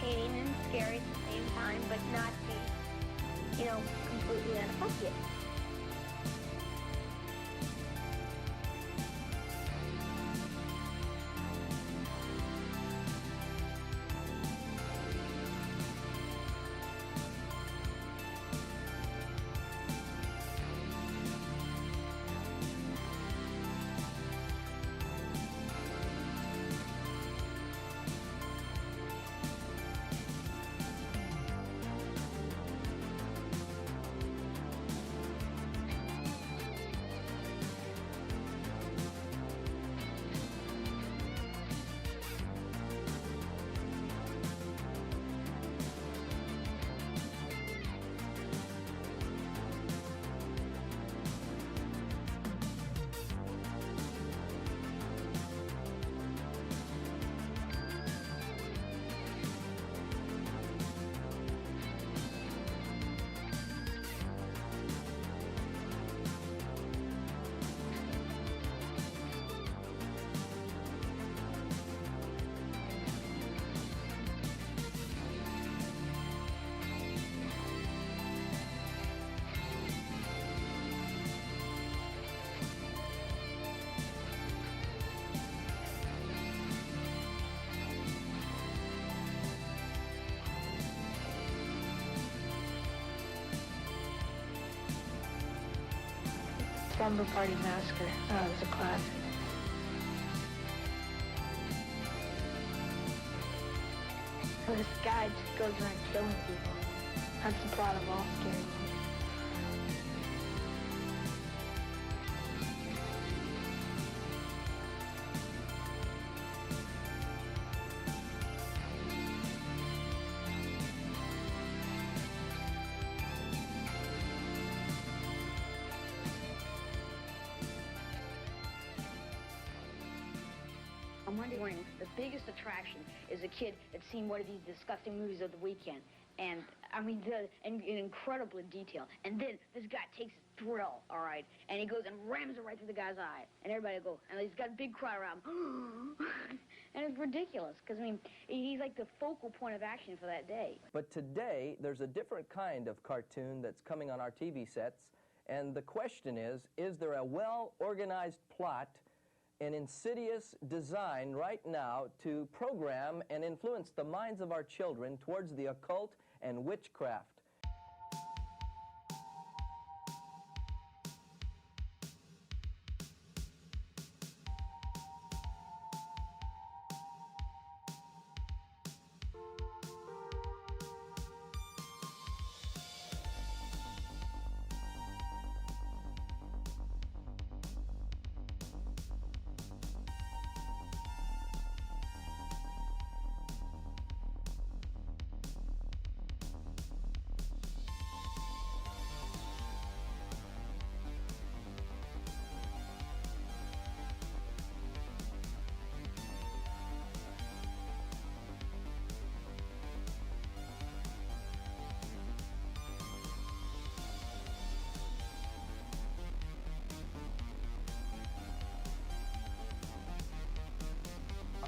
entertaining and scary at the same time, but not be, completely inappropriate. Slumber Party Massacre. Oh, it was a classic. So this guy just goes around killing people. That's the plot of all scary movies. On Monday morning, the biggest attraction is a kid that's seen one of these disgusting movies of the weekend. And, I mean, in incredible detail. And then this guy takes his drill, all right, and he goes and rams it right through the guy's eye. And everybody go, and he's got a big crowd around him. And it's ridiculous, because, I mean, he's like the focal point of action for that day. But today, there's a different kind of cartoon that's coming on our TV sets. And the question is there a well-organized plot, an insidious design right now to program and influence the minds of our children towards the occult and witchcraft?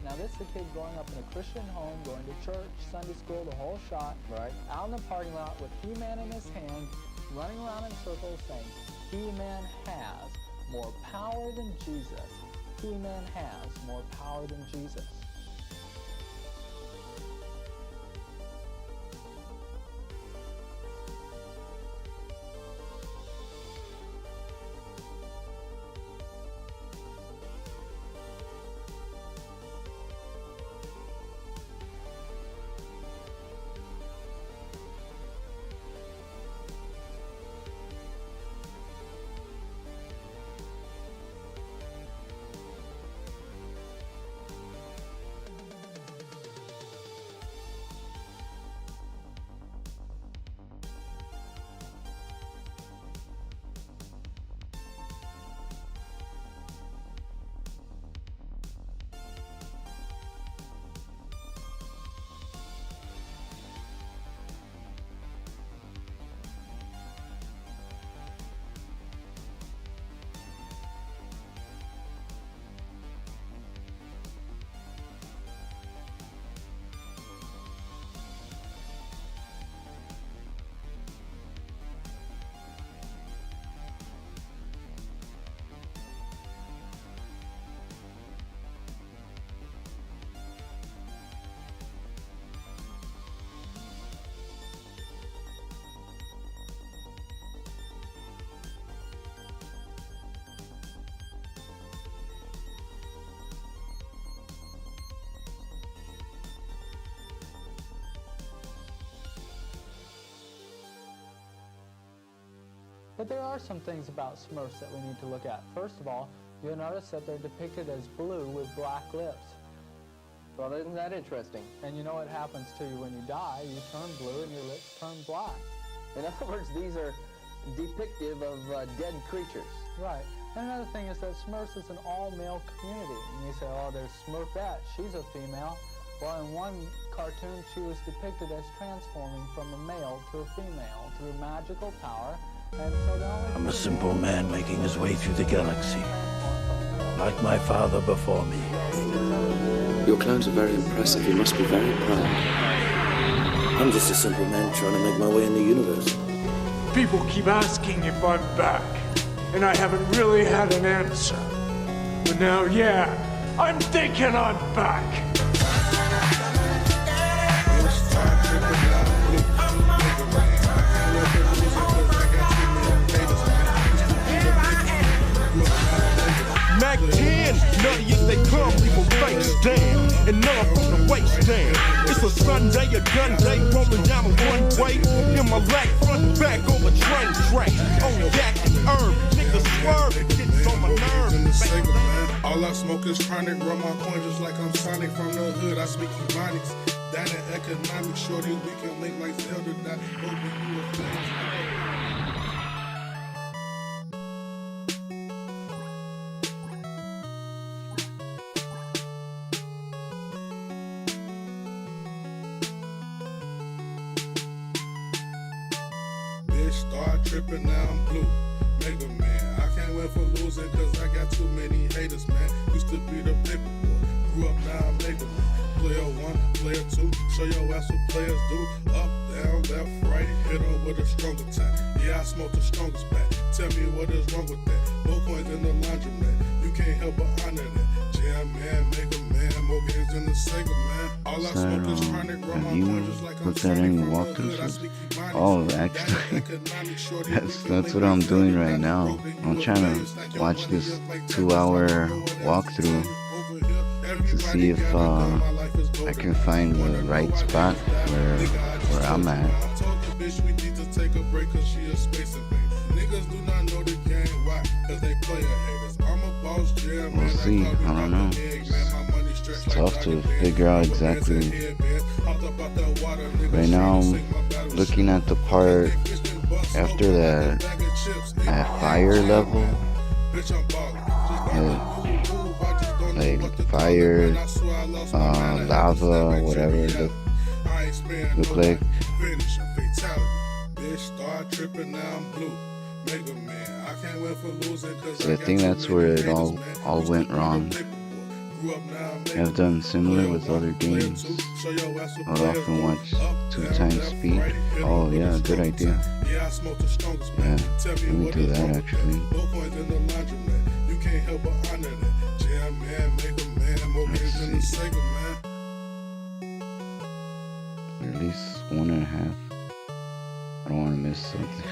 Now this is a kid growing up in a Christian home, going to church, Sunday school, the whole shot. Right. Out in the parking lot with He-Man in his hand, running around in circles saying, He-Man has more power than Jesus. He-Man has more power than Jesus. But there are some things about Smurfs that we need to look at. First of all, you'll notice that they're depicted as blue with black lips. Well, isn't that interesting? And you know what happens to you when you die? You turn blue and your lips turn black. In other words, these are depictive of dead creatures. Right. And another thing is that Smurfs is an all-male community. And you say, oh, there's Smurfette, she's a female. Well, in one cartoon, she was depicted as transforming from a male to a female through magical power. And so the only I'm a simple man making his way through the galaxy, like my father before me. Your clowns are very impressive. You must be very proud. I'm just a simple man trying to make my way in the universe. People keep asking if I'm back, and I haven't really had an answer. But now, yeah, I'm thinking I'm back. Mac 10, nutty as they come, leave a face stand, and none from the waist down. It's a Sunday, a gun day, rolling down a one-way, in my lap, front back on the train track, on Yak and Herb, niggas swerve, it gets on my nerves. All I smoke is chronic, run my coin just like I'm Sonic. From the hood, I speak Ebonics. That in economics, shorty, we can link like Zelda. That hoping you a fan. Start tripping, now I'm blue. Mega Man, I can't win for losing cause I got too many haters, man. Used to be the paper boy, grew up now I'm Mega Man. Player 1, player 2, show your ass what players do. Up, down, left, right, hit on with a stronger time. Yeah, I smoke the strongest back. Tell me what is wrong with that. More coins in the laundromat, you can't help but honor that. Jam man, Mega Man, more games than the Sega man. All I smoke is chronic, run my coin just like I'm Looked at any walkthroughs? Oh, actually, that's what I'm doing right now. I'm trying to watch this 2-hour walkthrough to see if I can find the right spot where I'm at. We'll see. I don't know. It's tough to figure out exactly. Right now, I'm looking at the part after that fire level. Like fire, lava, whatever it look like. So I think that's where it all went wrong. I've done similar with other games. I'll often watch 2 times speed. Oh yeah, good idea. Yeah, let me do that actually. Let's see. At least 1.5. I don't want to miss something.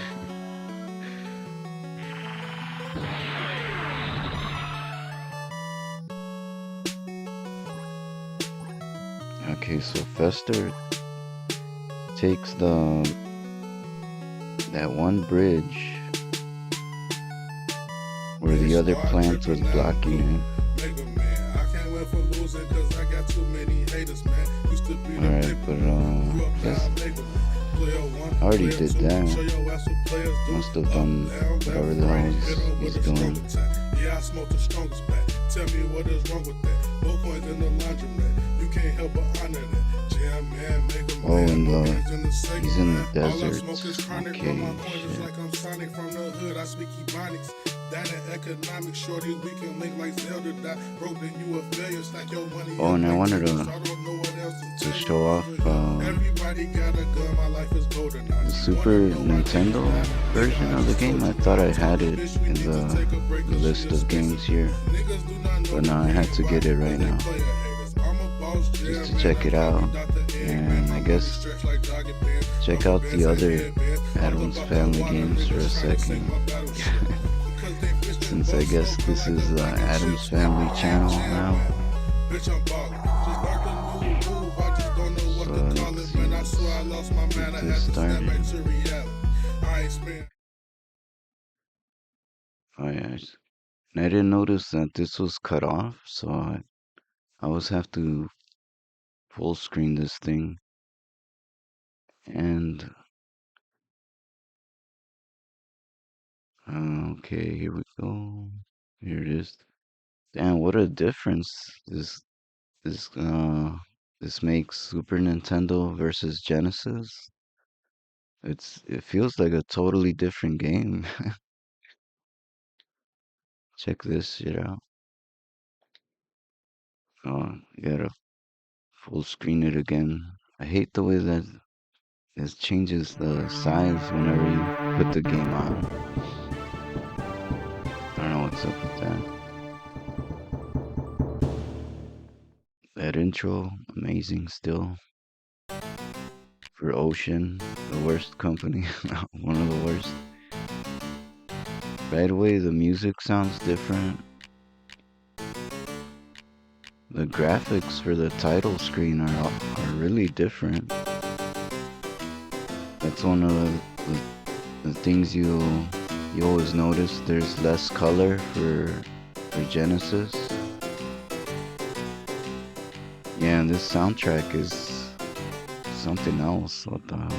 Okay, so Fester takes that one bridge where the other plant was blocking it. Alright, but I already did that. Must have done whatever the hell he's doing. Yeah, I smoke the strongest back. Tell me what is wrong with that. More coins in the laundromat. You can't help but honor that. Jam man, Mega Man. Oh, and he's in the desert. Okay, shit. Like I'm Sonic from the hood. I speak Ebonics. That in economics, shorty, we can link like Zelda. That broke, then you a failure. Stack your money. Oh, and I wanted to show off the Super Nintendo version of the game. I thought I had it in the list of games here, but now I had to get it right now just to check it out, and I guess check out the other Addams Family games for a second. Since I guess this is the Addams Family channel now. So let's get this started. Oh yeah, and I didn't notice that this was cut off, so I always have to full screen this thing. And okay, here we go. Here it is. Damn, what a difference this this makes Super Nintendo versus Genesis. It feels like a totally different game. Check this shit out. Oh, you gotta full screen it again. I hate the way that it changes the size whenever you put the game on. I don't know what's up with that. That intro, amazing still. For Ocean, the worst company, one of the worst. Right away, the music sounds different. The graphics for the title screen are really different. That's one of the things you always notice. There's less color for Genesis. Yeah, and this soundtrack is something else. What the hell?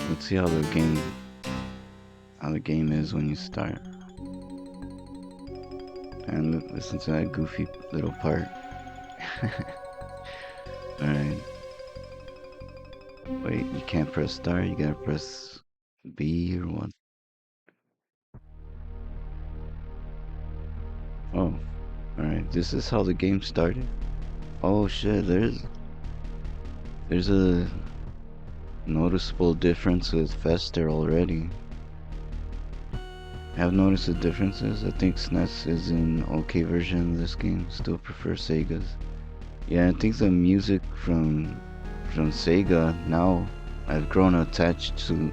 Let's see how the game is when you start. And listen to that goofy little part. Alright. Wait, you can't press start, you gotta press B or what? Oh, alright, this is how the game started. Oh shit, there's a noticeable difference with Fester already. Have noticed the differences. I think SNES is an okay version of this game. Still prefer Sega's. Yeah, I think the music from Sega now, I've grown attached to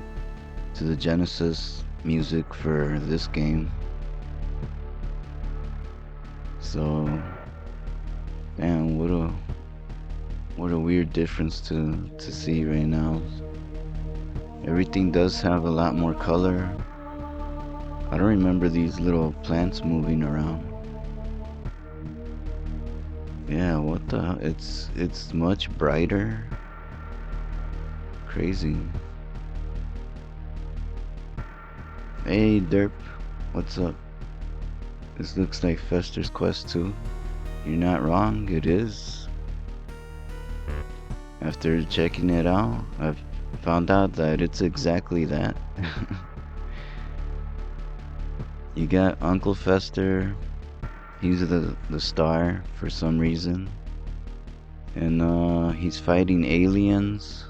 the Genesis music for this game. So, damn, what a weird difference to see right now. Everything does have a lot more color. I don't remember these little plants moving around. Yeah, what the? It's much brighter. Crazy. Hey Derp, what's up? This looks like Fester's Quest 2. You're not wrong, it is. After checking it out, I've found out that it's exactly that. You got Uncle Fester. He's the star for some reason. And he's fighting aliens.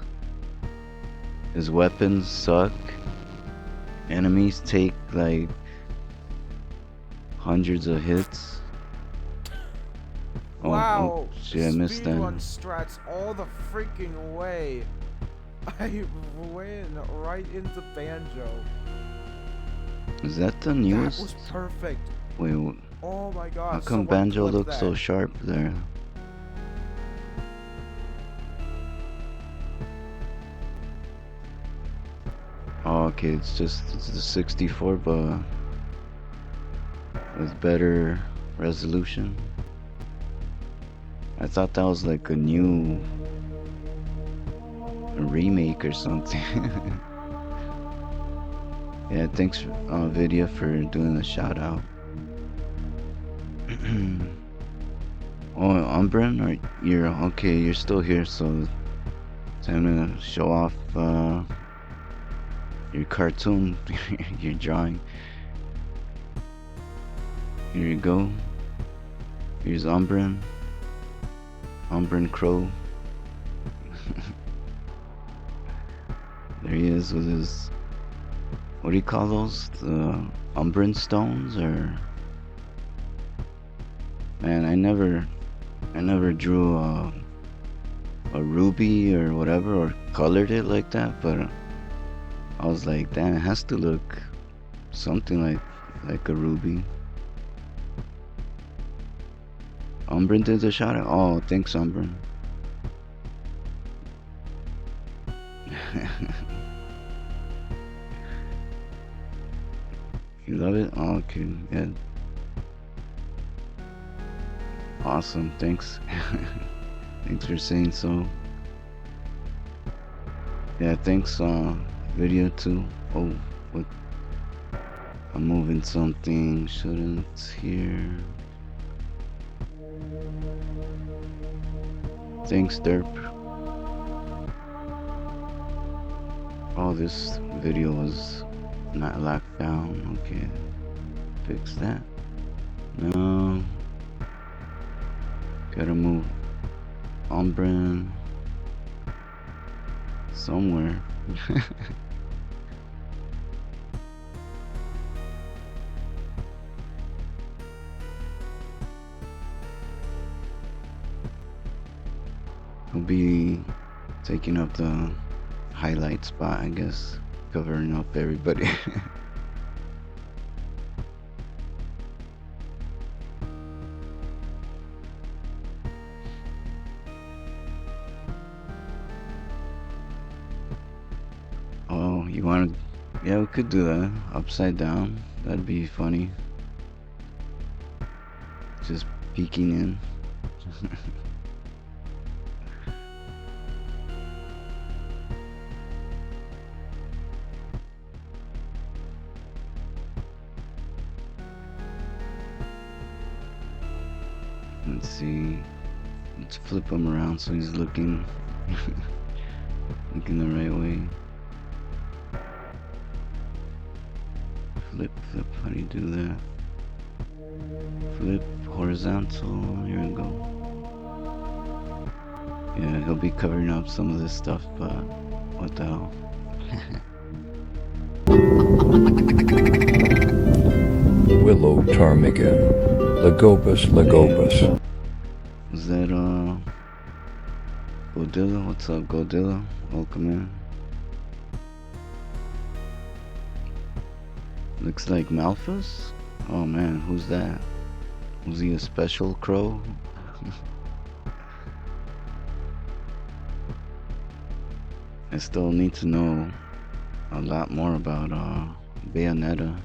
His weapons suck. Enemies take like hundreds of hits. Wow, oh shit, I missed that. Speedrun strats all the freaking way. I ran right into Banjo. Is that the newest? That was perfect. Wait, oh my god. How come Banjo looks so sharp there? Oh, okay, it's the 64, but with better resolution. I thought that was like a remake or something. Yeah, thanks Vidya for doing the shout out. Oh, Umbrin, or you're okay? You're still here, so time to show off your cartoon, your drawing. Here you go. Here's Umbrin Crow. There he is with his, what do you call those? The Umbrin stones, or? Man, I never drew a ruby or whatever, or colored it like that, but I was like, damn, it has to look something like a ruby. Umbrin did the shout out. Oh, thanks, Umbrin. You love it? Oh, okay, yeah. Awesome, thanks. Thanks for saying so. Yeah, thanks, video too. Oh, what? I'm moving something, shouldn't here. Thanks, Derp. Oh, this video was not locked down. Okay, fix that. No. Gotta move Umbrin somewhere. He'll be taking up the highlight spot, I guess, covering up everybody. Oh, you want to? Yeah, we could do that. Upside down. That'd be funny. Just peeking in. Let's see. Let's flip him around so he's looking looking the right way. Flip, how do you do that? Flip horizontal, here we go. Yeah, he'll be covering up some of this stuff, but what the hell? Willow ptarmigan, Lagopus lagopus. Was that Godilla? What's up, Godilla? Welcome in. Looks like Malphus? Oh man, who's that? Was he a special crow? I still need to know a lot more about Bayonetta.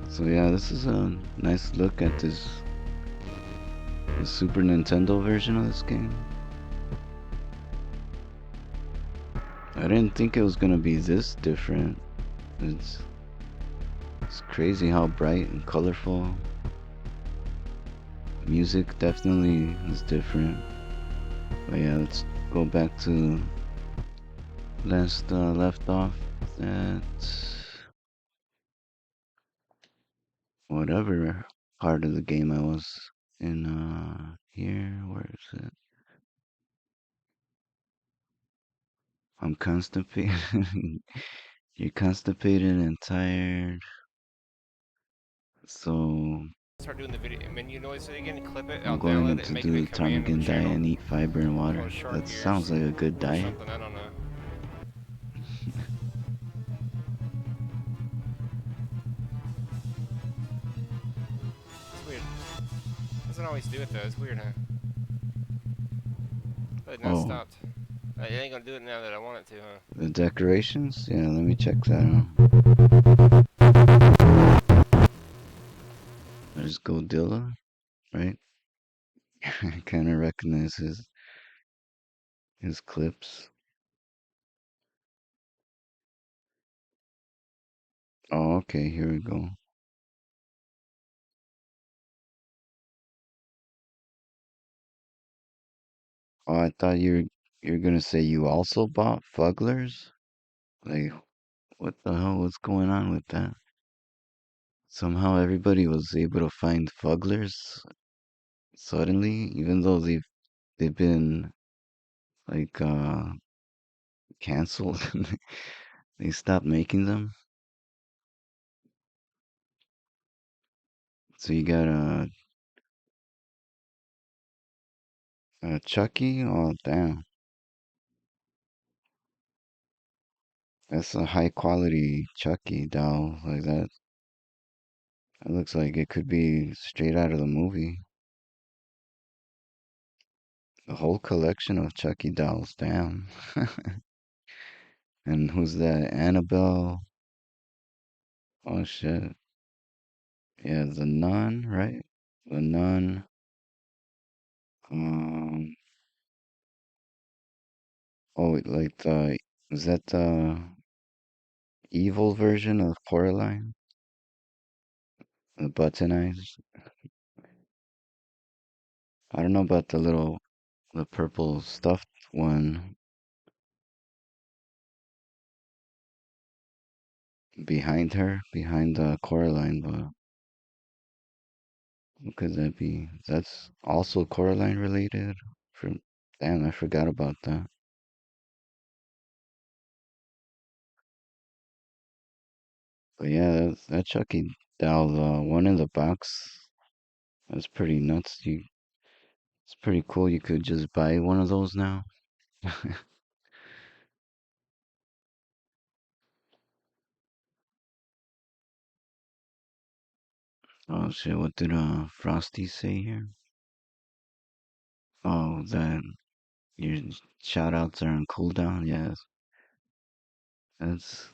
So yeah, this is a nice look at the Super Nintendo version of this game. I didn't think it was gonna be this different. It's crazy how bright and colorful. Music definitely is different. But yeah, let's go back to last left off at whatever part of the game I was in. Here, where is it? I'm constipated. You're constipated and tired. So start doing the video menu noise again, clip it, I'm going to do the ptarmigan diet and eat fiber and water. That sounds like a good diet. I don't know. It's weird. Doesn't always do it though. It's weird, huh? But now it stopped. It ain't gonna do it now that I want it to, huh? The decorations? Yeah, let me check that out. There's Godilla, right? I kind of recognize his clips. Oh, okay, here we go. Oh, I thought you're gonna say you also bought Fugglers? Like, what the hell was going on with that? Somehow everybody was able to find Fugglers suddenly, even though they've been like canceled. They stopped making them. So you got a Chucky? Oh damn. That's a high quality Chucky doll like that. It looks like it could be straight out of the movie. The whole collection of Chucky dolls, damn. And who's that? Annabelle. Oh shit. Yeah, The Nun, right? The Nun. Um. Oh, like is that the evil version of Coraline? The button eyes. I don't know about the purple stuffed one behind her, behind Coraline, but what could that be? That's also Coraline related. From damn, I forgot about that. But yeah, that Chucky doll, the one in the box, that's pretty nuts. It's pretty cool. You could just buy one of those now. Oh shit, what did Frosty say here? Oh, that your shout outs are on cooldown? Yes.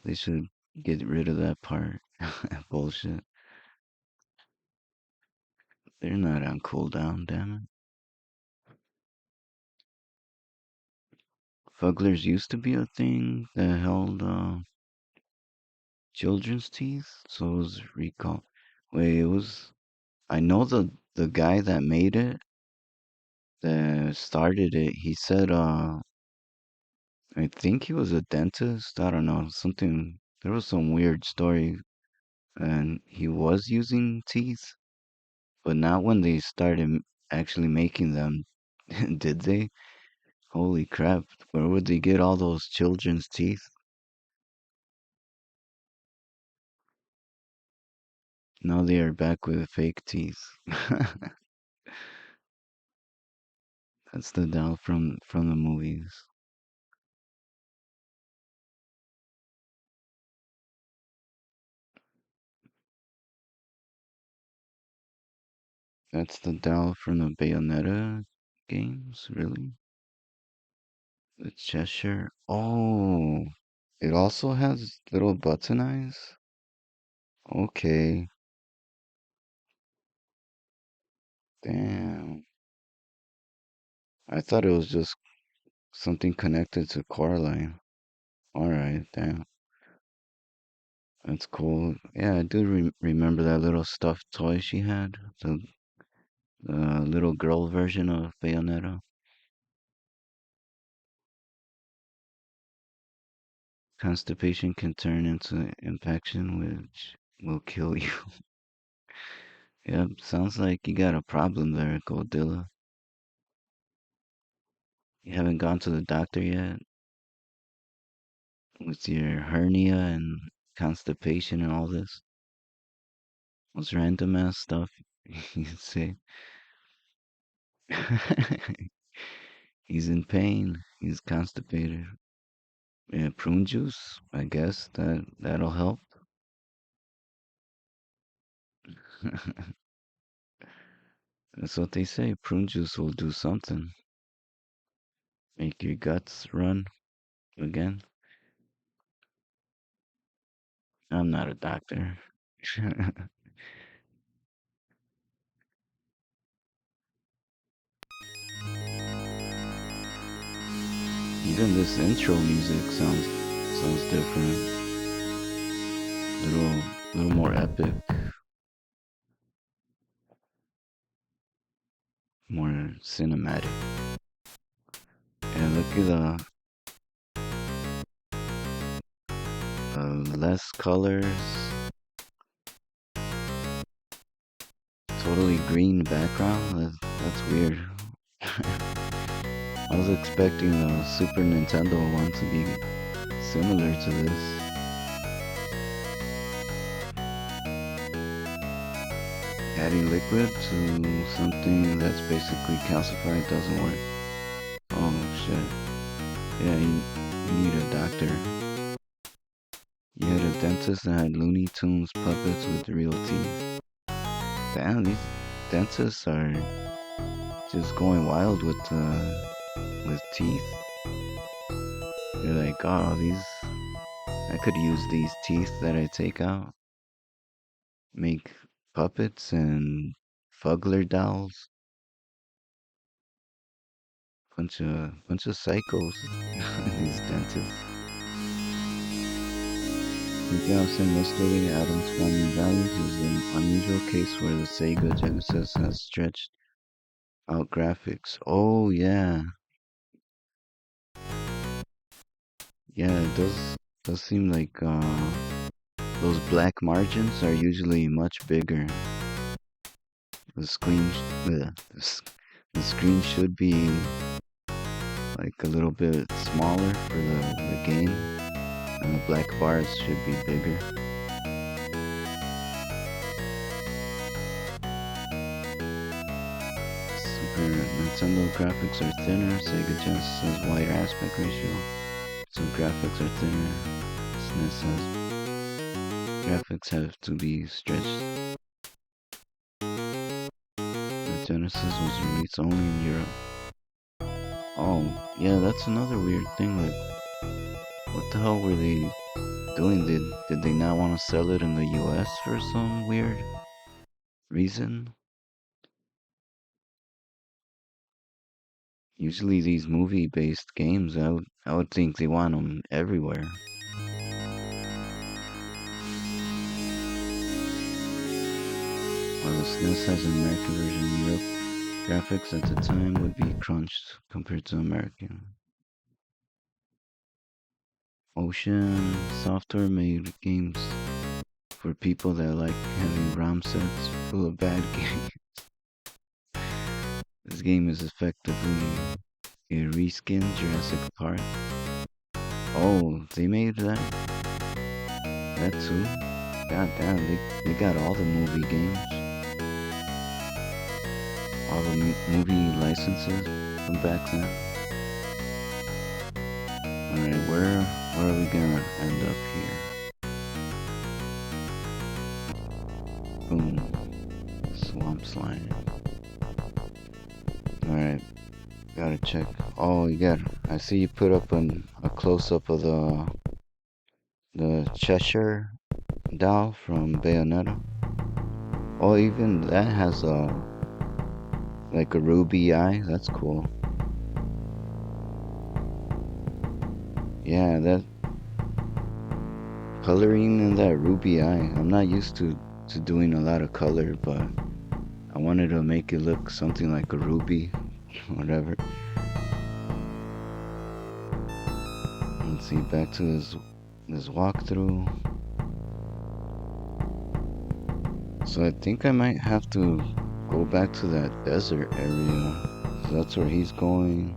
They should get rid of that part. Bullshit. They're not on cooldown, damn it. Fugglers used to be a thing that held children's teeth, so it was recall. Wait, it was. I know the guy that made it, that started it. He said, I think he was a dentist. I don't know, something. There was some weird story, and he was using teeth, but not when they started actually making them. Did they? Holy crap! Where would they get all those children's teeth? Now they are back with fake teeth. That's the doll from the movies. That's the doll from the Bayonetta games, really? The Cheshire. Oh, it also has little button eyes? Okay. Damn. I thought it was just something connected to Coraline. Alright, damn. That's cool. Yeah, I do remember that little stuffed toy she had. The little girl version of Bayonetta. Constipation can turn into infection, which will kill you. Yep, sounds like you got a problem there, Godzilla. You haven't gone to the doctor yet with your hernia and constipation and all this? What's random ass stuff you say? He's in pain. He's constipated. Yeah, prune juice. I guess that'll help. That's what they say. Prune juice will do something. Make your guts run again. I'm not a doctor. Even this intro music sounds different. Little more epic. More cinematic. And look at the less colors. Totally green background. That's weird. I was expecting the Super Nintendo one to be similar to this. Adding liquid to something that's basically calcified doesn't work. Oh shit. Yeah, you need a doctor. You had a dentist that had Looney Tunes puppets with real teeth. Damn, these dentists are just going wild with teeth. They're like, oh, I could use these teeth that I take out, make puppets and Fugler dolls. Bunch of psychos. These dentists. Miguel said yesterday Adam's Family Values is an unusual case where the Sega Genesis has stretched out graphics. Oh yeah. Yeah, it does seem like those black margins are usually much bigger. The screen the screen should be like a little bit smaller for the game, and the black bars should be bigger. Super Nintendo graphics are thinner, Sega Genesis has wider aspect ratio, so graphics are thinner. SNES has graphics have to be stretched. The Genesis was released only in Europe. Oh, yeah, that's another weird thing. Like, what the hell were they doing? Did they not want to sell it in the US for some weird reason? Usually these movie-based games, I would think they want them everywhere. While the SNES has an American version in Europe, graphics at the time would be crunched compared to American. Ocean Software made games for people that like having ROM sets full of bad games. This game is effectively a reskin Jurassic Park. Oh, they made that too? God damn, they got all the movie games. All the movie licenses from back then. Alright, where are we gonna end up here? Boom. Swamp slime. Alright, gotta check. Oh, I see you put up a close-up of the Cheshire doll from Bayonetta. Oh, even that has like a ruby eye. That's cool. Yeah, that coloring in that ruby eye. I'm not used to doing a lot of color, but I wanted to make it look something like a ruby, whatever. Let's see, back to this walkthrough. So I think I might have to go back to that desert area. So that's where he's going.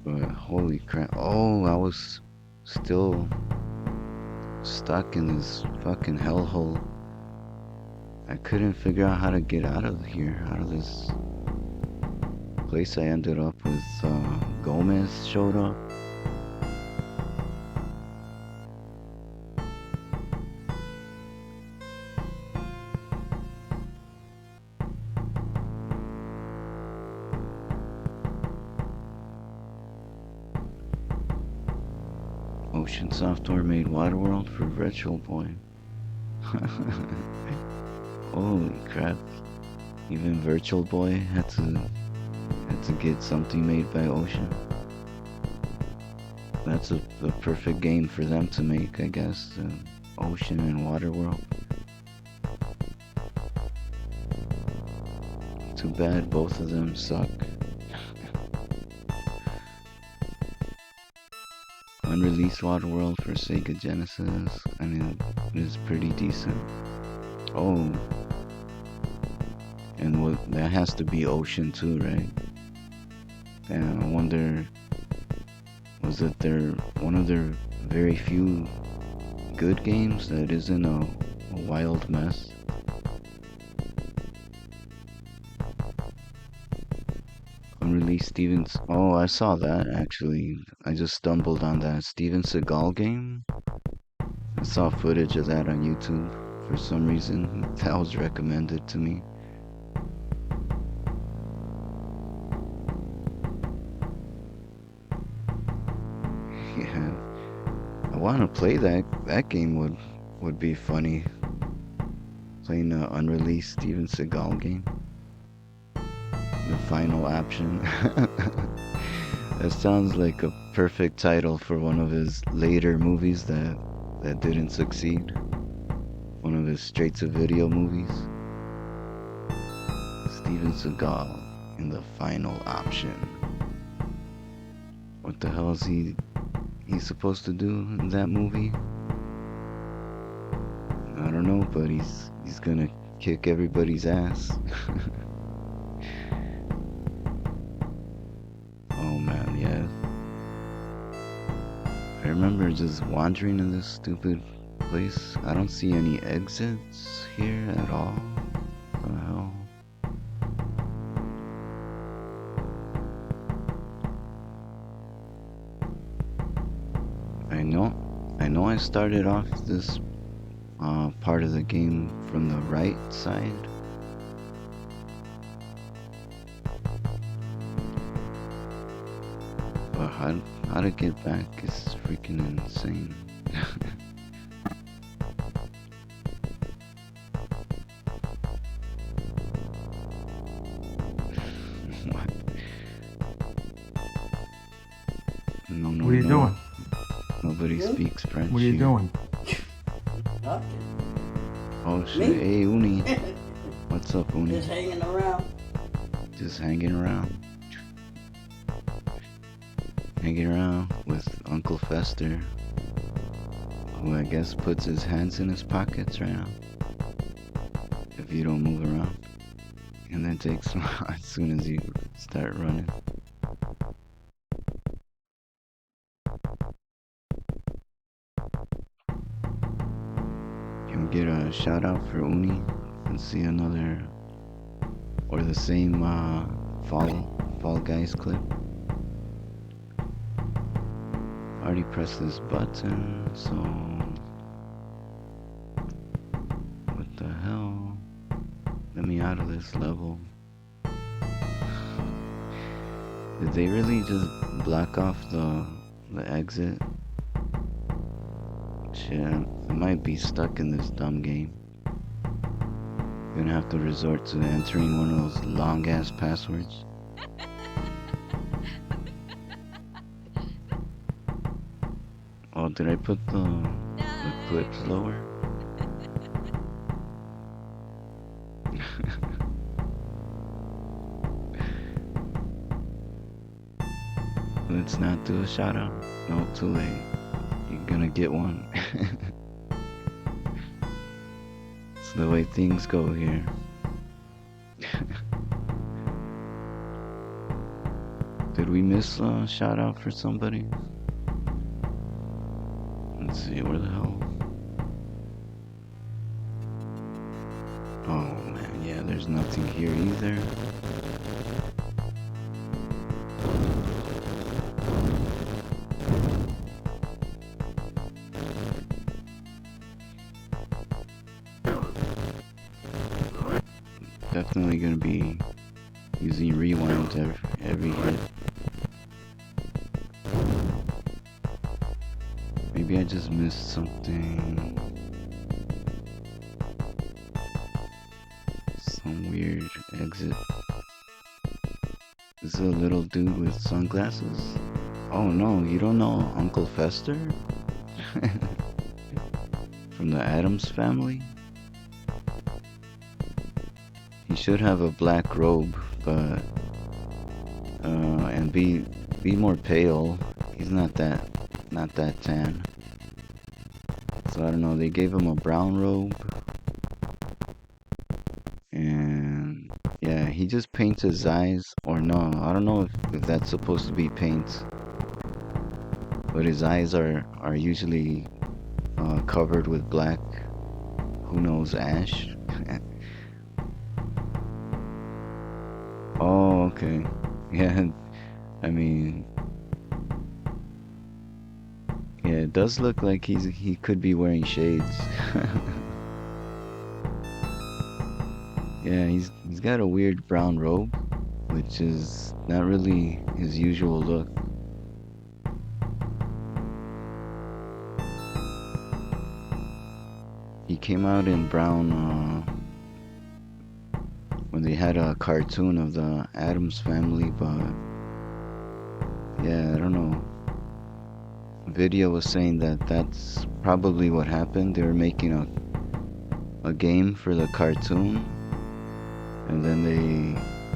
But holy crap. Oh, I was still stuck in this fucking hellhole. I couldn't figure out how to get out of here, out of this place I ended up with. Gomez showed up. Ocean Software made Waterworld for Virtual Boy. Holy crap. Even Virtual Boy had to get something made by Ocean. That's a perfect game for them to make, I guess. Ocean and Waterworld. Too bad both of them suck. Unreleased Waterworld for Sega Genesis, and it is pretty decent. Oh, and that has to be Ocean too, right? Damn, I wonder, was it one of their very few good games that isn't a wild mess? Unreleased Stevens. Oh, I saw that actually. I just stumbled on that Steven Seagal game. I saw footage of that on YouTube for some reason. That was recommended to me. want to play that game would be funny. Playing the unreleased Steven Seagal game. The Final Option. That sounds like a perfect title for one of his later movies that didn't succeed. One of his straight-to-video movies. Steven Seagal in The Final Option. What the hell is he's supposed to do in that movie? I don't know, but he's gonna kick everybody's ass. Oh man, yeah. I remember just wandering in this stupid place. I don't see any exits here at all. What the hell? I know I started off this part of the game from the right side. But how to get back is freaking insane. No, what are you doing? Nobody speaks French. What are you doing? Oh shit, hey Uni. What's up, Uni? Just hanging around. Just hanging around. Hanging around with Uncle Fester, who I guess puts his hands in his pockets right now. If you don't move around. And then takes them out as soon as you start running. Can we get a shout out for Uni and see another or the same Fall Guys clip? I already pressed this button, so what the hell? Let me out of this level. Did they really just block off the exit? Shit, I might be stuck in this dumb game. Gonna have to resort to entering one of those long ass passwords. Oh, did I put the clips lower? Let's not do a shout out. No, too late. You're gonna get one. It's the way things go here. Did we miss a shout out for somebody? Let's see, where the hell? Oh man, yeah, there's nothing here either. Definitely gonna be using rewind every hit. Maybe I just missed something. Some weird exit. Is it a little dude with sunglasses? Oh no, you don't know Uncle Fester? From the Addams Family? He should have a black robe, but and be more pale. He's not that tan. So I don't know, they gave him a brown robe. And yeah, he just paints his eyes, or no, I don't know if that's supposed to be paint. But his eyes are usually covered with black, who knows, ash. Oh, okay. Yeah, I mean, yeah, it does look like he could be wearing shades. Yeah, he's got a weird brown robe, which is not really his usual look. came out in brown when they had a cartoon of the Addams Family, but yeah, I don't know. Video was saying that that's probably what happened. They were making a game for the cartoon, and then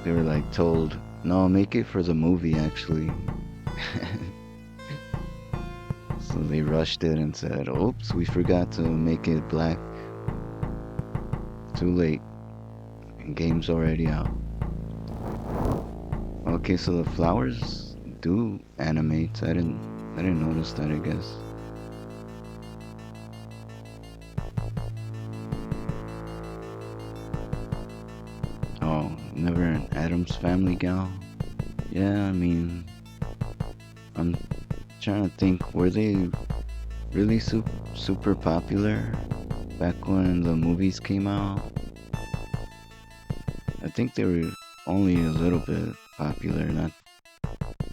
they were like told, no, make it for the movie actually. So they rushed it and said, oops, we forgot to make it black. Too late. And game's already out. Okay, so the flowers do animate. I didn't notice that, I guess. Oh, never an Addams Family gal? Yeah, I mean, I'm trying to think, were they really super popular back when the movies came out? I think they were only a little bit popular,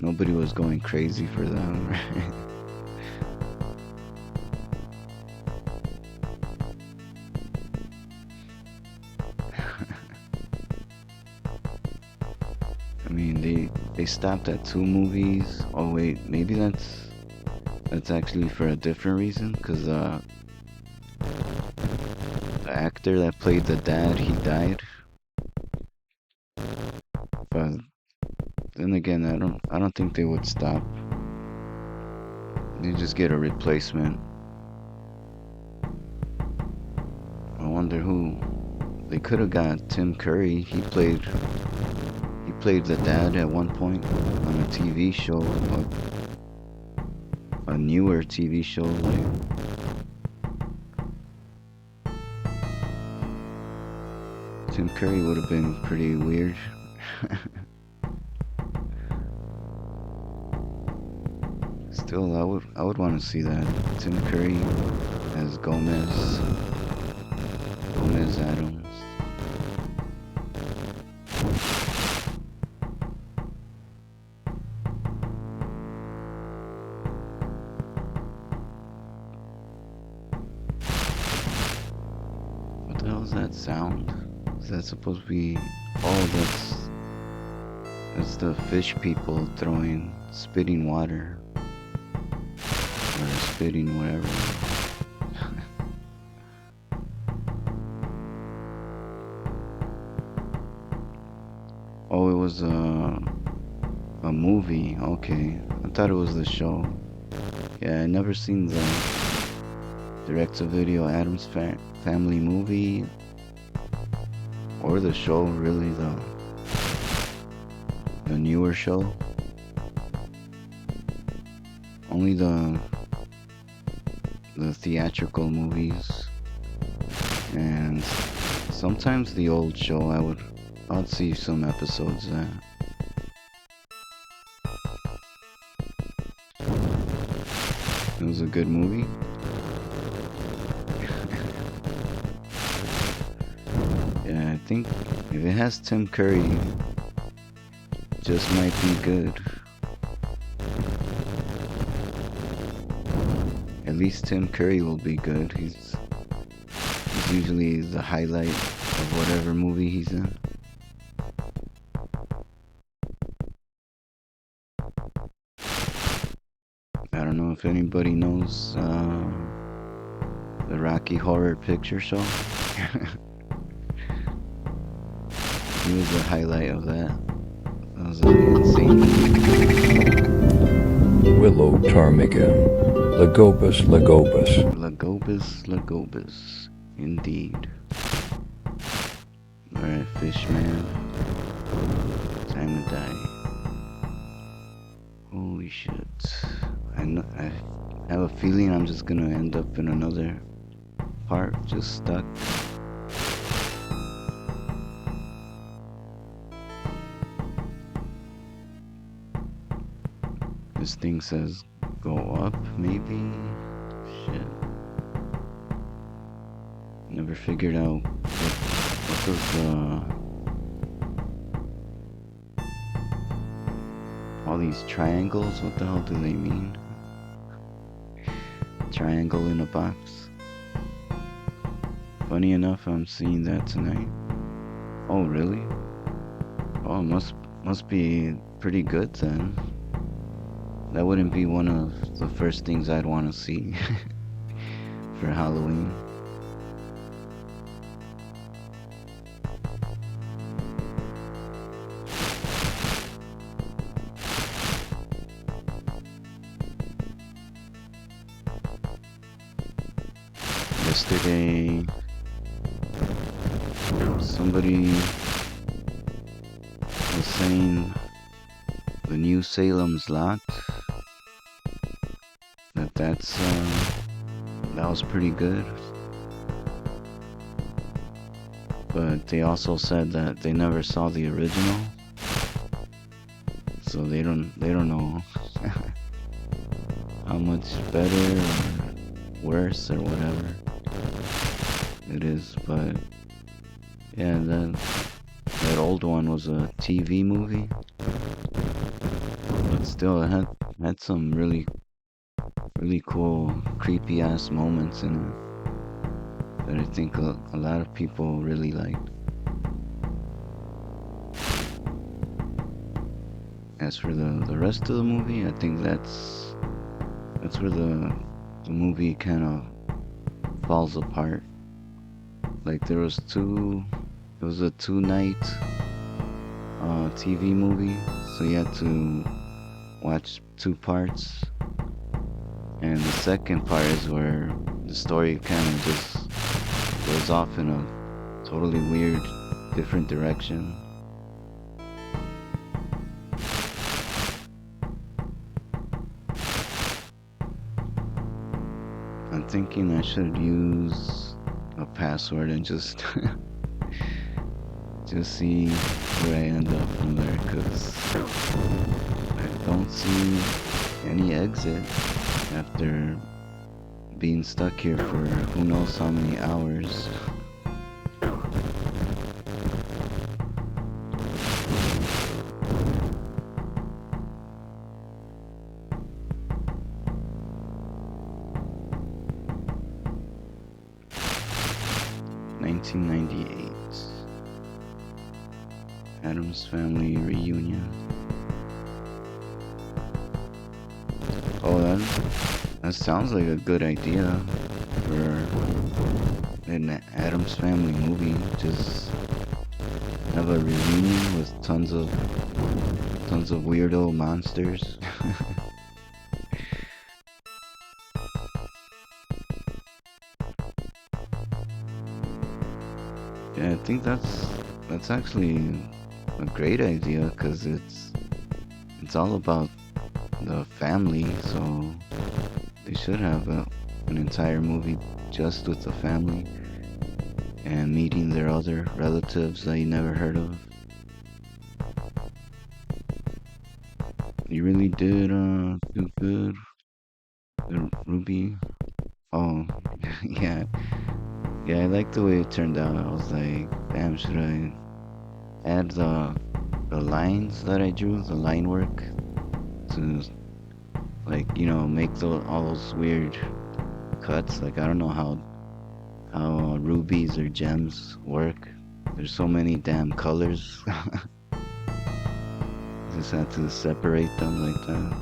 nobody was going crazy for them, right? I mean, they stopped at 2 movies. Oh wait, maybe that's actually for a different reason, because the actor that played the dad, he died. But then again, I don't think they would stop. They just get a replacement. I wonder who. They could have got Tim Curry. He played the dad at one point on a TV show, a newer TV show, like Tim Curry would have been pretty weird. Still, I would want to see that. Tim Curry as Gomez Addams. What the hell is that sound? Is that supposed to be? Oh, that's the fish people spitting water. Or spitting whatever. Oh, it was a movie. Okay, I thought it was the show. Yeah, I never seen the direct-to-video Addams Family movie or the show, really, the newer show. Only the theatrical movies, and sometimes the old show. I'd see some episodes there. It was a good movie. Yeah, I think if it has Tim Curry, it just might be good. At least Tim Curry will be good. He's usually the highlight of whatever movie he's in. I don't know if anybody knows the Rocky Horror Picture Show. He was the highlight of that. That was insane. Willow ptarmigan. Lagopus lagopus. Lagopus, indeed. Alright, Fishman. Time to die. Holy shit. I have a feeling I'm just gonna end up in another part, just stuck. This thing says go up, maybe? Shit. Never figured out what does all these triangles, what the hell do they mean? Triangle in a box. Funny enough, I'm seeing that tonight. Oh, really? Oh, must be pretty good then. That wouldn't be one of the first things I'd want to see for Halloween. Yesterday, somebody was saying the new Salem's Lot, that was pretty good, but they also said that they never saw the original, so they don't know how much better or worse or whatever it is. But yeah, that old one was a TV movie, but still it had some really cool creepy ass moments in it that I think a lot of people really liked. As for the rest of the movie, I think that's where the movie kind of falls apart. Like it was a 2-night TV movie, so you had to watch 2 parts. And the second part is where the story kind of just goes off in a totally weird, different direction. I'm thinking I should use a password and just see where I end up from there, because I don't see any exit after being stuck here for who knows how many hours. (1998) Addams Family Reunion. Oh, that sounds like a good idea for an Addams Family movie. Just have a reunion with tons of weirdo monsters. Yeah, I think that's actually a great idea, because it's all about the family, so they should have an entire movie just with the family and meeting their other relatives that you never heard of. You really did do good, Ruby. Oh, yeah, I like the way it turned out. I was like, damn, should I add the lines that I drew, the line work, to, like, you know, make all those weird cuts? Like, I don't know how rubies or gems work. There's so many damn colors. Just had to separate them like that.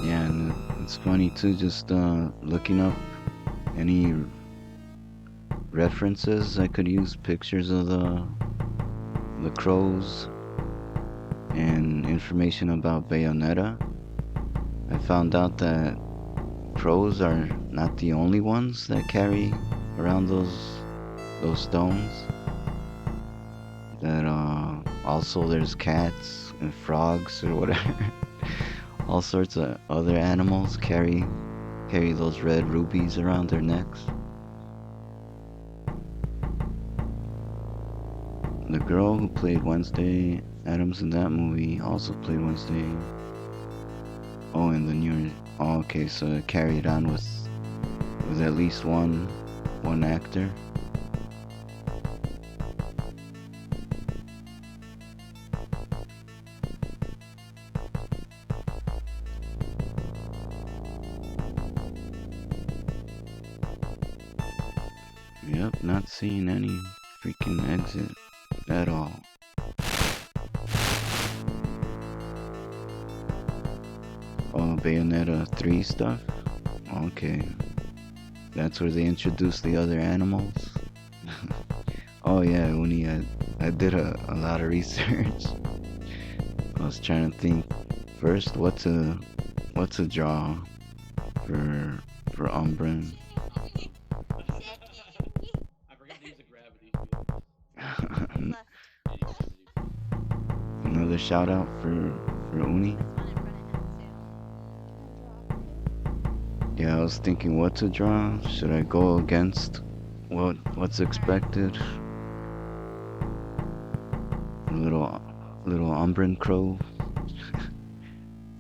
Yeah, and it's funny too, just looking up any references I could use, pictures of the crows and information about Bayonetta. I found out that crows are not the only ones that carry around those stones. That also there's cats and frogs or whatever. All sorts of other animals carry those red rubies around their necks. The girl who played Wednesday Addams in that movie also played Wednesday. Oh, in the newer. Oh, okay, so it carried on with at least one actor. Not seeing any freaking exit at all. Oh, Bayonetta 3 stuff? Okay. That's where they introduced the other animals? Oh yeah, Uni, I did a lot of research. I was trying to think first what to draw for Umbran. Another shout out for Uni. Yeah, I was thinking what to draw. Should I go against what's expected? A little Umbran crow.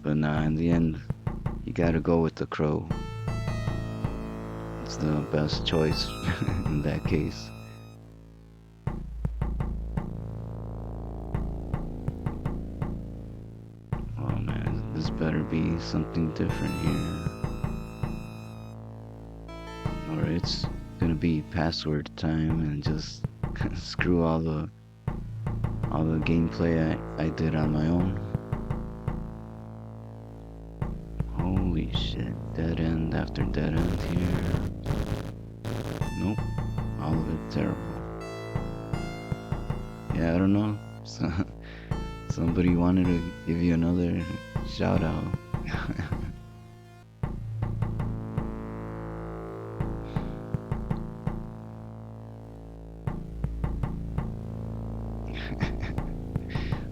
But nah, in the end, you gotta go with the crow. It's the best choice in that case. Oh man, this better be something different here. Or it's gonna be password time and just screw all the gameplay I did on my own. Holy shit, dead end after dead end here. Nope, all of it terrible. Yeah, I don't know. Somebody wanted to give you another shout out.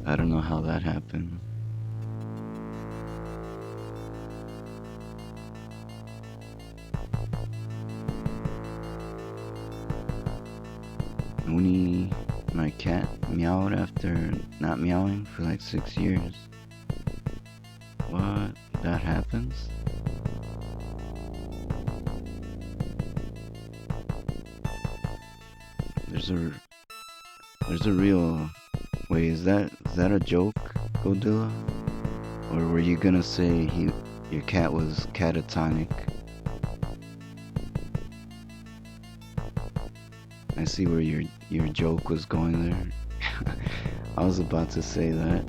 I don't know how that happened. Uni, my cat, meowed after not meowing for like 6 years. What? That happens? There's a real... Wait, is that a joke, Godilla? Or were you gonna say your cat was catatonic? I see where your joke was going there. I was about to say that.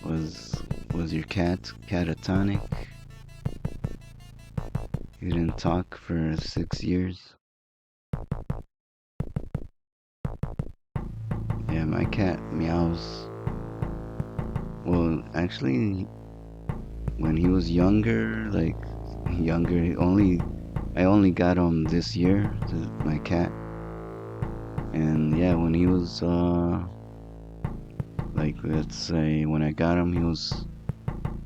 Was your cat catatonic? You didn't talk for 6 years? Yeah, my cat meows. Well, actually, when he was younger, I only got him this year, my cat. And yeah, when he was, like, let's say, when I got him, he was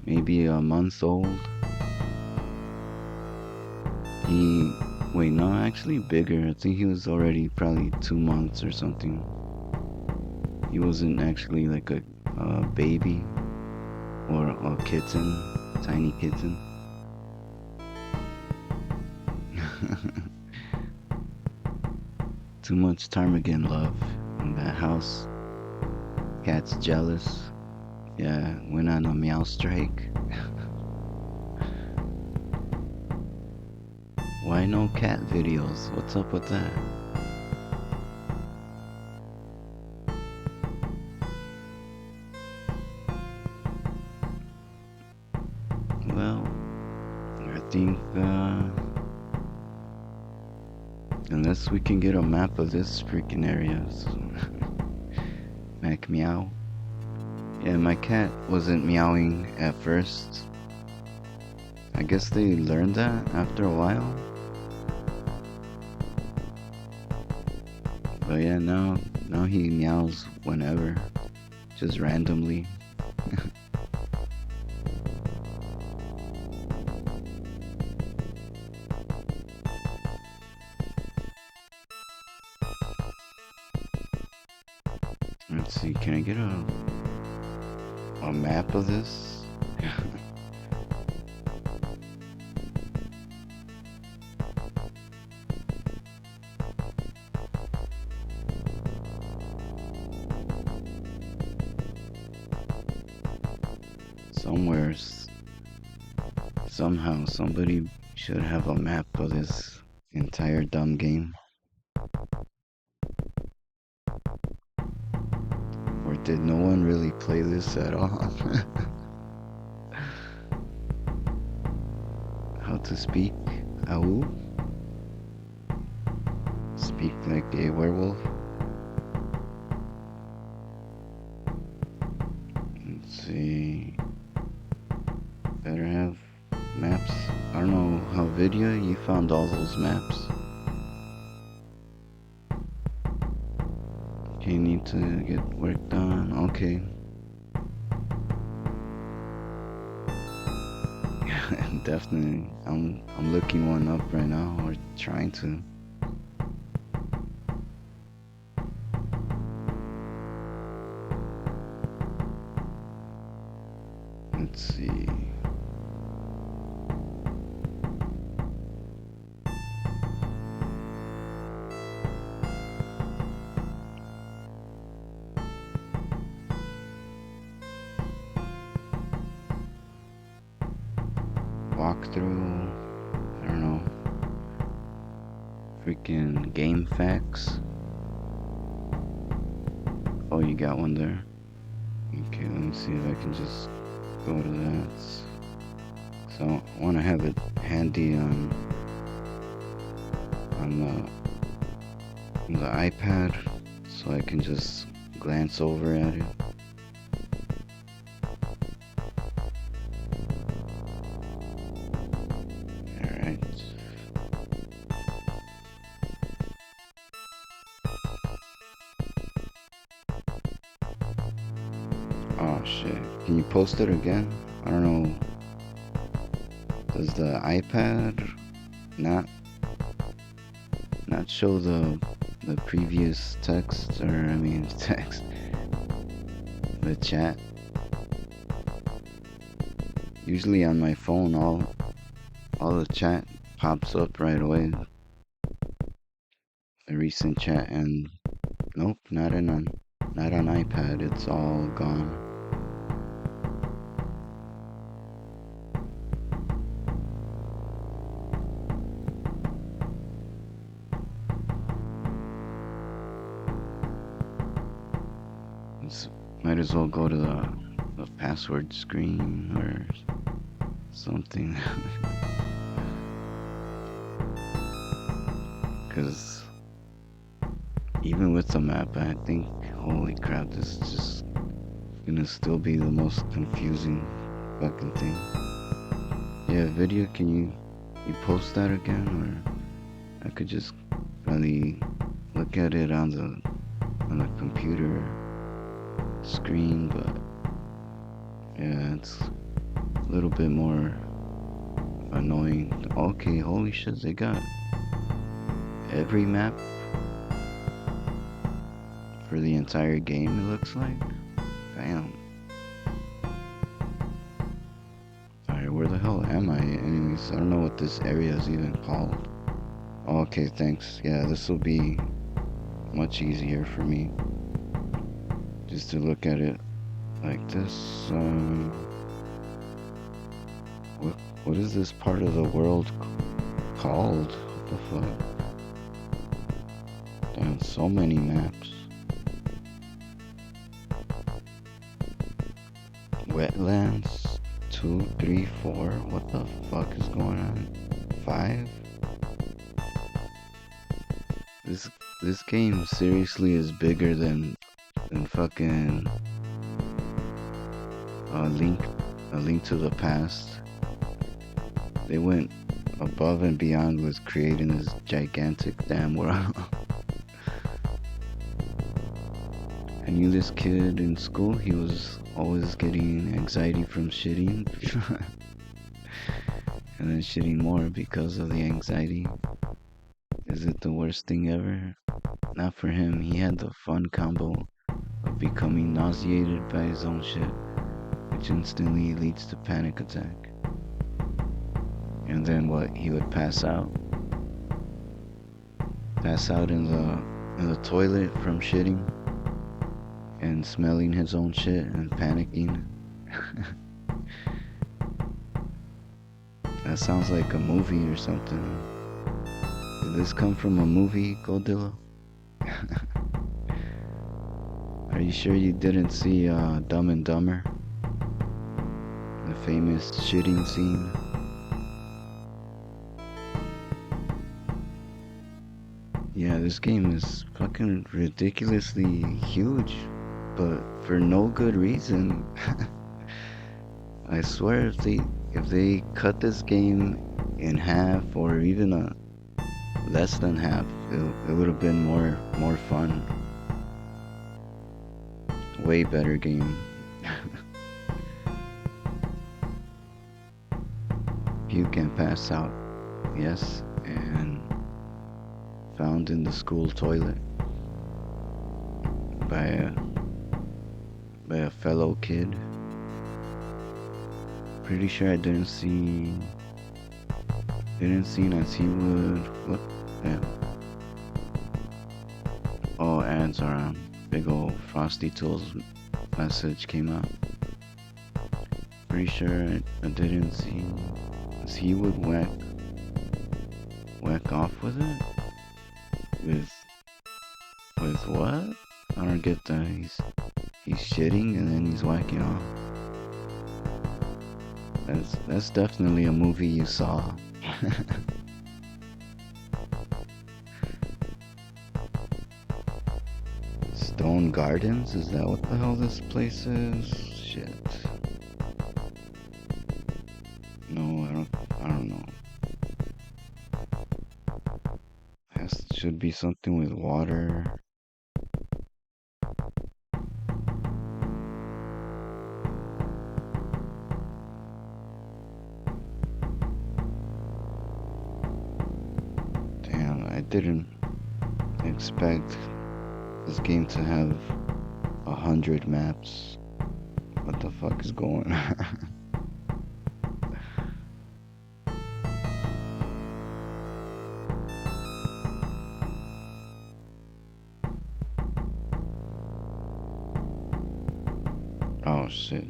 maybe a month old. Wait, no, actually bigger. I think he was already probably 2 months or something. He wasn't actually like a baby or a kitten, tiny kitten. Too much ptarmigan love in that house. Cat's jealous. Yeah, went on a meow strike. Why no cat videos? What's up with that? Well, I think unless we can get a map of this freaking area. Mac meow. Yeah, my cat wasn't meowing at first. I guess they learned that after a while. But yeah, now he meows whenever, just randomly. Let's see, can I get a map of this? Somewhere, somehow, somebody should have a map of this entire dumb game? Or did no one really play this at all? How to speak? Ow? Speak like a werewolf? Let's see. Better have maps. I don't know how Vidya, you found all those maps. You need to get work done. Okay. Definitely. I'm looking one up right now, or trying to. Let's see. Walkthrough, I don't know, freaking game facts. Oh, you got one there. Okay, let me see if I can just go to that. So I want to have it handy on the iPad, so I can just glance over at it. Oh shit, can you post it again? I don't know. Does the iPad not show the previous text, or I mean text, the chat? Usually on my phone all the chat pops up right away. The recent chat, and nope, not on iPad, it's all gone. Might as well go to the password screen or something. Because even with the map, I think, holy crap, this is just gonna still be the most confusing fucking thing. Yeah, video, can you post that again? Or I could just really look at it on the computer screen, but yeah, it's a little bit more annoying. Okay, holy shit, they got every map for the entire game, it looks like. Damn. Alright, where the hell am I? Anyways, I don't know what this area is even called. Oh, okay, thanks. Yeah, this will be much easier for me. Just to look at it like this. What is this part of the world called? What the fuck? Damn, so many maps. Wetlands, 2, 3, 4. What the fuck is going on? 5? This game seriously is bigger than fucking A Link to the Past. They went above and beyond with creating this gigantic damn world. I knew this kid in school, he was always getting anxiety from shitting. And then shitting more because of the anxiety. Is it the worst thing ever? Not for him. He had the fun combo of becoming nauseated by his own shit, which instantly leads to panic attack. And then what? He would pass out in the toilet from shitting and smelling his own shit and panicking. That sounds like a movie or something. Did this come from a movie, Godzilla? Are you sure you didn't see Dumb and Dumber? The famous shitting scene? Yeah, this game is fucking ridiculously huge, but for no good reason. I swear if they cut this game in half or even less than half, it would have been more fun. Way better game. You can pass out, yes, and found in the school toilet by a fellow kid. Pretty sure I didn't see as he would. What? Yeah. Oh, ads are on. Big old Frosty Tools message came out. Pretty sure I didn't see as he would whack off with it. With what? I don't get that. He's shitting and then he's whacking off. That's definitely a movie you saw. Stone Gardens? Is that what the hell this place is? Shit. No, I don't know. Should be something with water. Damn, I didn't expect this game to have 100 maps. What the fuck is going on? Oh shit.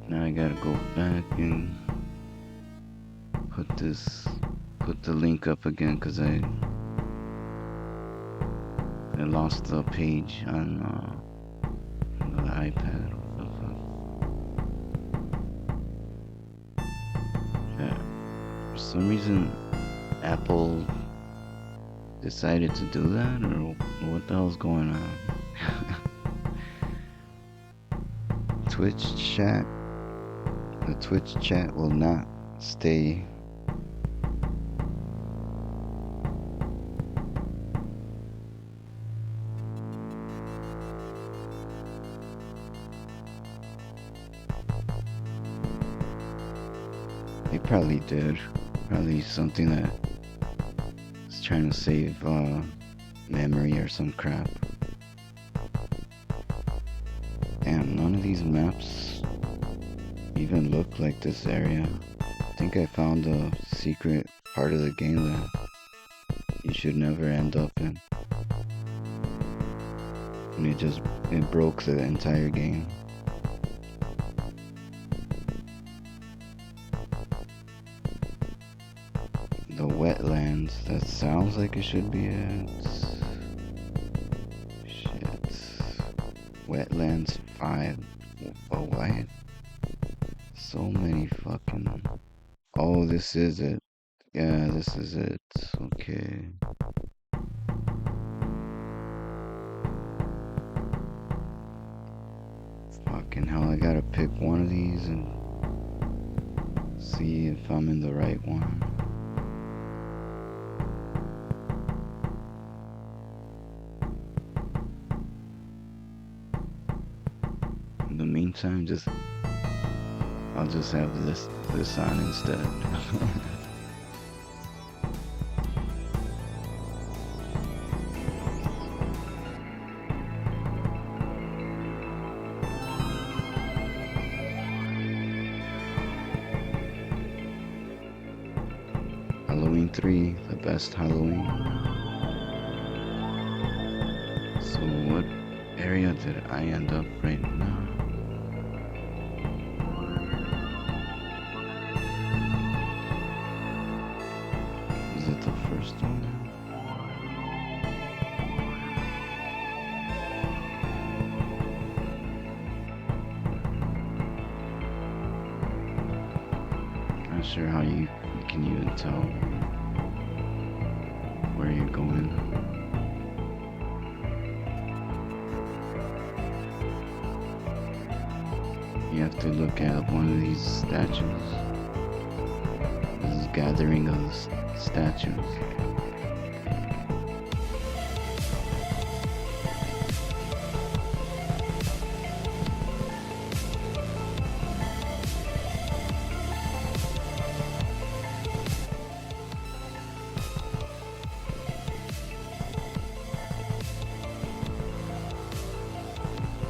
Now I gotta go back and put the link up again because I lost the page on the iPad. What the fuck? Yeah. For some reason Apple decided to do that, or what the hell's going on? Twitch chat. The Twitch chat will not stay. They probably did. Probably something that is trying to save memory or some crap. Damn, none of these maps even look like this area. I think I found a secret part of the game that you should never end up in. And it broke the entire game. The wetlands, that sounds like it should be it. Shit. Wetlands 5. Oh, why? So many fucking... Oh, this is it. Yeah, this is it. Okay. Fucking hell, I gotta pick one of these and see if I'm in the right one. In the meantime, I'll just have this on instead. Halloween 3, the best Halloween. So what area did I end up right now? first one. Not sure how you can even tell where you're going. You have to look at one of these statues. This gathering of statues.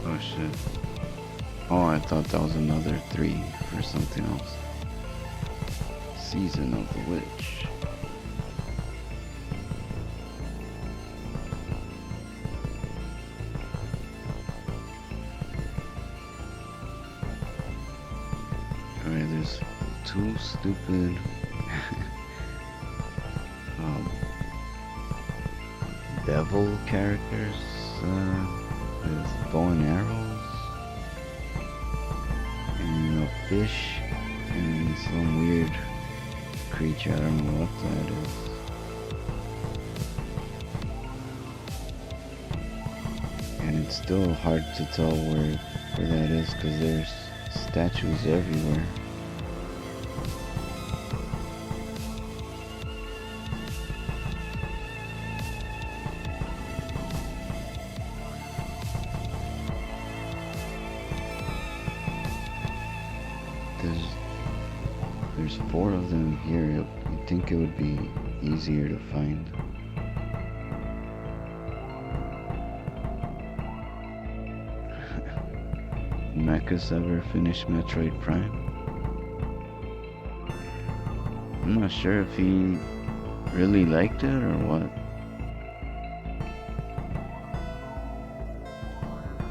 Oh shit. Oh, I thought that was another 3 for something else. Season of the Witch. Alright, there's 2 stupid devil characters with bow and arrows, and a fish, and some weird creature. I don't know what that is. And it's still hard to tell where that is because there's statues everywhere. There's 4 of them here. You'd think it would be easier to find. Mechas ever finished Metroid Prime? I'm not sure if he really liked it or what.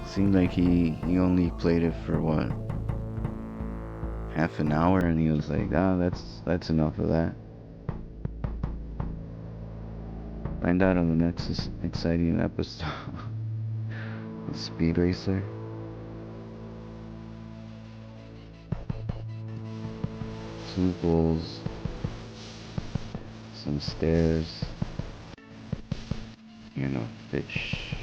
Seemed like he only played it for what? Half an hour, and he was like, that's enough of that. Find out on the next exciting episode of Speed Racer. Two bulls, some stairs, and a fish.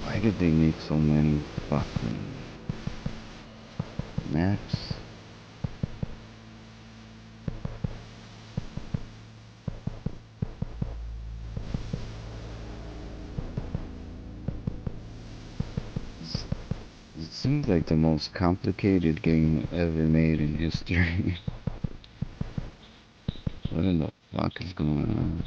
Why did they make so many fucking maps? It seems like the most complicated game ever made in history. What in the fuck is going on?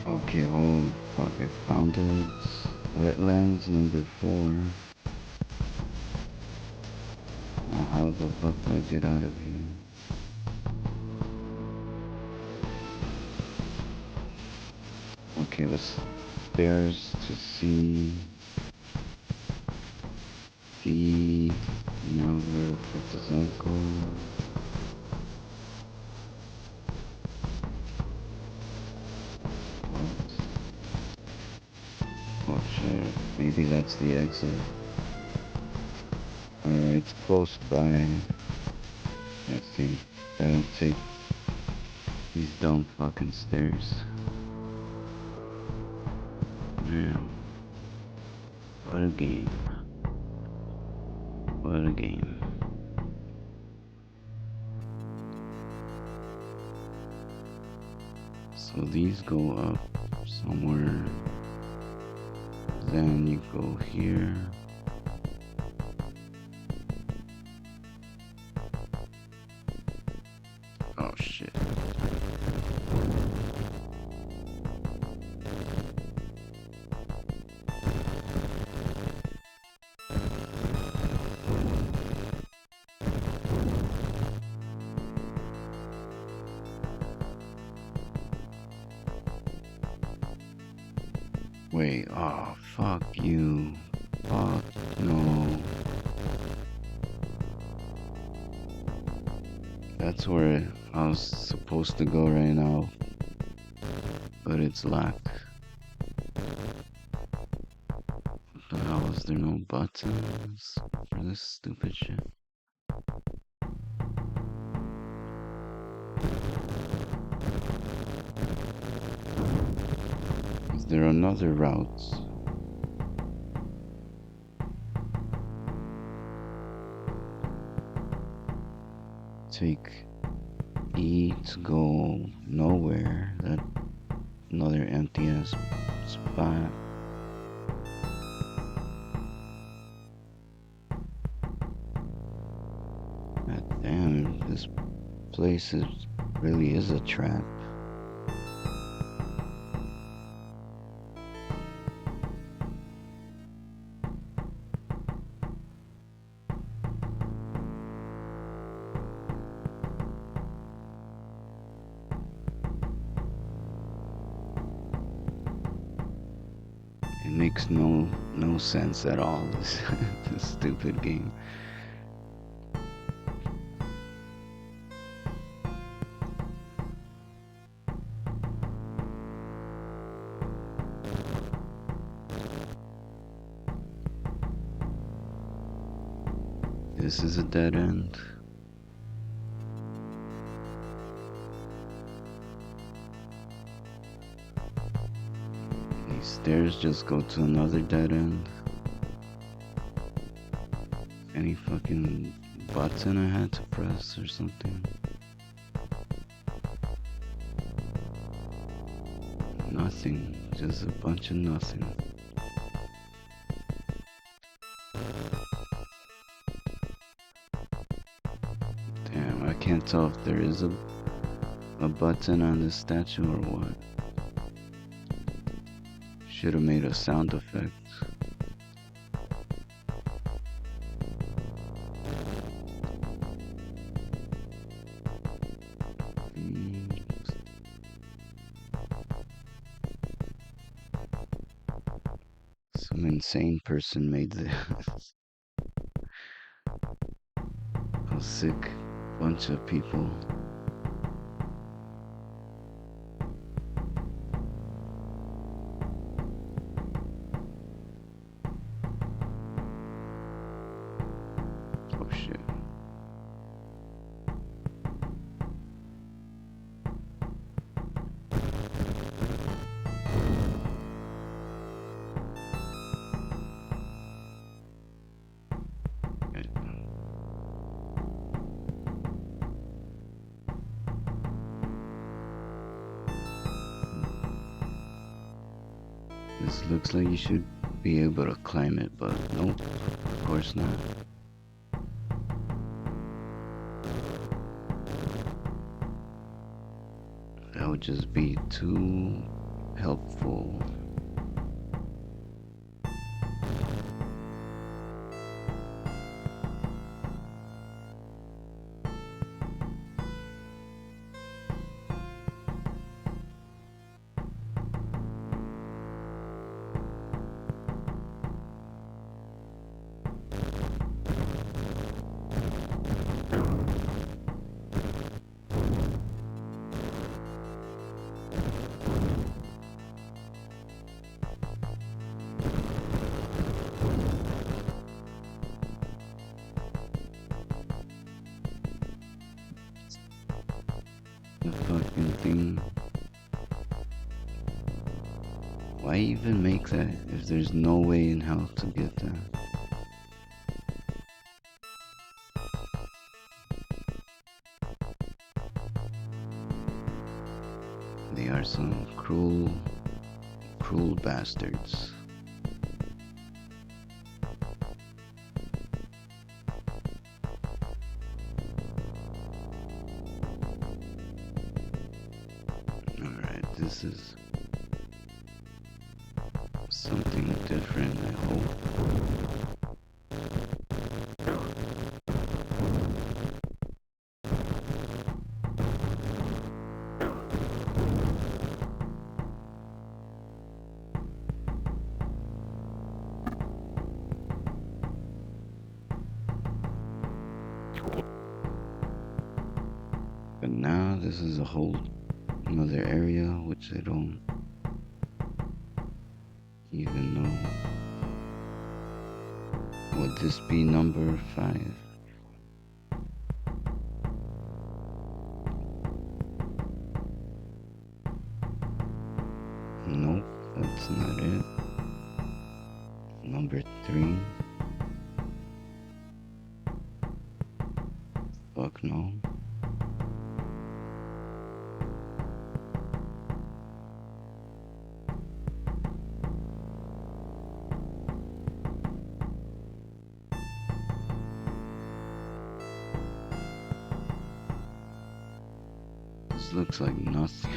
Okay, oh fuck, I found it. Wetlands number 4. Now how the fuck do I get out of here? Okay, the stairs to see the number for the cycle. Oh shit, maybe that's the exit. Alright, it's close by. Let's see. I don't take these dumb fucking stairs. Man. What a game. What a game. So these go up somewhere. Then you go here. Wait, oh, fuck you. Fuck, no. That's where I was supposed to go right now. But it's locked. How is there no buttons for this stupid shit? Is there another route? Take E to go nowhere. That another empty ass spot. God damn, this place really is a trap. It makes no sense at all, this stupid game. This is a dead end. These stairs just go to another dead end. Any fucking button I had to press or something? Nothing, just a bunch of nothing. Damn, I can't tell if there is a button on this statue or what. Should have made a sound effect. Some insane person made this. A sick bunch of people. Oh shit. This looks like you should be able to climb it, but nope, of course not. That would just be too helpful. The fucking thing. Why even make that if there's no way in hell to get that? They are some cruel bastards. This is something different, I hope. this is a whole another area which I don't even know. Would this be number 5? Nope, that's not it. Number 3. Fuck no. This looks like nothing.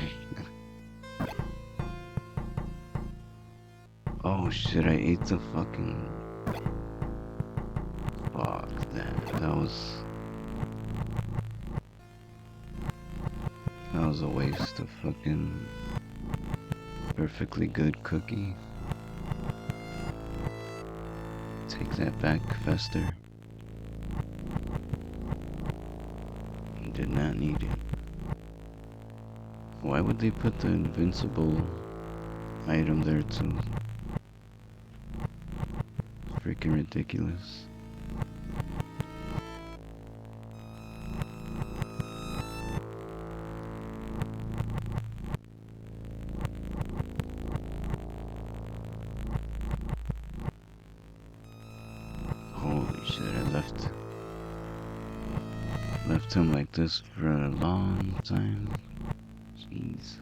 Oh shit, I ate the fucking... Fuck that was a waste of fucking perfectly good cookie. Take that back, Fester. Did not need it. Why would they put the invincible item there too? Freaking ridiculous. Holy shit, I left him like this for a long time. Jeez.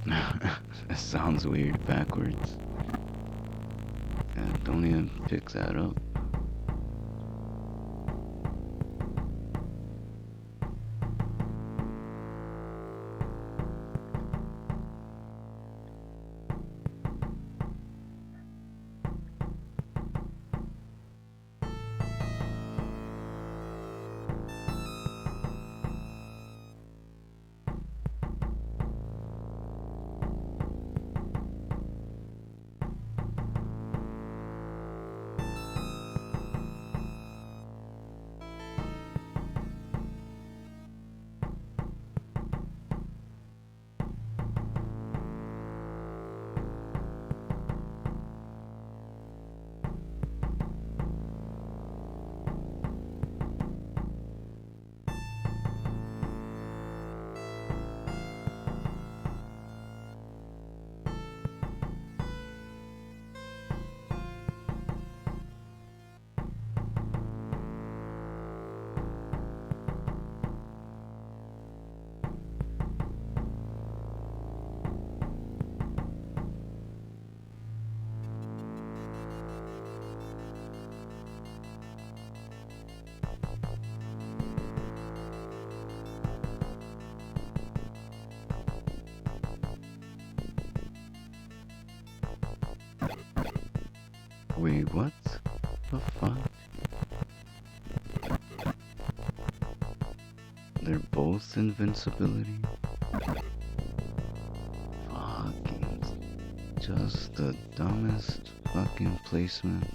That sounds weird backwards. Don't even pick that up. Wait, what the fuck? They're both invincibility? Fucking just the dumbest fucking placement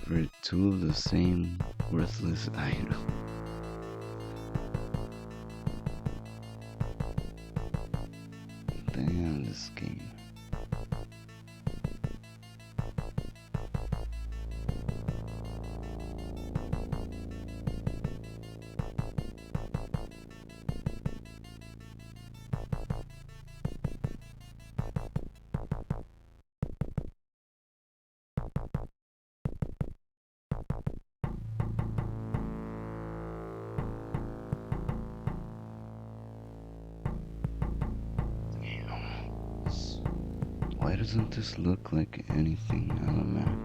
for two of the same worthless item. Damn, this game. Why doesn't this look like anything on the map?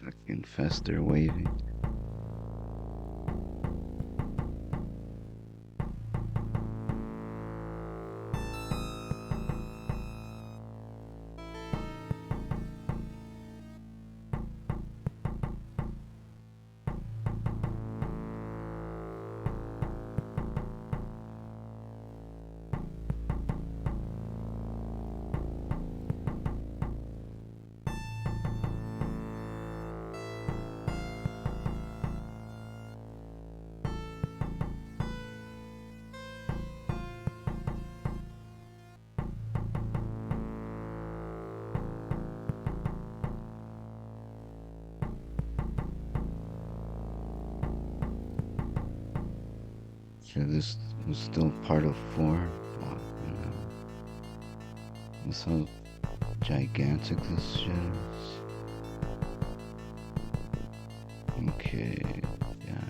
Fucking Fester waving. Shit, this was still part of 4. Fuck, you know. That's how gigantic this shit is. Okay, yeah.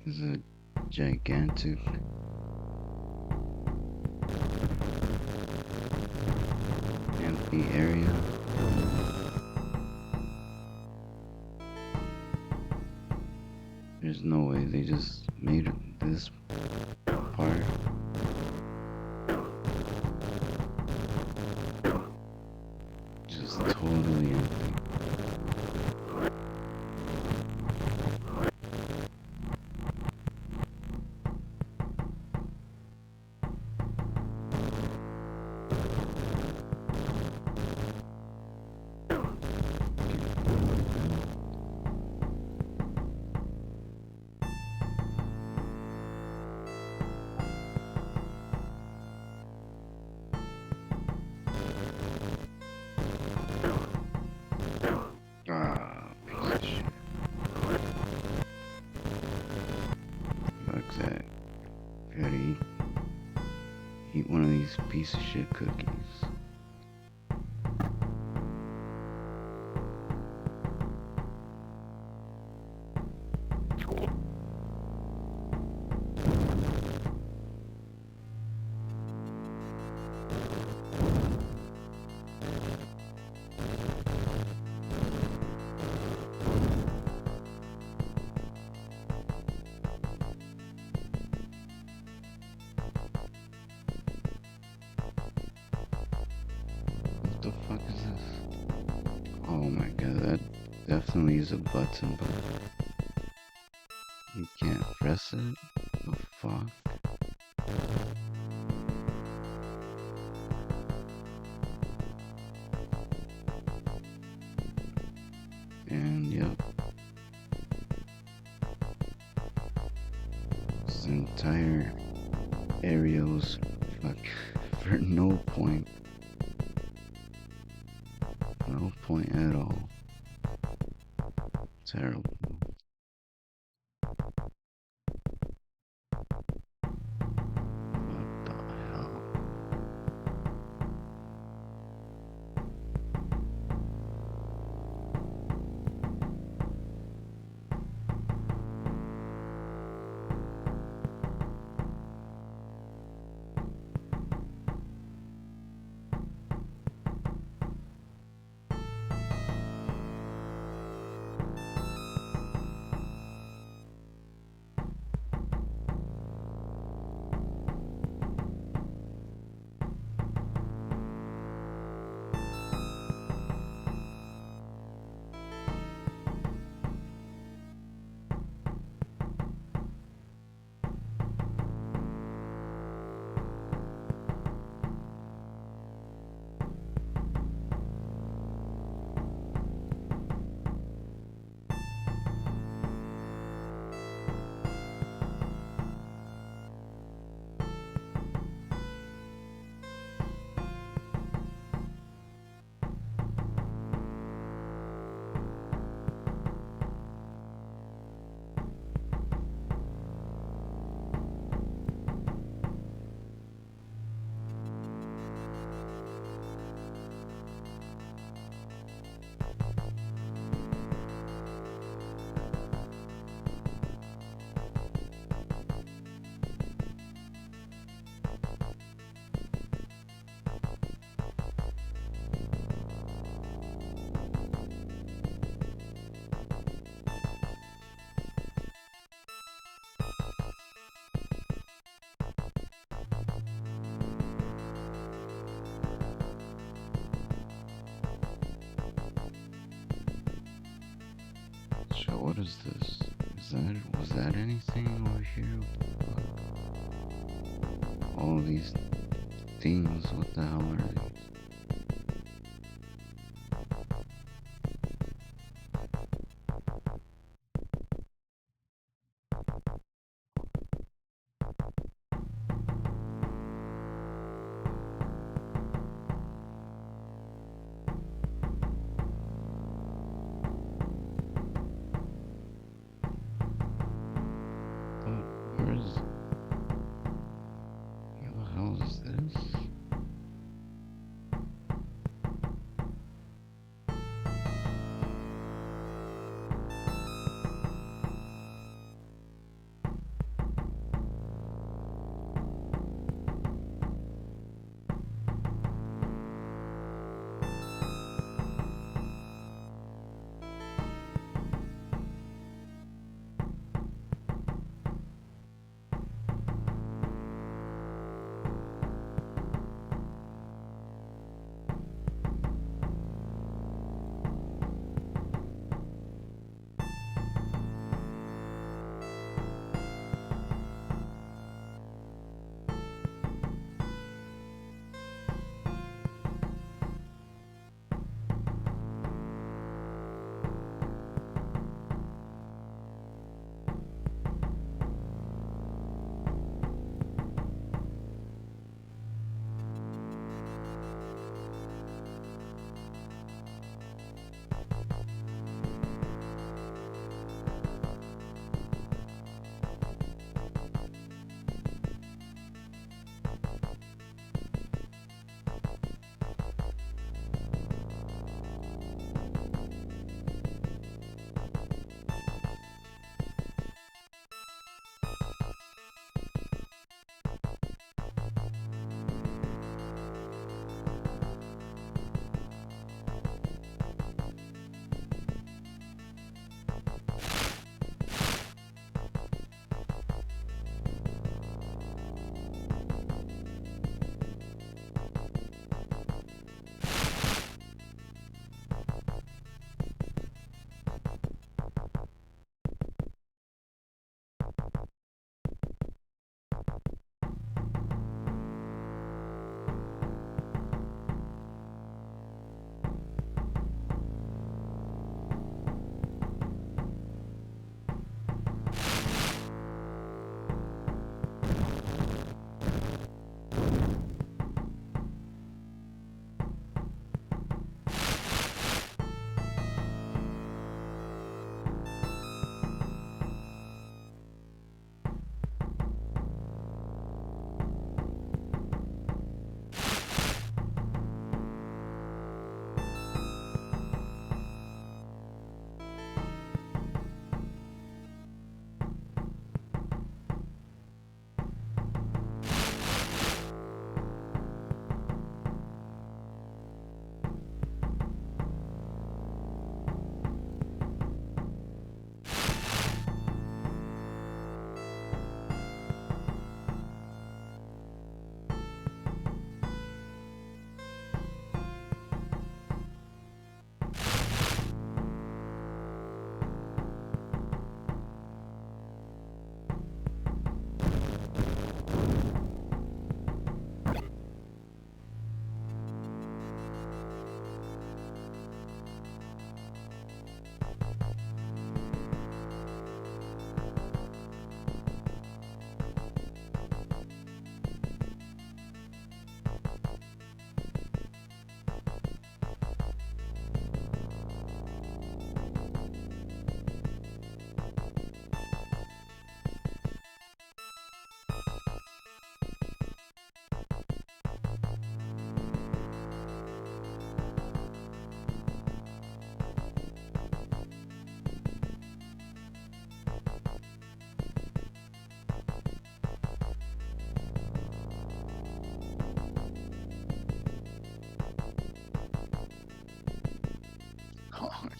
Is a gigantic empty area. There's no way they just made this part. Just totally empty. Eat one of these piece of shit cookies. What the fuck is this? Oh my god, that definitely is a button, but you can't press it? The fuck? And yep. This entire area was fuck for no point. No point at all. Terrible. What the hell? what is this? Was that anything over here? All these things, what the hell are these?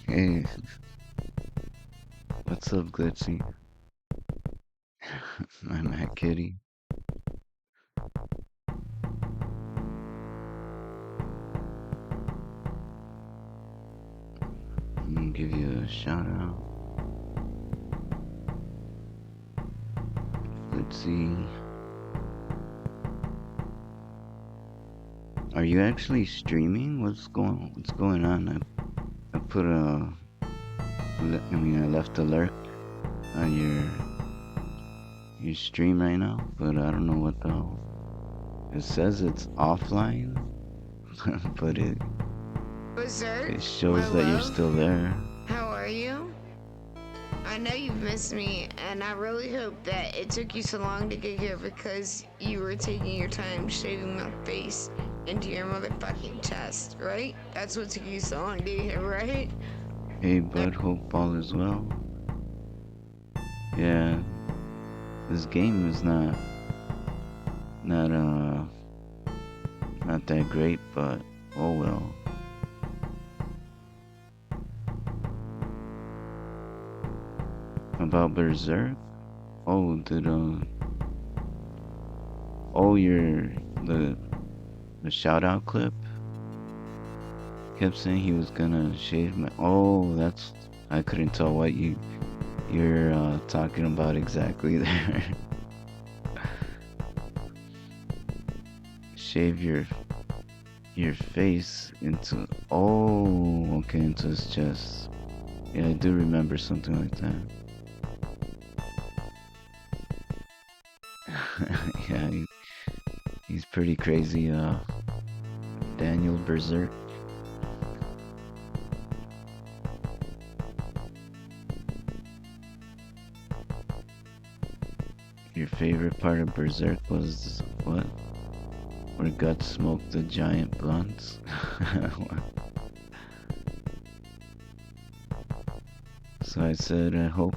Hey, what's up, Glitchy? My Matt Kitty. I'm gonna give you a shout out. Let's see. Are you actually streaming? What's going on? I put a, I left a lurk on your stream right now, but I don't know what the hell. It says it's offline, but it shows that you're still there. How are you? I know you've missed me, and I really hope that it took you so long to get here because you were taking your time shaving my face into your motherfucking chest, right? That's what took you so long to get here, right? Hey bud, hope all is well. Yeah, this game is not that great, but oh well. About Berserk? Oh, the shout out clip kept saying he was gonna shave my, that's, I couldn't tell what you're talking about exactly there. Shave your face into, okay, into his chest. Yeah, I do remember something like that. Yeah, he's pretty crazy, Daniel Berserk. Your favorite part of Berserk was what? Where Guts smoked the giant blunts? So I said, I hope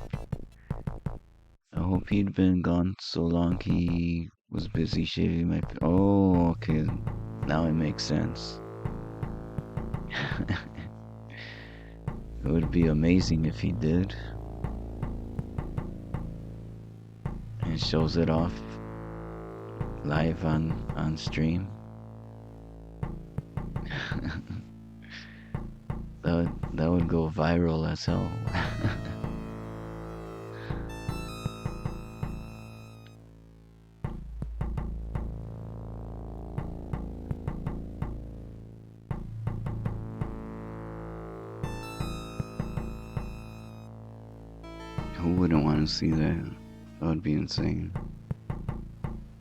he'd been gone so long he was busy shaving my... Oh, okay. Now it makes sense. It would be amazing if he did. And shows it off live on stream. That would go viral as hell. Who wouldn't want to see that? That would be insane.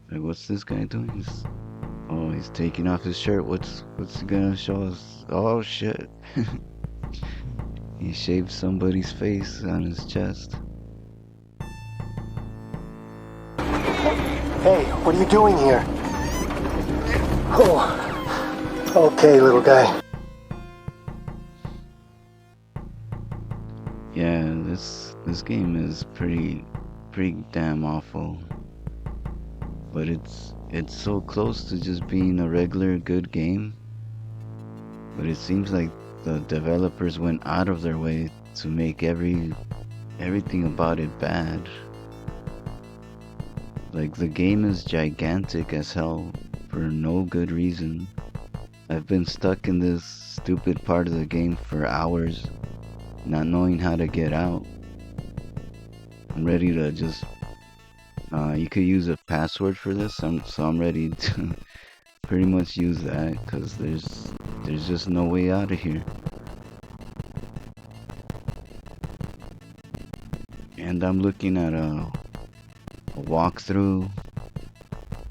Like, what's this guy doing? He's taking off his shirt. What's he gonna show us? Oh shit. He shaved somebody's face on his chest. Hey, what are you doing here? Oh, okay, little guy. Yeah, this game is pretty damn awful. But it's so close to just being a regular good game. But it seems like the developers went out of their way to make everything about it bad. Like, the game is gigantic as hell for no good reason. I've been stuck in this stupid part of the game for hours, not knowing how to get out. I'm ready to just you could use a password for this, so I'm ready to pretty much use that, because there's just no way out of here. And I'm looking at a walkthrough,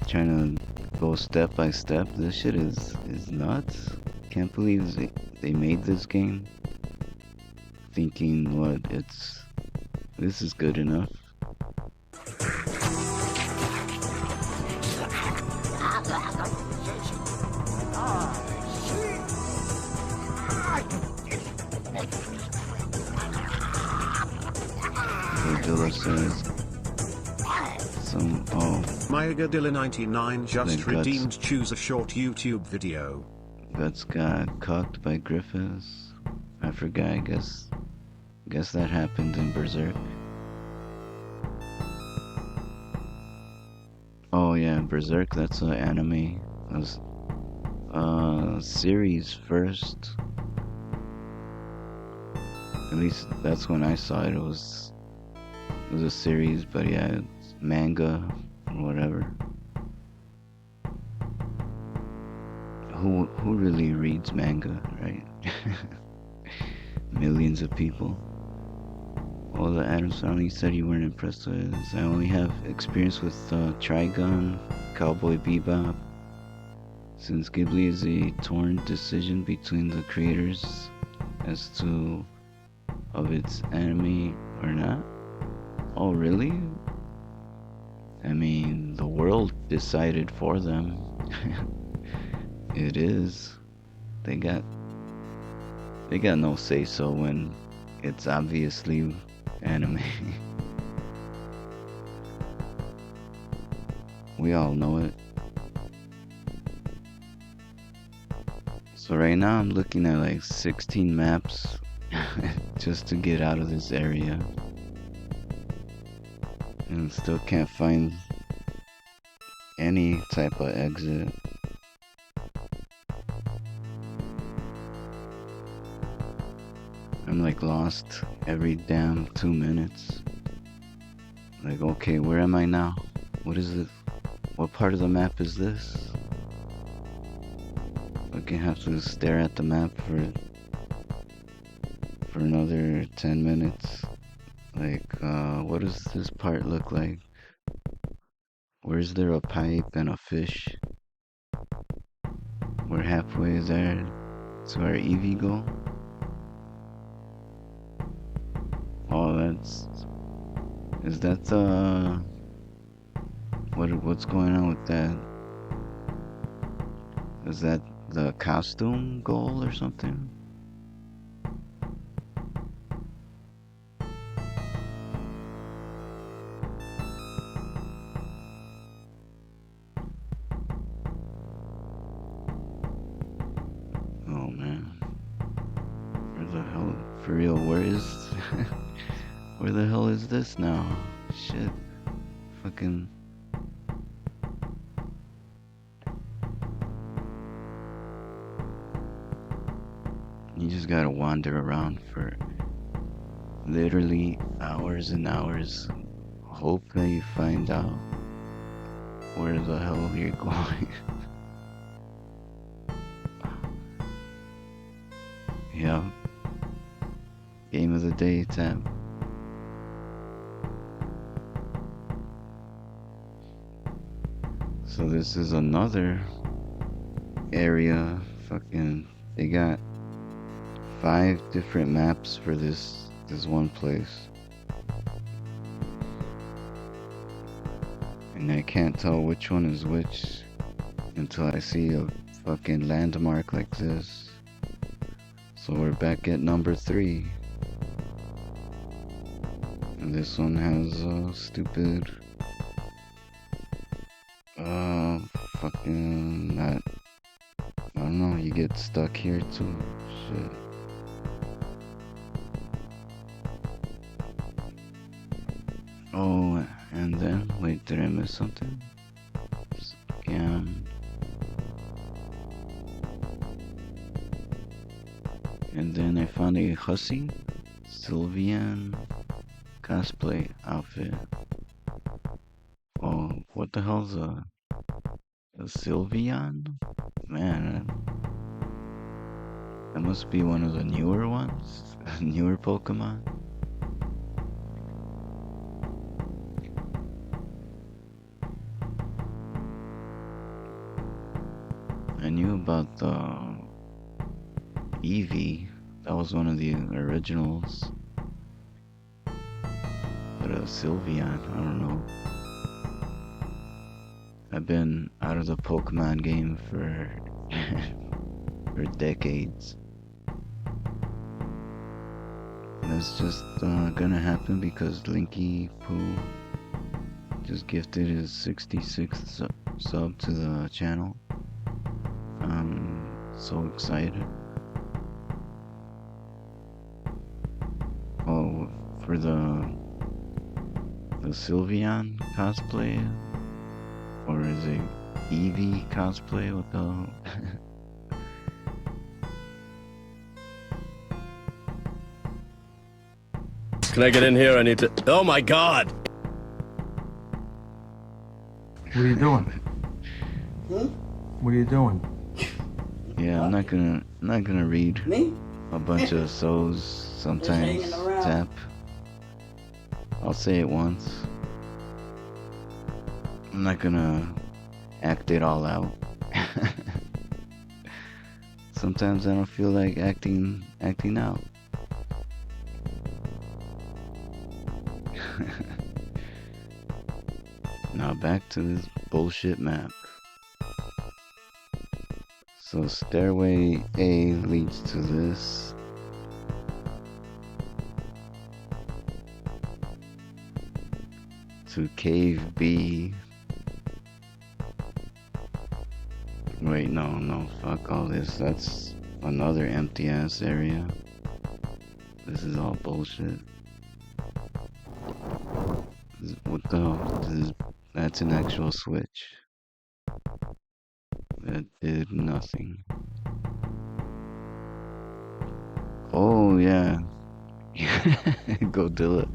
trying to go step by step. This shit is nuts. Can't believe they made this game thinking, what, this is good enough. Godzilla says Myagadilla99 just redeemed. Choose a short YouTube video. Guts got cocked by Griffiths. I forgot, I guess that happened in Berserk. Oh yeah, Berserk, that's an anime. That's series first. At least that's when I saw it. It was a series, but yeah, it's manga whatever. Who really reads manga, right? Millions of people. All the Addams Family said you weren't impressed with. I only have experience with Trigun, Cowboy Bebop. Since Ghibli is a torn decision between the creators as to of its anime or not. Oh really? I mean, the world decided for them. It is. They got no say so when it's obviously anime. We all know it. So right now I'm looking at like 16 maps just to get out of this area. And still can't find any type of exit. I'm like lost every damn 2 minutes. Like, okay, where am I now? What is it? What part of the map is this? I have to stare at the map for another 10 minutes. Like, what does this part look like? Where's there a pipe and a fish? We're halfway there to our Eevee goal. Oh, is that what's going on with that? Is that the costume goal or something? Oh man, where the hell, for real, where the hell is this now? Shit, fucking. You just gotta wander around for literally hours and hours. Hope that you find out where the hell you're going. Yeah. Game of the day tab. So this is another area. Fucking, they got 5 different maps for this one place. And I can't tell which one is which until I see a fucking landmark like this. So we're back at number 3. And this one has a stupid fucking that, I don't know, you get stuck here too. Shit. Oh, and then, wait, did I miss something? Scam. And then I found a hussy Sylvian cosplay outfit. Oh, what the hell's a Sylveon? Man, that must be one of the newer ones, newer Pokemon. I knew about the Eevee. That was one of the originals. But a Sylveon, I don't know. I've been out of the Pokemon game for for decades. And that's just gonna happen because Linky Poo just gifted his 66th sub to the channel. I'm so excited. Oh, for the Sylveon cosplay? Or is it Eevee cosplay? What the hell? Can I get in here? I need to. Oh my god! What are you doing? What are you doing? Yeah, I'm not gonna read a bunch of souls sometimes tap. I'll say it once. I'm not gonna act it all out. Sometimes I don't feel like acting out. Now back to this bullshit map. So stairway A leads to this. To cave B. Wait, no, fuck all this. That's another empty ass area. This is all bullshit. What the hell? That's an actual switch. That did nothing. Oh yeah. Godilla.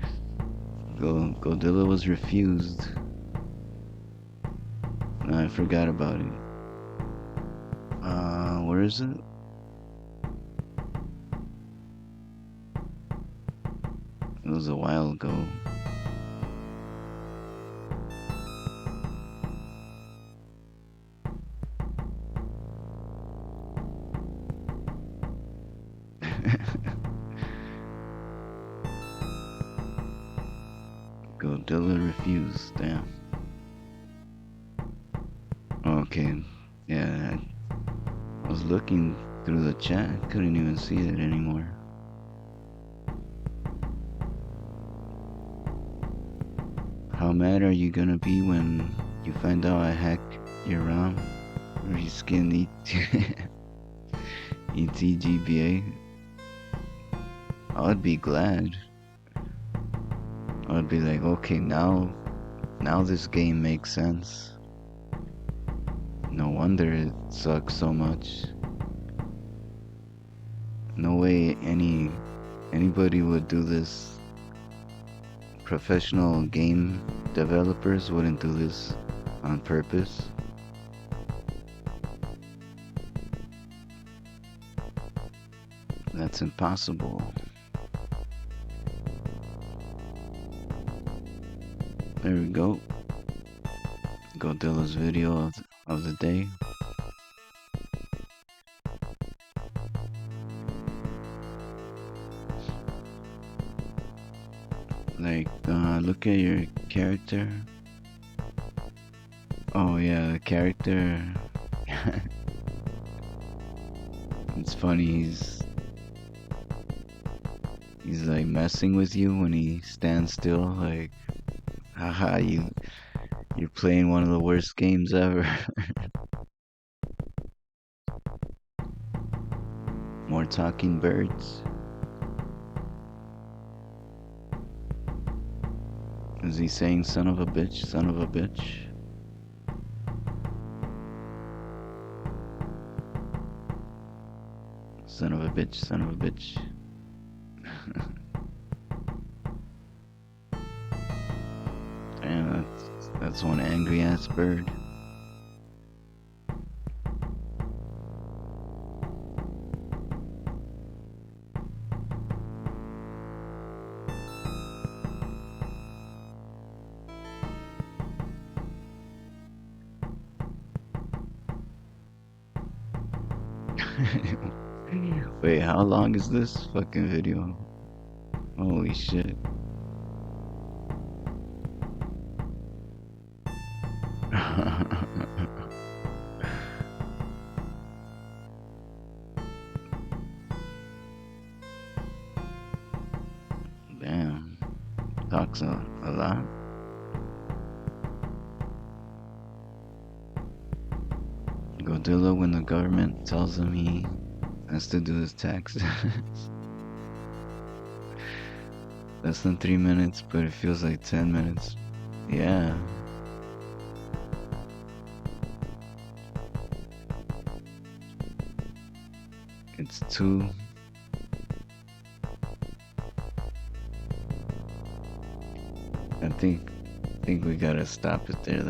Godilla was refused. No, I forgot about it. Where is it? It was a while ago. Godilla refused, damn. Okay, yeah, I was looking through the chat, couldn't even see it anymore. How mad are you gonna be when you find out I hacked your ROM? Or you skinned ETGBA? I would be glad. I would be like, okay, now this game makes sense. No wonder it sucks so much. No way anybody would do this. Professional game developers wouldn't do this on purpose. That's impossible. There we go. Godilla's video of the day. Like, look at your character. Oh yeah, the character. It's funny, he's like messing with you when he stands still, like, haha, you're playing one of the worst games ever. More talking birds. Is he saying son of a bitch, son of a bitch? Son of a bitch, son of a bitch. Damn, that's one angry ass bird. Wait, how long is this fucking video? Holy shit. Damn. Talks a lot. Godilla when the government tells him he has to do his taxes. Less than 3 minutes, but it feels like 10 minutes. Yeah. It's 2. I think we gotta stop it there.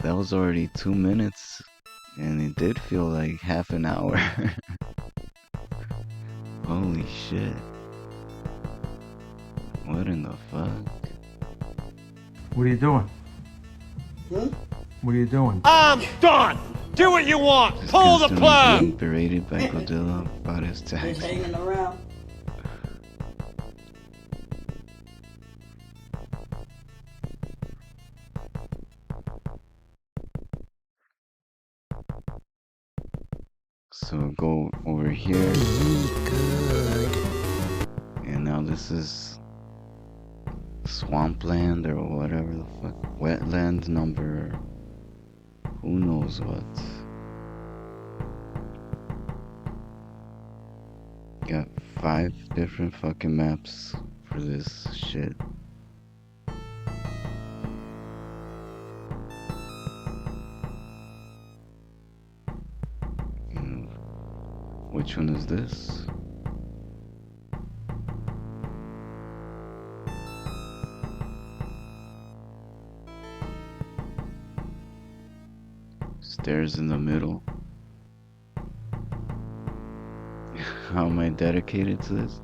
that was already 2 minutes, and it did feel like half an hour. Holy shit. What in the fuck? What are you doing? What are you doing? I'm done! Do what you want! Just Pull the constantly plug! being berated by Godzilla about his Just taxes. hanging around. So go over here. And now this is swampland or whatever the fuck. Wetland number who knows what. Got 5 different fucking maps for this shit. And which one is this? Stairs in the middle. How am I dedicated to this?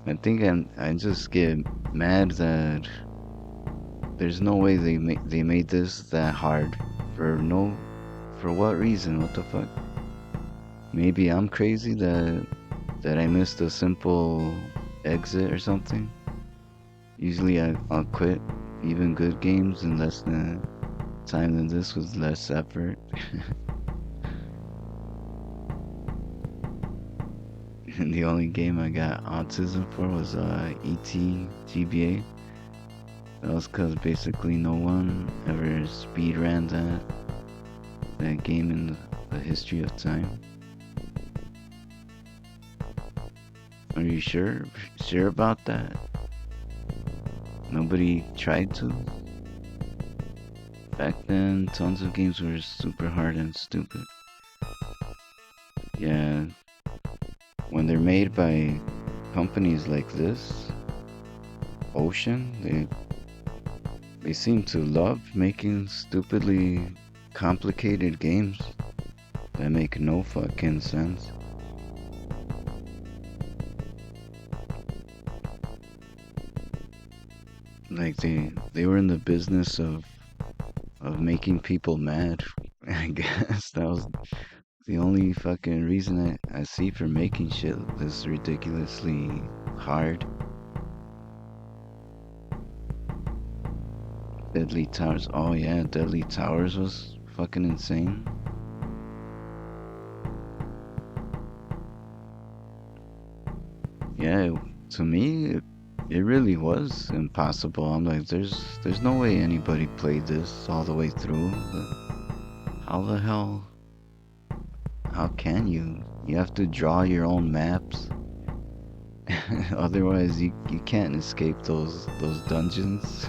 I think I just get mad that there's no way they made this that hard. For what reason? What the fuck? Maybe I'm crazy that I missed a simple exit or something. Usually I'll quit even good games in less than time than this with less effort. And the only game I got autism for was E.T. GBA. That was cause basically no one ever speedran that game in the history of time. Are you sure about that? Nobody tried to? Back then, tons of games were super hard and stupid. Yeah, when they're made by companies like this, Ocean, they seem to love making stupidly complicated games that make no fucking sense. Like they were in the business of making people mad. I guess that was the only fucking reason I see for making shit this ridiculously hard. Deadly Towers. Oh yeah, Deadly Towers was fucking insane. Yeah, to me, it really was impossible. I'm like, there's no way anybody played this all the way through. But how the hell? How can you? You have to draw your own maps. Otherwise, you can't escape those dungeons.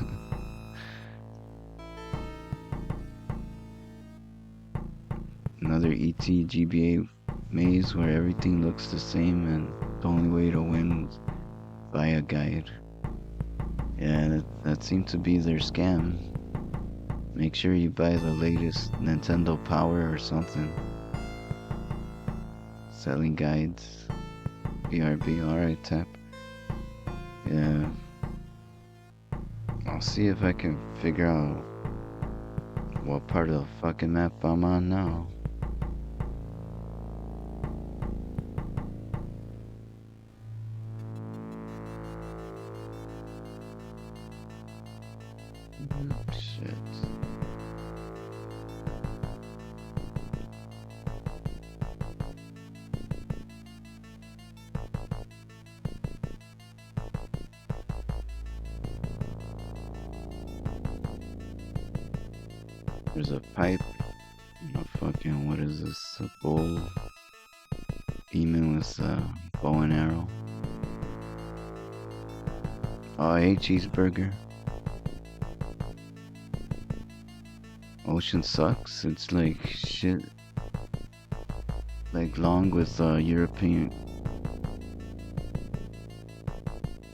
Another E.T. GBA maze where everything looks the same and the only way to win was by a guide. Yeah, that seemed to be their scam. Make sure you buy the latest Nintendo Power or something. Selling guides. BRB, alright, tap. Yeah. I'll see if I can figure out what part of the fucking map I'm on now. Shit. There's a pipe. A fucking, what is this? A bull demon with a bow and arrow. Oh, I hate cheeseburger. Ocean sucks. It's like shit. Like long with European.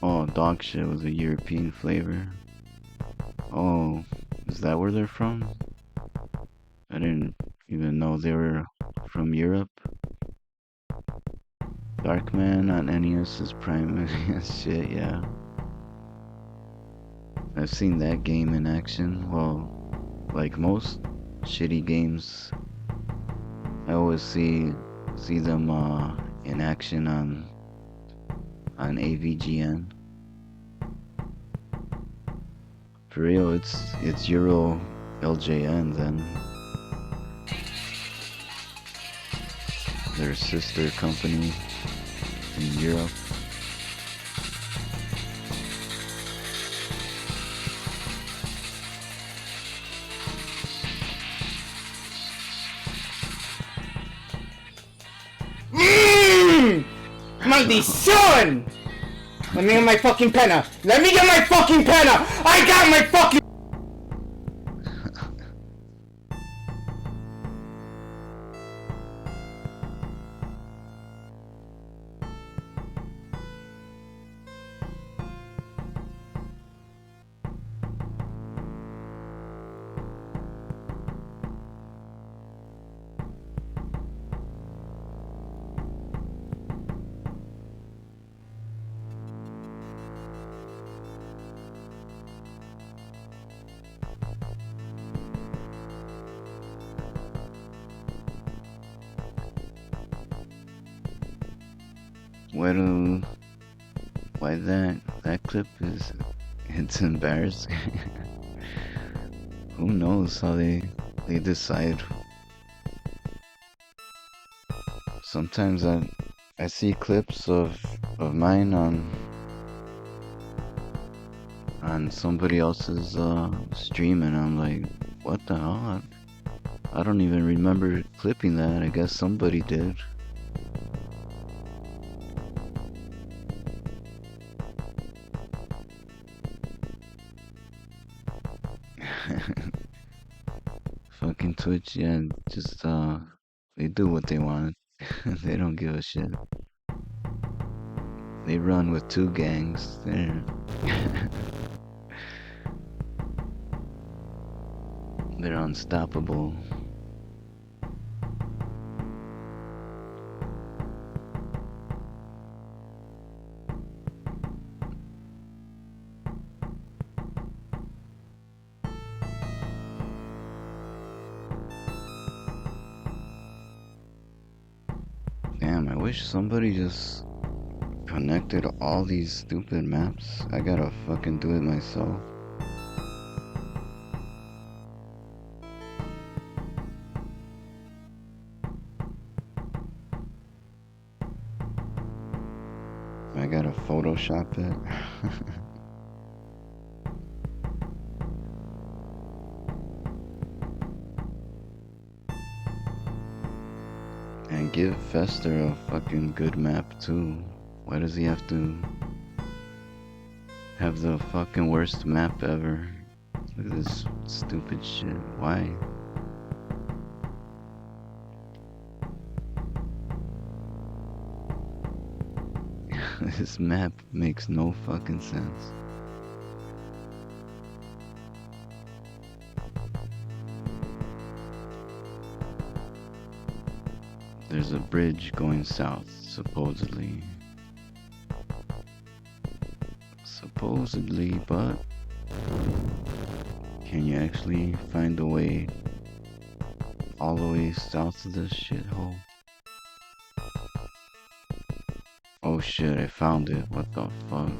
Oh, dog shit with a European flavor. Oh, is that where they're from? know, they were from Europe. Darkman on NES is prime shit, yeah. I've seen that game in action. Well, like most shitty games, I always see them in action on AVGN. For real, it's Euro LJN then. Their sister company in Europe. Maldición! Let me get my fucking penna! Let me get my fucking penna! I got my fucking... Why that clip is, it's embarrassing. Who knows how they decide. Sometimes I see clips of mine on somebody else's stream, and I'm like, what the hell? I don't even remember clipping that. I guess somebody did. Fucking Twitch, yeah, just they do what they want. They don't give a shit. They run with two gangs. They're unstoppable. Damn, I wish somebody just connected all these stupid maps. I gotta fucking do it myself. I gotta Photoshop it. And give Fester a fucking good map too. Why does he have to have the fucking worst map ever? Look at this stupid shit. Why? This map makes no fucking sense. There's a bridge going south, supposedly. Supposedly, but can you actually find a way all the way south of this shithole? Oh shit, I found it. What the fuck?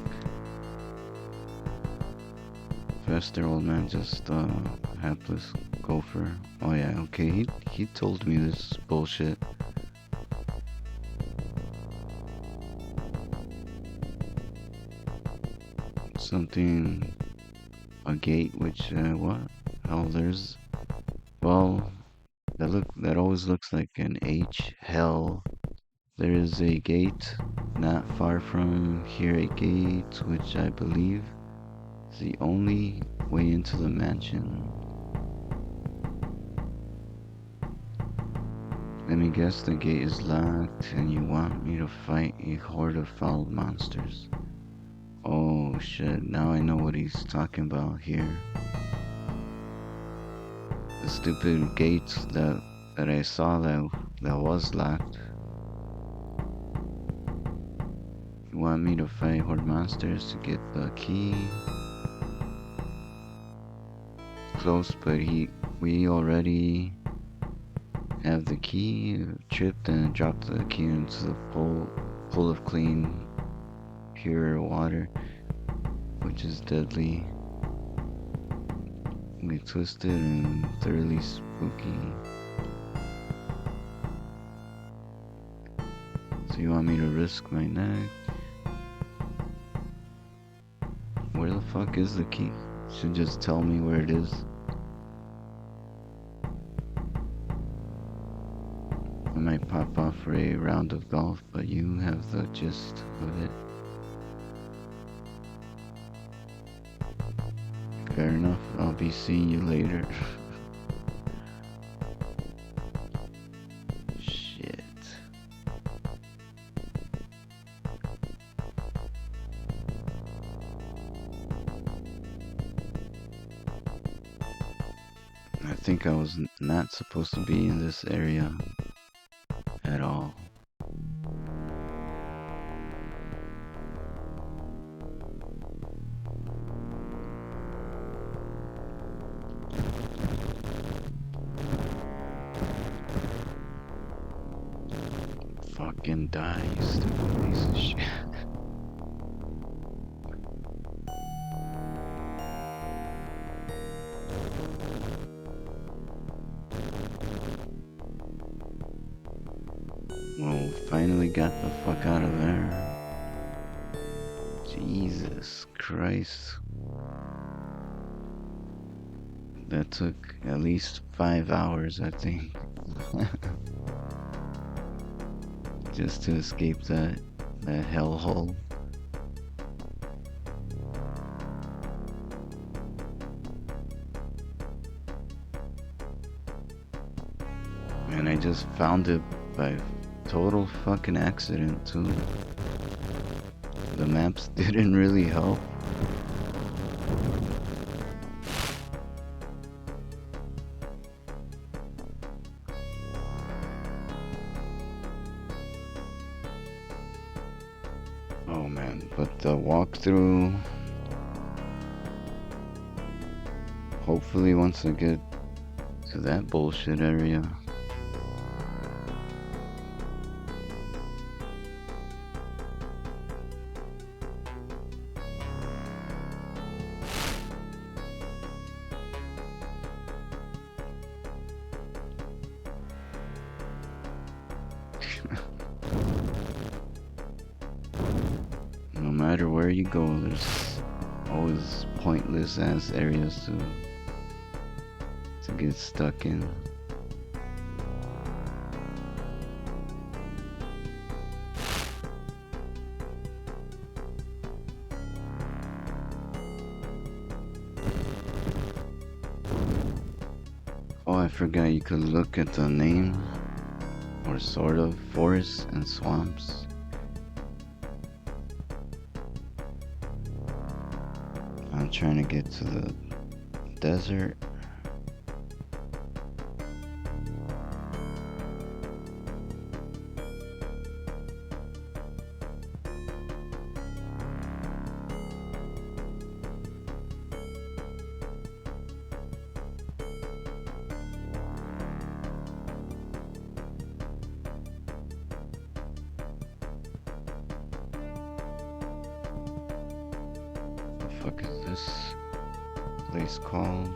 Fester, old man, just hapless gopher. Oh yeah, okay, he told me this bullshit. Something, a gate, which what? Oh, there's, well, that always looks like an H. Hell, there is a gate not far from here, a gate which I believe is the only way into the mansion. Let me guess, the gate is locked and you want me to fight a horde of foul monsters. Oh shit, now I know what he's talking about here. The stupid gates that that I saw that was locked. You want me to fight Horde monsters to get the key? Close, but we already have the key. Tripped and dropped the key into the pool of clean, pure water, which is deadly. We twisted and thoroughly spooky. So you want me to risk my neck? Where the fuck is the key? You should just tell me where it is. I might pop off for a round of golf, but you have the gist of it. Fair enough, I'll be seeing you later. Shit. I think I was not supposed to be in this area at all. Fucking die, you stupid piece of shit. Well, finally got the fuck out of there. Jesus Christ. That took at least 5 hours, I think. Just to escape that hellhole. And I just found it by total fucking accident too. The maps didn't really help. Oh man, but the walkthrough, hopefully once I get to that bullshit area. No matter where you go, there's always pointless ass areas to get stuck in. Oh, I forgot you could look at the name, or sort of, forests and swamps. I'm trying to get to the desert. What the fuck is this place called?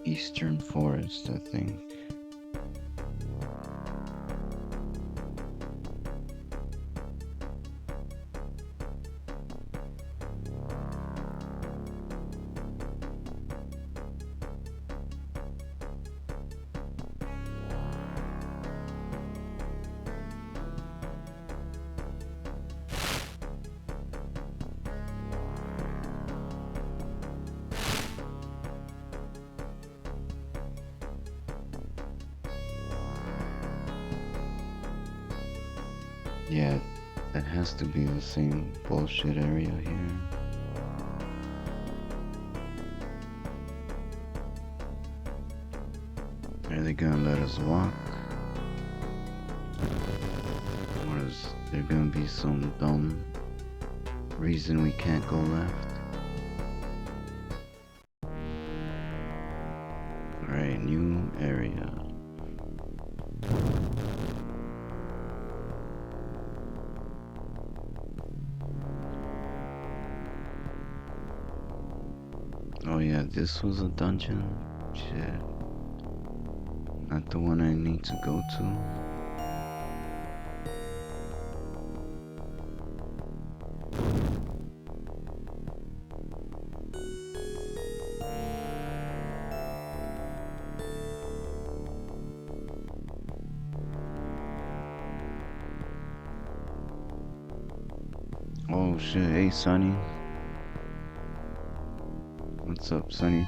Eastern Forest, I think. Yeah, that has to be the same bullshit area here. Are they gonna let us walk? Or is there gonna be some dumb reason we can't go left? Alright, new area. Oh yeah, this was a dungeon? Shit. Not the one I need to go to. Oh shit, hey Sonny. What's up, Sonny?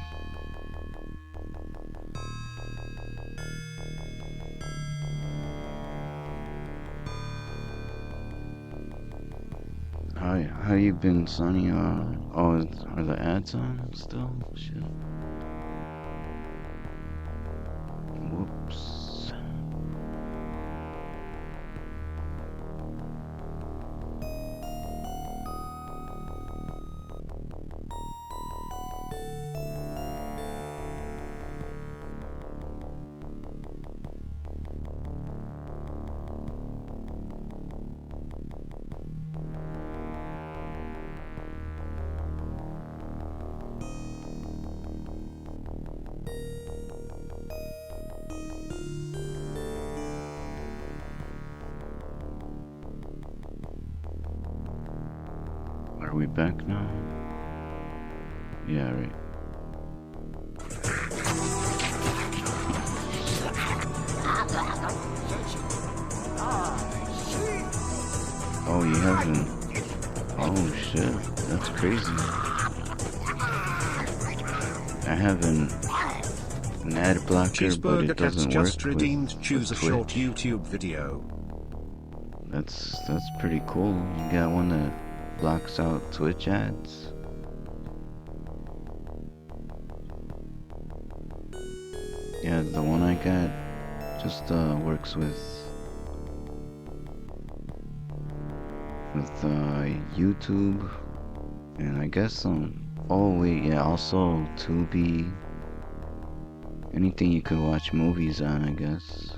How you been, Sonny? Oh, are the ads on still? Shit. Whoops. Are we back now? Yeah, right. Oh, you haven't. Oh shit, that's crazy. I have an ad blocker, but it doesn't work just redeemed. Choose a Twitch. short YouTube video. That's pretty cool. You got one that blocks out Twitch ads. Yeah, the one I got just works with YouTube, and I guess oh wait, yeah, also Tubi. Anything you could watch movies on, I guess.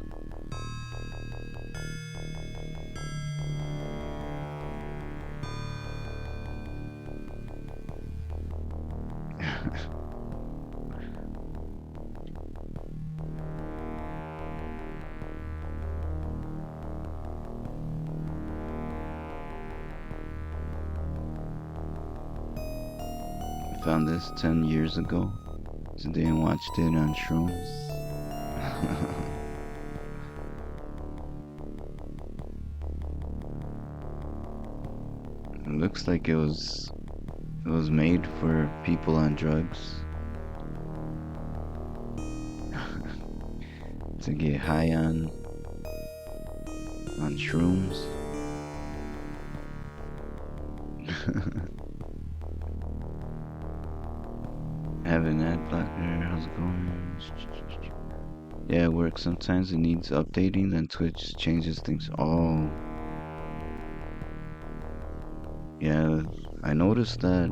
I found this 10 years ago. Today and watched it on shrooms. It looks like it was made for people on drugs. To get high on shrooms. Have an ad blocker, how's it going? Yeah, it works. Sometimes it needs updating, then Twitch changes things. Oh. Yeah, I noticed that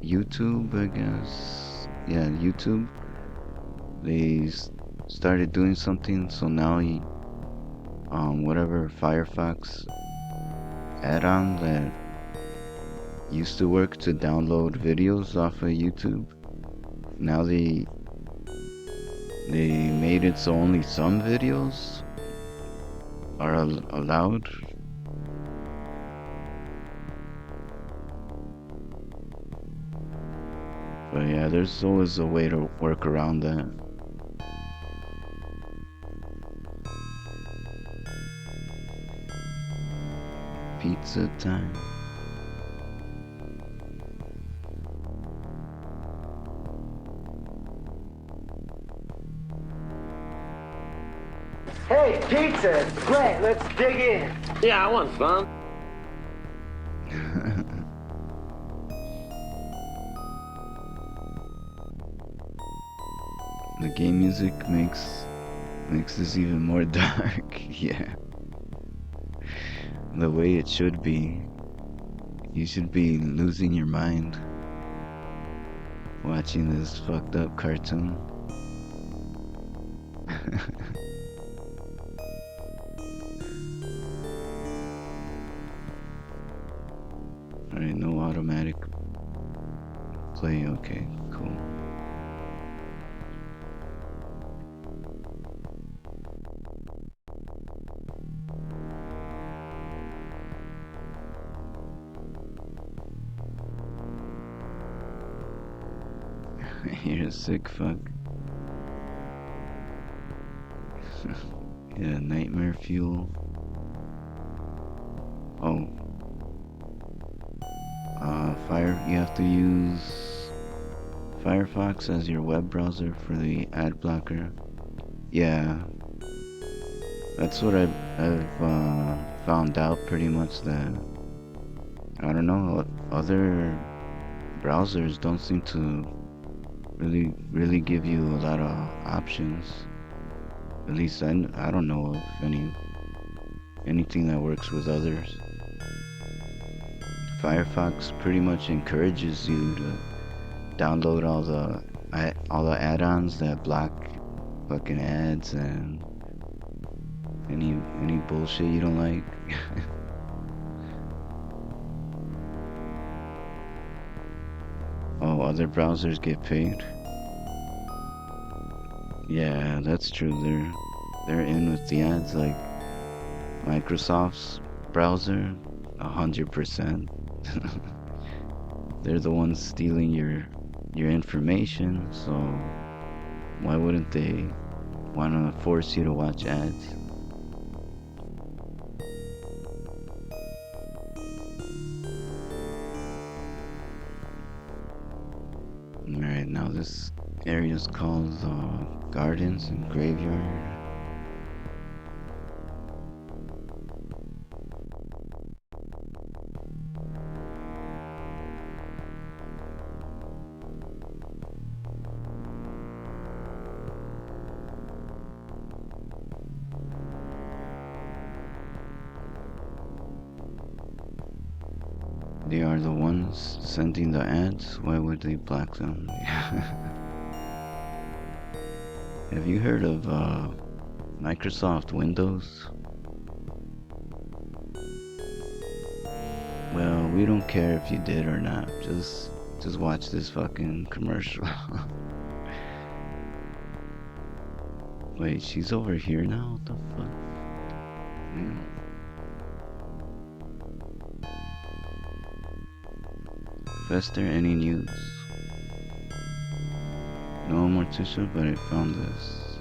YouTube, I guess. Yeah, YouTube. They started doing something, so now whatever Firefox add-on that used to work to download videos off of YouTube, now they made it so only some videos are allowed. But yeah, there's always a way to work around that. Pizza time. Hey, pizza! Great, let's dig in. Yeah, I want some. The game music makes this even more dark. Yeah. The way it should be. You should be losing your mind watching this fucked up cartoon. Alright, no automatic play. Okay, cool. You're a sick fuck. Yeah, nightmare fuel. Oh. You have to use Firefox as your web browser for the ad blocker. Yeah. That's what I've found out pretty much, that I don't know, other browsers don't seem to really give you a lot of options. At least I don't know of anything that works with others. Firefox pretty much encourages you to download all the add-ons that block fucking ads and any bullshit you don't like. Oh, other browsers get paid. Yeah, that's true. They're in with the ads, like Microsoft's browser, 100%. They're the ones stealing your information, so why wouldn't they want to force you to watch ads? Alright, now this area is called Gardens and Graveyard. They are the ones sending the ads. Why would they block them? Have you heard of Microsoft Windows? Well, we don't care if you did or not. Just watch this fucking commercial. Wait, she's over here now? What the fuck? Man. Fester, any news? No, Morticia, but I found this.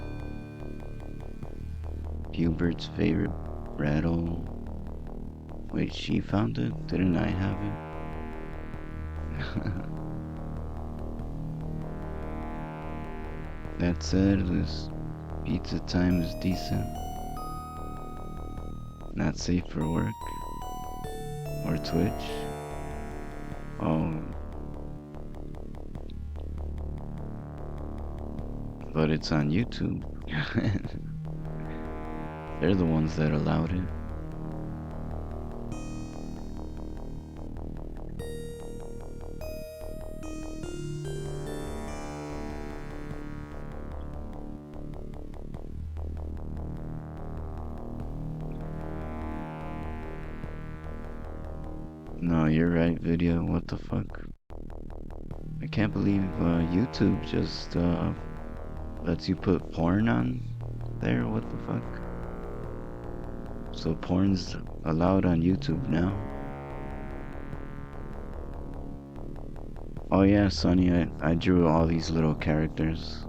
Hubert's favorite rattle. Wait, she found it? Didn't I have it? That said, this pizza time is decent. Not safe for work. Or Twitch. Oh. But it's on YouTube. They're the ones that allowed it. No, you're right, video. What the fuck? I can't believe YouTube just lets you put porn on there. What the fuck? So porn's allowed on YouTube now. Oh yeah, Sonny, I drew all these little characters.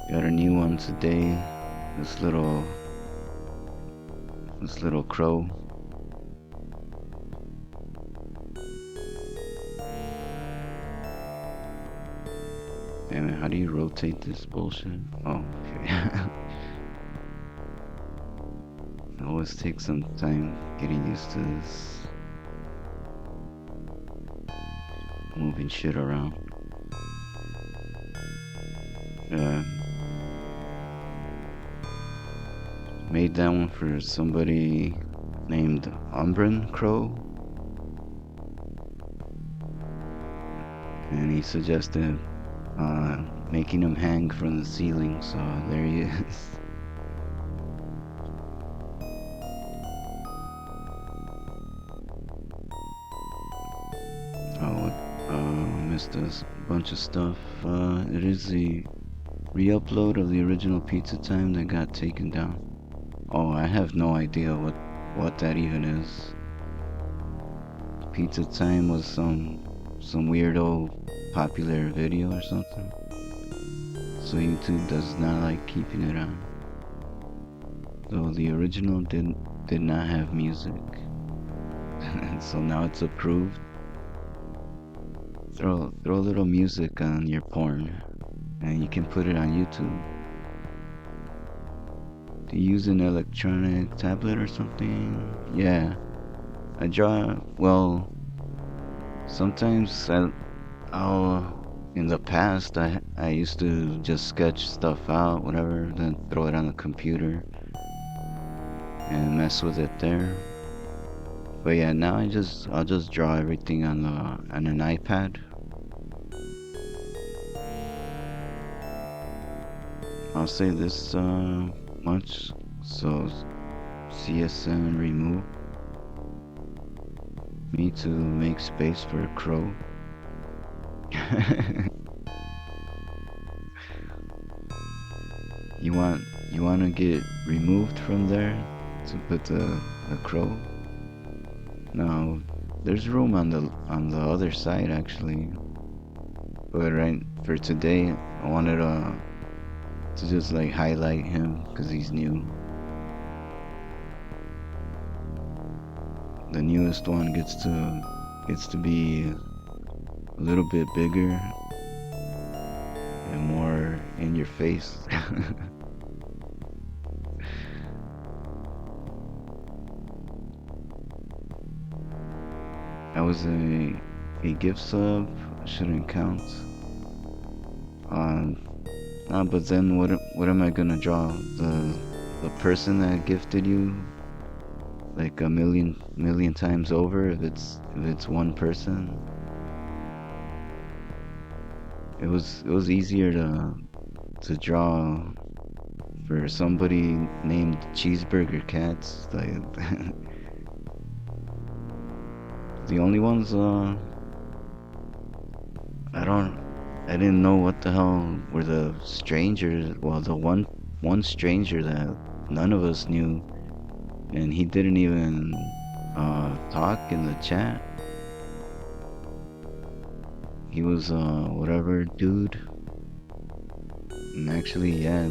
Got a new one today. This little crow. Damn it, how do you rotate this bullshit? Oh, okay. always takes some time getting used to this. Moving shit around. Made that one for somebody named Umbran Crow. And he suggested making him hang from the ceiling, so there he is. Missed a bunch of stuff. It is the re-upload of the original Pizza Time that got taken down. Oh, I have no idea what that even is. Pizza Time was some weirdo popular video or something. So YouTube does not like keeping it on. So the original did not have music. So now it's approved. Throw a little music on your porn and you can put it on YouTube. Do you use an electronic tablet or something? Yeah. I draw, well, sometimes I'll in the past I used to just sketch stuff out, whatever, then throw it on the computer and mess with it there. But yeah, now I'll just draw everything on an iPad. I'll say this much, so CSN remove me to make space for a crow. You want to get removed from there to put the crow? No, there's room on the other side actually, but right for today I wanted to just like highlight him because he's new. The newest one gets to be a little bit bigger and more in your face. I was a gift sub, shouldn't count. But then what am I gonna draw? The person that gifted you like a million times over if it's one person. It was easier to draw for somebody named Cheeseburger Cats. Like the only ones I didn't know what the hell were the strangers. Well, the one stranger that none of us knew, and he didn't even talk in the chat. He was whatever dude. And actually, yeah,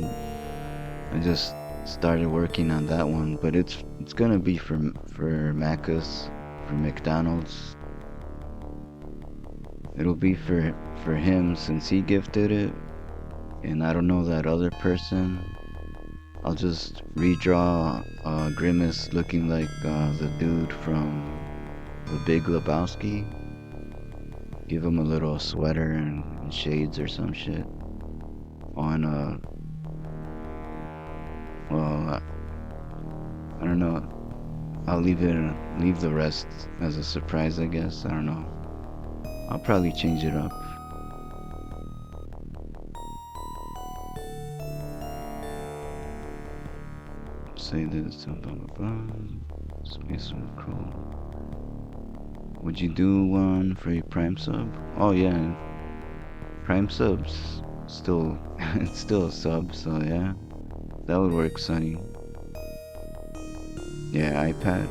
I just started working on that one, but it's gonna be for Macca's, for McDonald's. It'll be for him since he gifted it, and I don't know that other person. I'll just redraw Grimace looking like the dude from The Big Lebowski. Give him a little sweater and shades or some shit. On well, I don't know. I'll leave the rest as a surprise, I guess. I don't know. I'll probably change it up. Say this, blah blah blah. Space with Crow. Would you do one for your Prime sub? Oh yeah, Prime subs still it's still a sub, so yeah, that would work, Sonny. Yeah, iPad.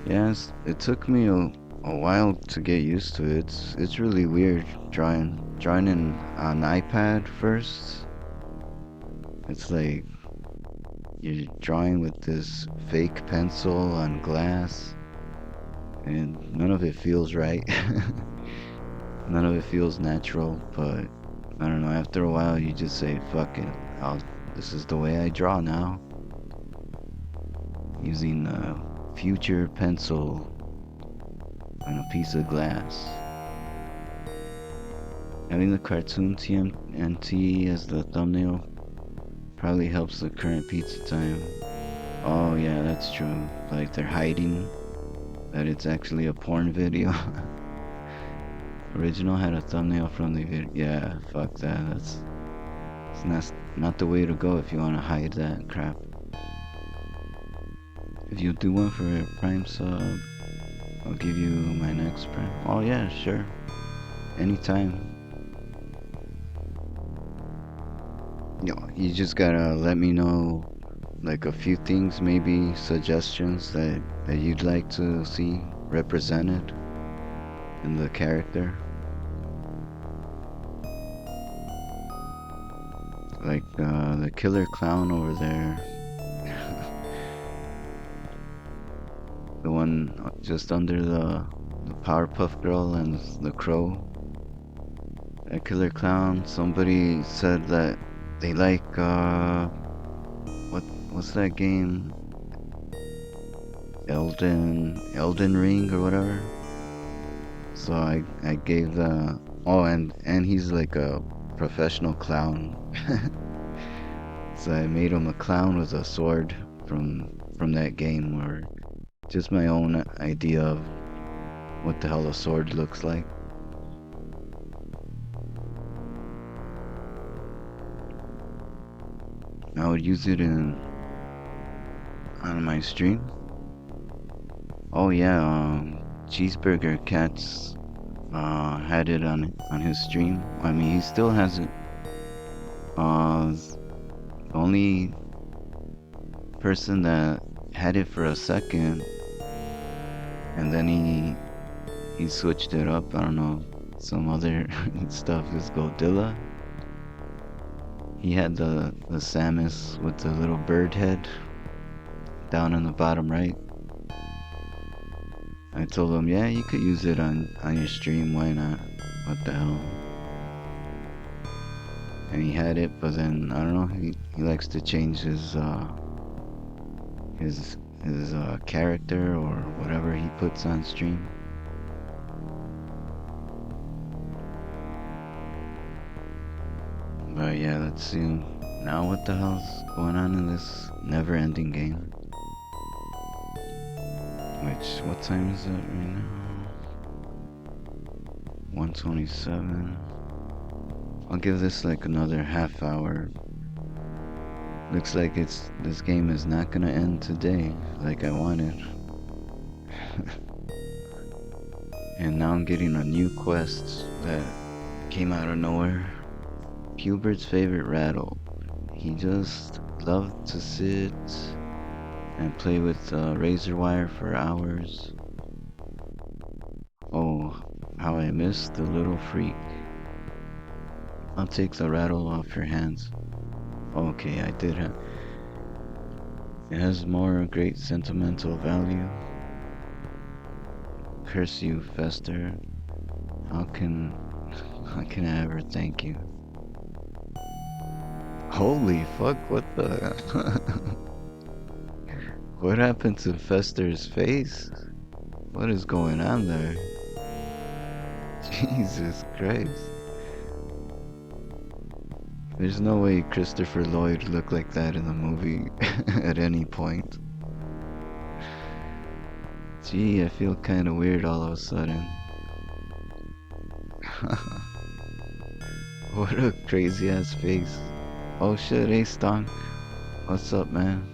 Yes, it took me a while to get used to it. It's really weird drawing in on iPad first. It's like you're drawing with this fake pencil on glass, and none of it feels right. None of it feels natural, but I don't know, after a while you just say, fuck it, this is the way I draw now. using a future pencil and a piece of glass. Having the cartoon TMNT as the thumbnail probably helps the current pizza time. Oh yeah, that's true. Like they're hiding that it's actually a porn video. Original had a thumbnail from the video. Yeah, fuck that. It's not the way to go if you want to hide that crap. If you do one for a Prime sub, I'll give you my next Prime. Oh yeah, sure. Anytime. Yo, you just gotta let me know like a few things, maybe suggestions that you'd like to see represented in the character. Like the killer clown over there. The one just under the Powerpuff Girl and the crow. That killer clown, somebody said that they like what's that game? Elden Ring or whatever. So I gave the and he's like a professional clown. So I made him a clown with a sword from that game, or just my own idea of what the hell a sword looks like. I would use it on my stream. Oh yeah, Cheeseburger Cats had it on his stream. I mean, he still has it. The only person that had it for a second, and then he switched it up. I don't know, some other stuff is Godzilla. He had the Samus with the little bird head down in the bottom right. I told him, yeah, you could use it on your stream, why not? What the hell? And he had it, but then, I don't know, he likes to change his character or whatever he puts on stream. But yeah, let's see now what the hell's going on in this never-ending game. Which, what time is it right now? 1:27. I'll give this like another half hour. Looks like this game is not gonna end today like I wanted. And now I'm getting a new quest that came out of nowhere. Hubert's favorite rattle. He just loved to sit and play with razor wire for hours. Oh, how I miss the little freak. I'll take the rattle off your hands. Okay, I did have. It has more great sentimental value. Curse you, Fester. How can I ever thank you? Holy fuck, what the... What happened to Fester's face? What is going on there? Jesus Christ. There's no way Christopher Lloyd looked like that in the movie at any point. Gee, I feel kinda weird all of a sudden. What a crazy ass face. Oh shit, hey Stonk. What's up, man?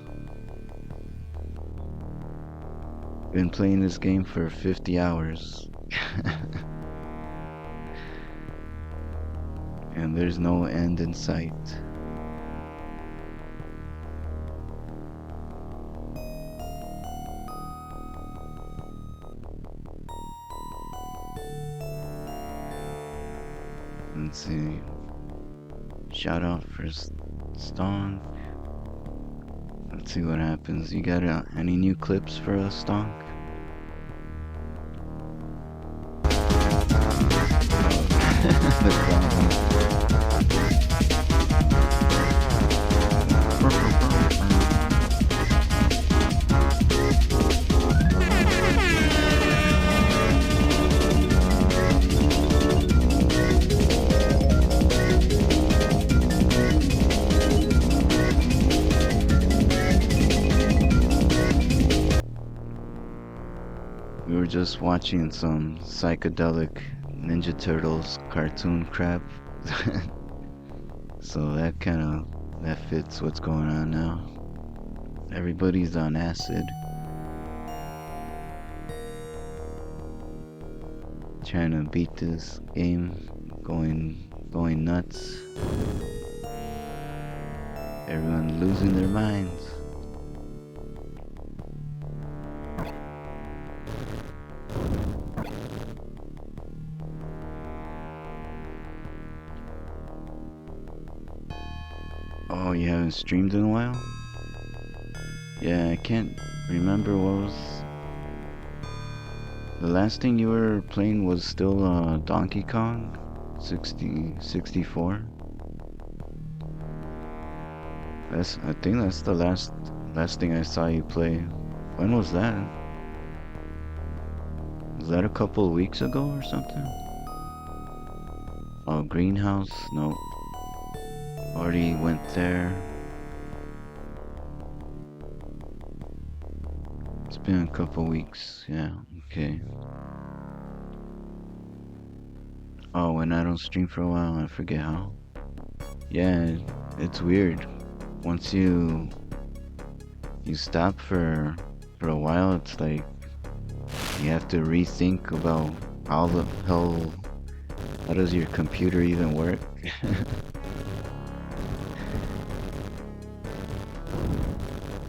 Been playing this game for 50 hours. And there's no end in sight. Let's see. Shout out for Stonk. Let's see what happens. You got any new clips for us, Stonk? just watching some psychedelic Ninja Turtles cartoon crap. So that fits what's going on now. Everybody's on acid. Trying to beat this game, going nuts. Everyone losing their minds. Oh, you haven't streamed in a while? Yeah, I can't remember what was... The last thing you were playing was still Donkey Kong 64. I think that's the last thing I saw you play. When was that? Was that a couple of weeks ago or something? Oh, Greenhouse? No. Already went there. It's been a couple weeks, yeah, okay. Oh, when I don't stream for a while, I forget how. Yeah, it's weird. Once you stop for a while, it's like you have to rethink about how the hell, how does your computer even work?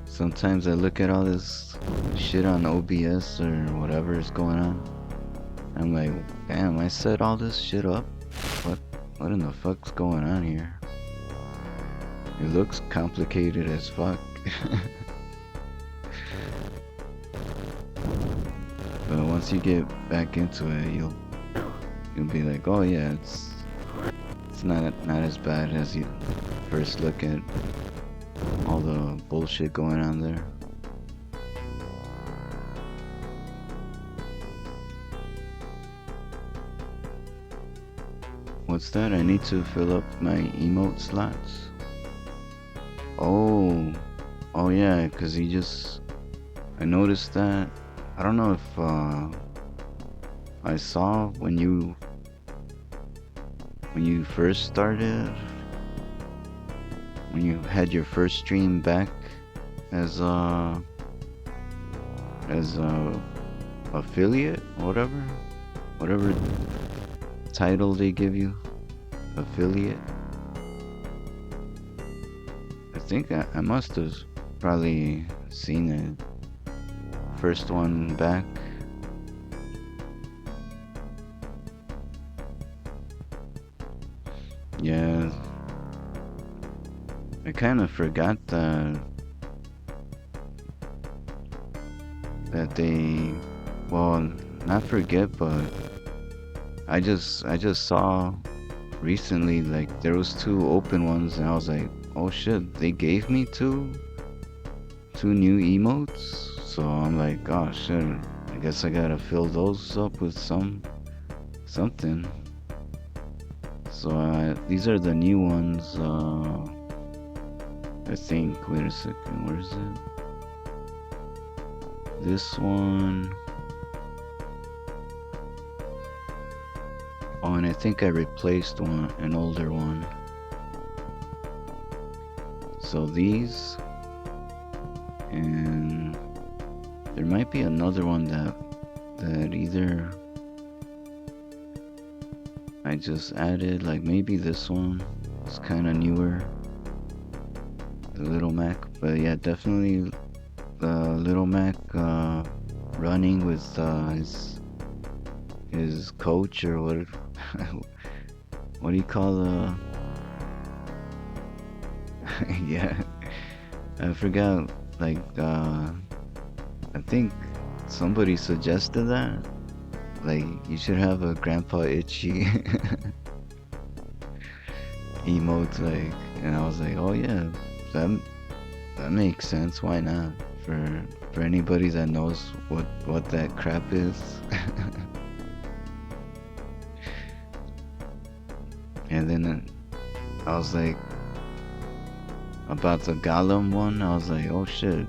Sometimes I look at all this shit on OBS or whatever is going on. I'm like, damn, I set all this shit up? What in the fuck's going on here? It looks complicated as fuck. But once you get back into it, you'll be like, oh yeah, it's not as bad as you first look at all the bullshit going on there. What's that? I need to fill up my emote slots. Oh yeah, cause I noticed that. I don't know if I saw when you first started, when you had your first stream back as affiliate or whatever title they give you, affiliate. I think I must have probably seen it. First one back. Yeah, I kind of forgot that they, well, not forget, but I just saw recently, like, there was 2 open ones, and I was like, oh shit, they gave me two new emotes. So I'm like, oh shit, I guess I gotta fill those up with something. So these are the new ones. I think. Wait a second, where is it? This one. Oh, and I think I replaced an older one. So these, and there might be another one that either I just added, like maybe this one. It's kind of newer, the Little Mac. But yeah, definitely the Little Mac running with his coach, or what what do you call yeah, I forgot, like I think somebody suggested that, like, you should have a Grandpa Itchy emote, like, and I was like, oh yeah, that makes sense, why not? For anybody that knows what that crap is. And then I was like, about the Gollum one, I was like, oh shit,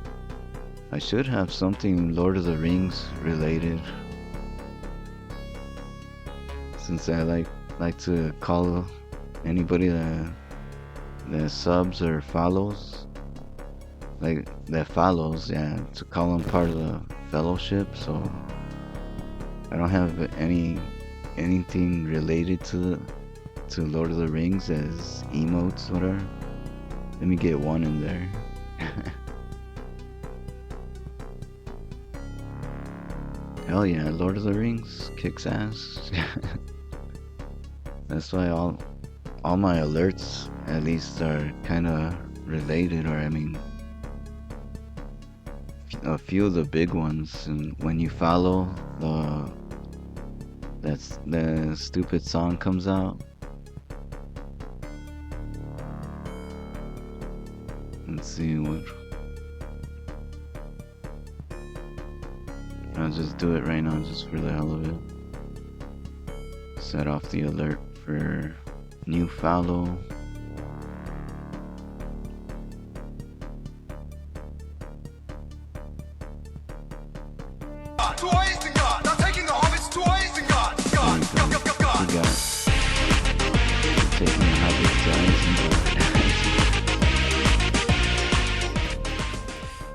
I should have something Lord of the Rings related since I like to call anybody that subs or follows, like that follows, yeah, to call them part of the fellowship. So I don't have anything related to Lord of the Rings as emotes, whatever. Let me get one in there. Hell yeah, Lord of the Rings kicks ass. That's why all my alerts at least are kind of related, or I mean a few of the big ones. And when you follow, the stupid song comes out. Let's see what. I'll just do it right now, just for the hell of it. Set off the alert for new follow.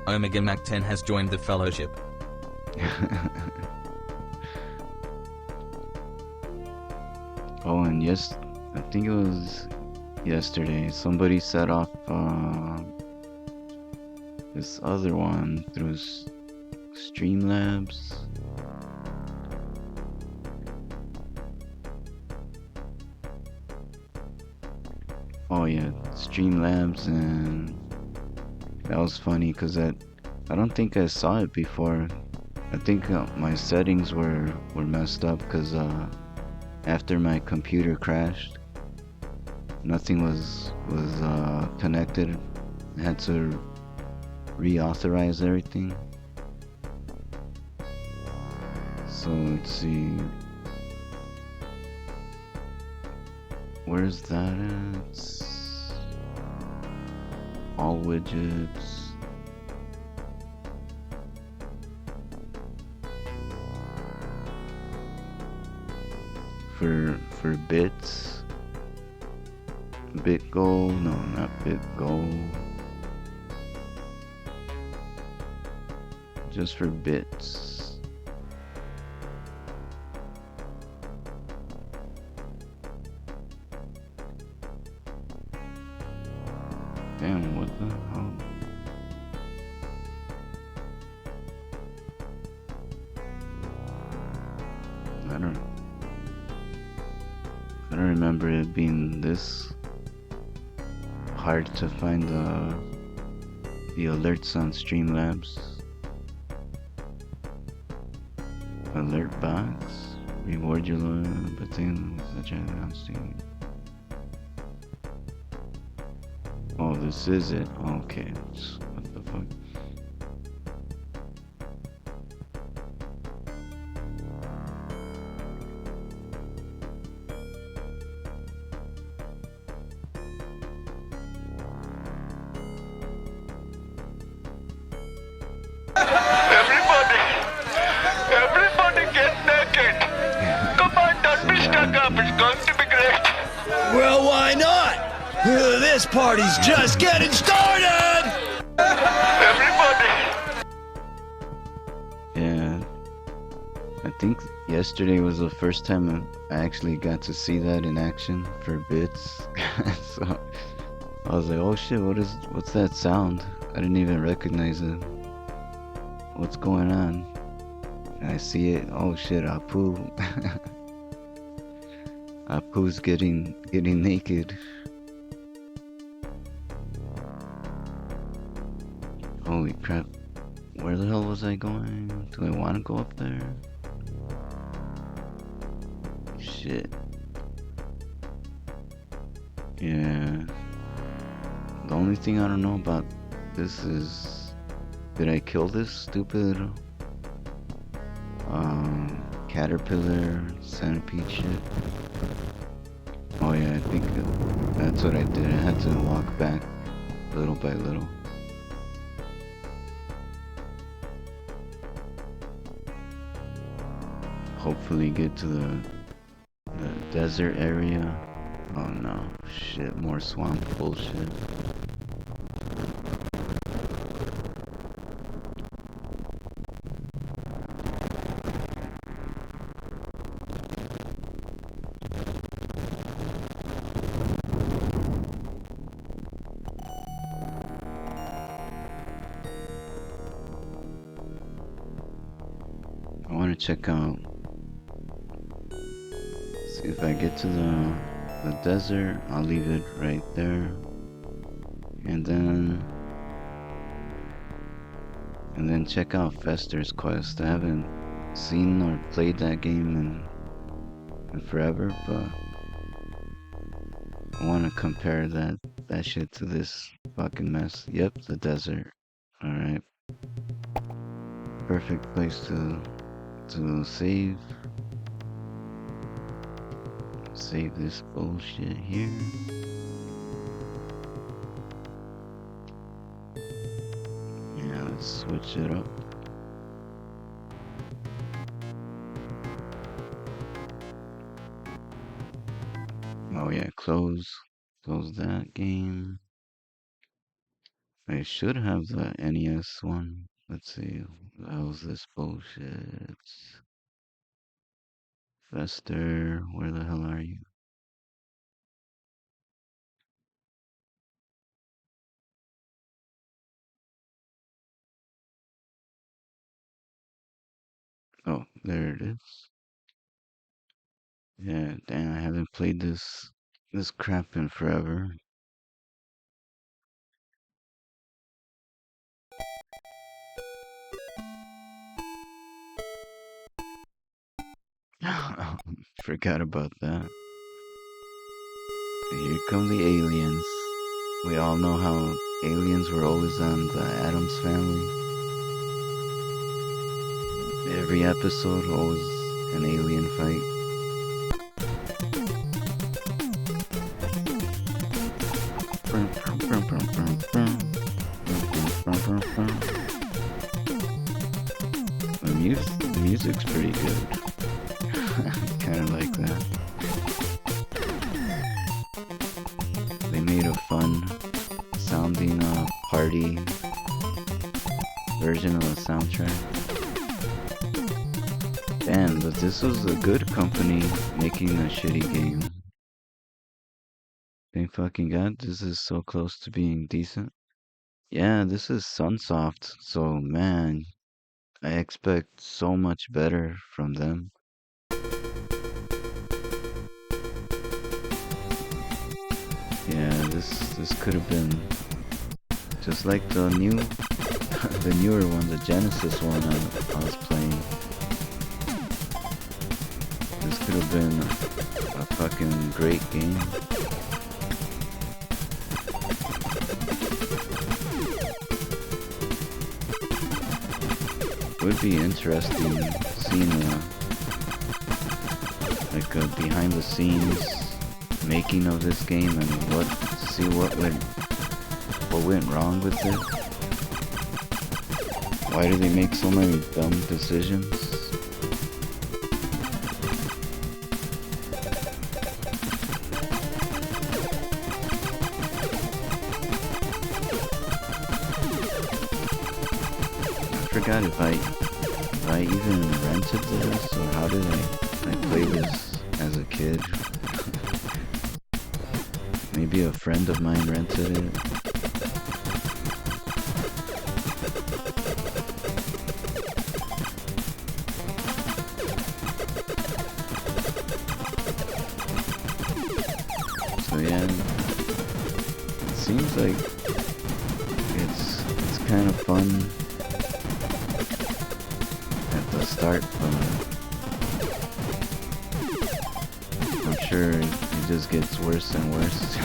Omega Mac 10 has joined the fellowship. Oh, and yes, I think it was yesterday, somebody set off this other one through Streamlabs. Oh yeah, Streamlabs, and that was funny because I don't think I saw it before. I think my settings were messed up because after my computer crashed, nothing was connected. I had to reauthorize everything. So let's see, where's that at? All widgets. For bits, BitGo, no, not BitGo, just for bits. Damn, what the hell? I don't remember it being this hard to find the alerts on Streamlabs. Alert box, reward your loyal, but then such as announcing. Oh, this is it. Okay, what the fuck? Everybody get naked. Come on, that Mr. Cup is going to be great. Well, why not? This party's just getting started! Everybody. Yeah, I think yesterday was the first time I actually got to see that in action for bits. So I was like, oh shit, what's that sound? I didn't even recognize it. What's going on? And I see it. Oh shit, Apu. Apu's getting naked. Holy crap. Where the hell was I going? Do I want to go up there? Shit. Yeah. The only thing I don't know about this is, did I kill this stupid caterpillar centipede shit? Oh yeah, I think that's what I did. I had to walk back little by little. Hopefully get to the desert area. Oh no, shit, more swamp bullshit. I want to check out, see if I get to the desert. I'll leave it right there, and then check out Fester's Quest. I haven't seen or played that game in forever, but I want to compare that shit to this fucking mess. Yep, the desert. Alright. Perfect place to save this bullshit here. Yeah, let's switch it up. Oh yeah, close that game. I should have the NES one. Let's see, what the hell's this bullshit? Fester, where the hell are you? Oh, there it is. Yeah, damn, I haven't played this crap in forever. Forgot about that. Here come the aliens. We all know how aliens were always on the Addams Family. Every episode, always an alien fight. The music's pretty good. Kinda like that. They made a fun sounding party version of the soundtrack. Damn, but this was a good company making a shitty game. Thank fucking god, this is so close to being decent. Yeah, this is Sunsoft, so man, I expect so much better from them. Yeah, this could have been just like the newer one, the Genesis one I was playing. This could have been a fucking great game. It would be interesting seeing like a behind the scenes making of this game and see what went wrong with it. Why do they make so many dumb decisions? I forgot if I even rented this, or how did I play this as a kid? Maybe a friend of mine rented it. So yeah, it seems like it's kind of fun at the start, but I'm sure it just gets worse and worse.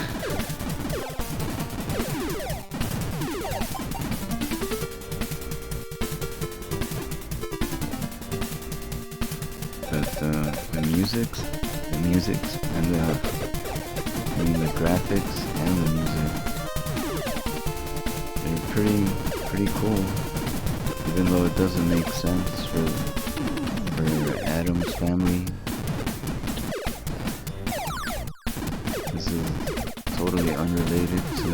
But the music and the graphics and the music, they're pretty cool, even though it doesn't make sense for Addams Family. This is totally unrelated to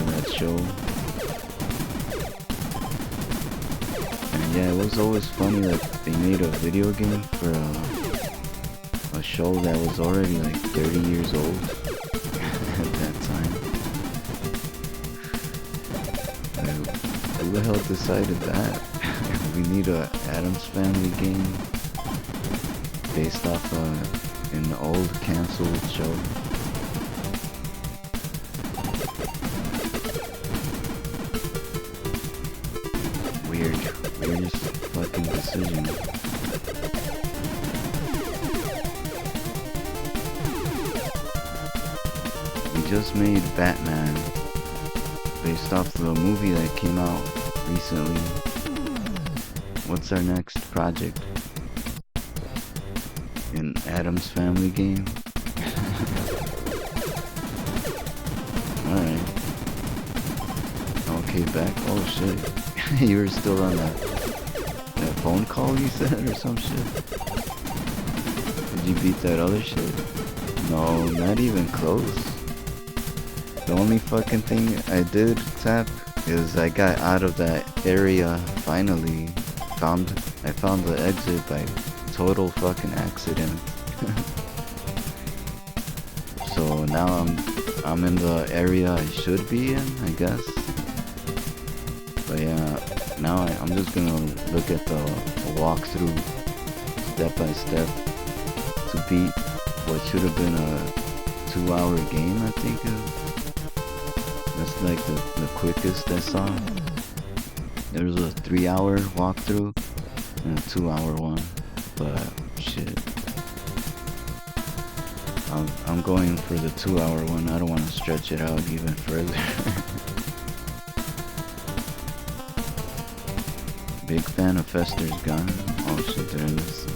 that show. And yeah, it was always funny that they made a video game for a show that was already like 30 years old at that time. Who the hell decided that? We need a Addams Family game based off an old cancelled show. Weirdest fucking decision. We just made Batman based off the movie that came out recently. What's our next project? An Addams Family game? Alright. Okay, back. Oh shit. You were still on that phone call you said or some shit? Did you beat that other shit? No, not even close. The only fucking thing I did, Tap, is I got out of that area finally. I found the exit by total fucking accident. So now I'm in the area I should be in, I guess. But yeah, now I'm just gonna look at the walkthrough step by step to beat what should have been a 2-hour game, I think. That's like the quickest I saw. There was a 3-hour walkthrough and a 2-hour one, but shit. I'm going for the 2-hour one. I don't want to stretch it out even further. Big fan of Fester's gun. Oh shit, did I miss it?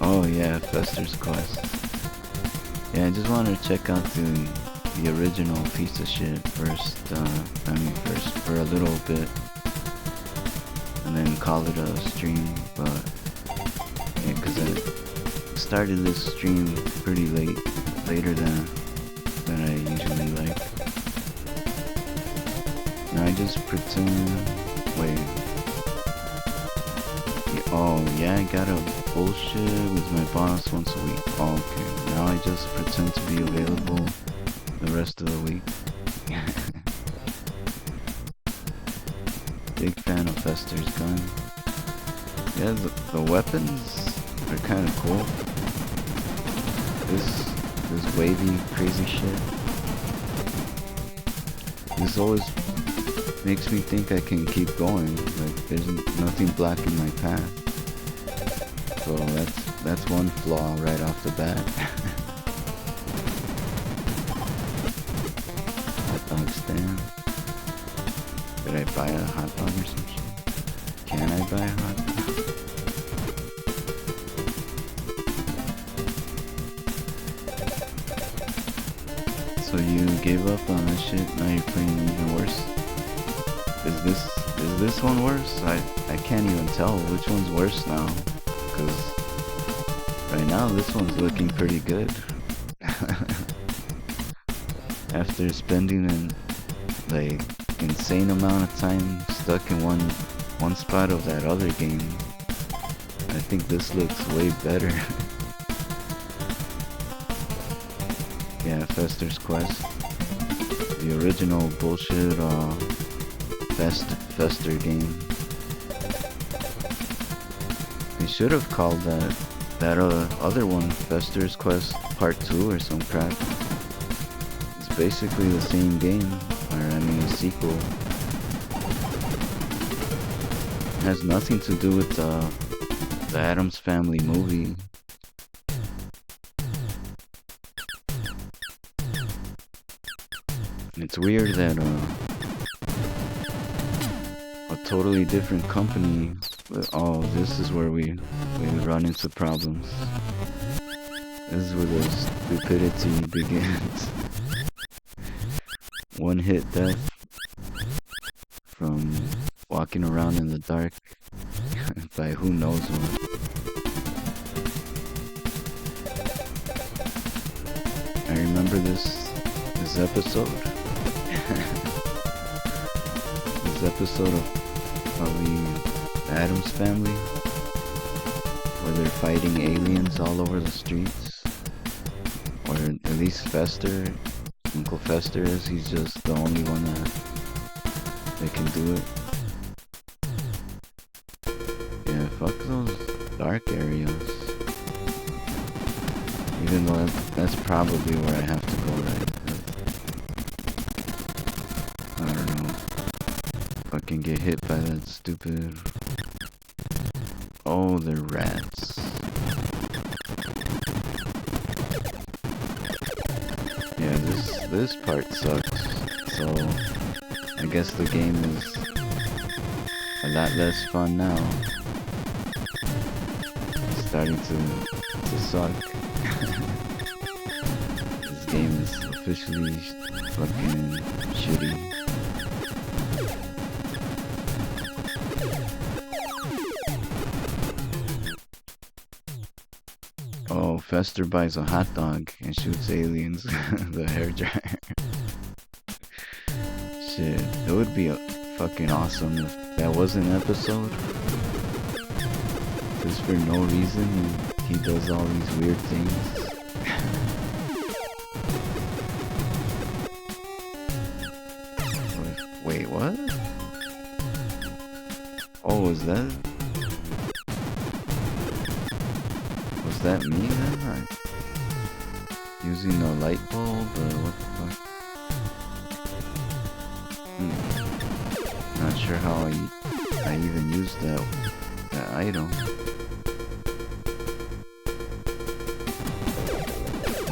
Oh yeah, Fester's Quest. Yeah, I just wanted to check out the original piece of shit first. First for a little bit, and then call it a stream. But yeah, cause I started this stream pretty late, later than I usually like. Now I just pretend. Wait. Oh yeah, I gotta bullshit with my boss once a week. Oh, okay. Now I just pretend to be available the rest of the week. Big fan of Fester's gun. Yeah, the weapons are kind of cool. This wavy, crazy shit. This always makes me think I can keep going. Like there's nothing blocking my path. So that's one flaw right off the bat. Hot dog stand. Did I buy a hot dog or some shit? Can I buy a hot dog? So you gave up on that shit, now you're playing even worse? Is this one worse? I can't even tell which one's worse now. Cause right now this one's looking pretty good. After spending an like insane amount of time stuck in one spot of that other game, I think this looks way better. Yeah, Fester's Quest. The original bullshit Fester game. They should have called that other one Fester's Quest Part 2 or some crap. It's basically the same game, or I mean a sequel. It has nothing to do with the Addams Family movie. It's weird that a totally different company. Oh, this is where we run into problems. This is where the stupidity begins. One hit death from walking around in the dark by who knows what. I remember this episode. This episode of the Addams Family, where they're fighting aliens all over the streets. Or at least Fester, Uncle Fester is. He's just the only one that can do it. Yeah, fuck those dark areas. Even though that's probably where I have to go, right? I don't know. Fucking get hit by that stupid... Oh, they're rats. Yeah, this part sucks. So, I guess the game is a lot less fun now. It's starting to suck. This game is officially fucking shitty. Oh, Fester buys a hot dog and shoots aliens. The hairdryer. Shit, it would be fucking awesome if that was an episode. Just for no reason, he does all these weird things. Wait, what? Oh, was that me then? Using a light bulb or what the fuck? Not sure how I even used that item.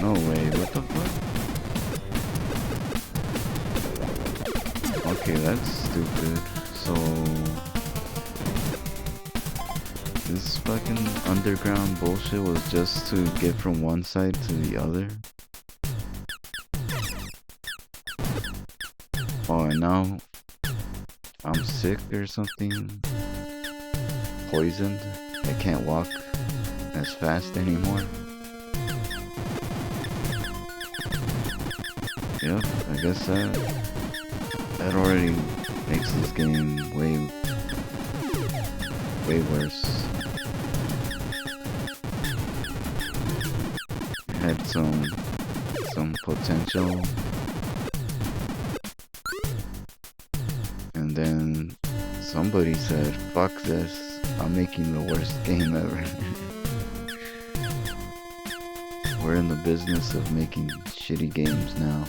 No way, what the fuck? Okay, that's stupid. So this fucking underground bullshit was just to get from one side to the other. Oh, and now I'm sick or something. Poisoned. I can't walk as fast anymore. Yep, I guess that already makes this game way worse. Had some potential, and then somebody said, fuck this, I'm making the worst game ever. We're in the business of making shitty games now.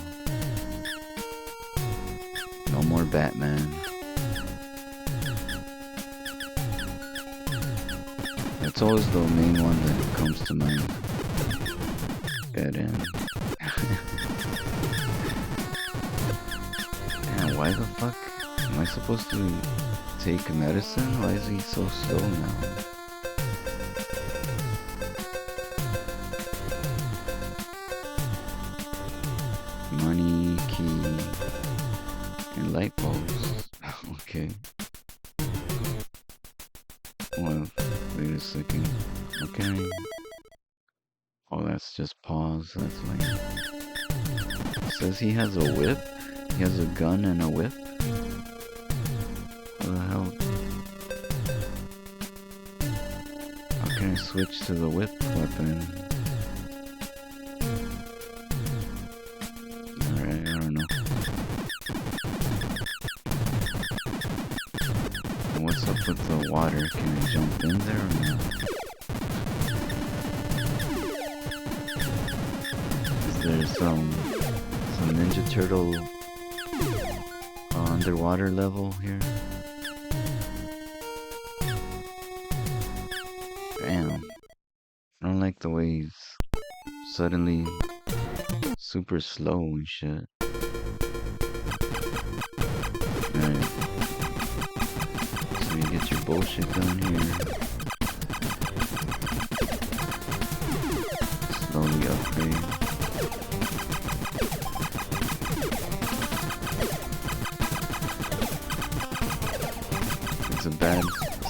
No more Batman. That's always the main one that comes to mind. Get in. Man, why the fuck am I supposed to take medicine? Why is he so slow now? Money, key, and light bulbs. Okay. Well, wait a second. Okay. Oh, that's just pause. That's lame. It says he has a whip. He has a gun and a whip. What the hell? How can I switch to the whip weapon? Alright, I don't know. And what's up with the water? Can I jump in there or not? There's some Ninja Turtle underwater level here. Damn. I don't like the way he's suddenly super slow and shit. Alright. So you get your bullshit done here. Slowly upgrade. It's a bad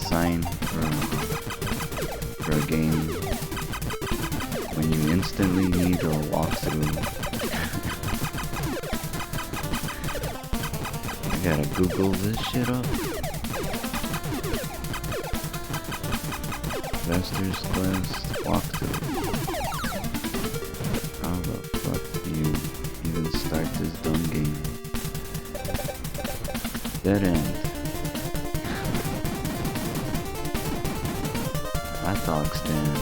sign for a game when you constantly need a walkthrough. I gotta Google this shit up. Investor's Quest walkthrough. How the fuck do you even start this dumb game? Dead end. Hot dog stand.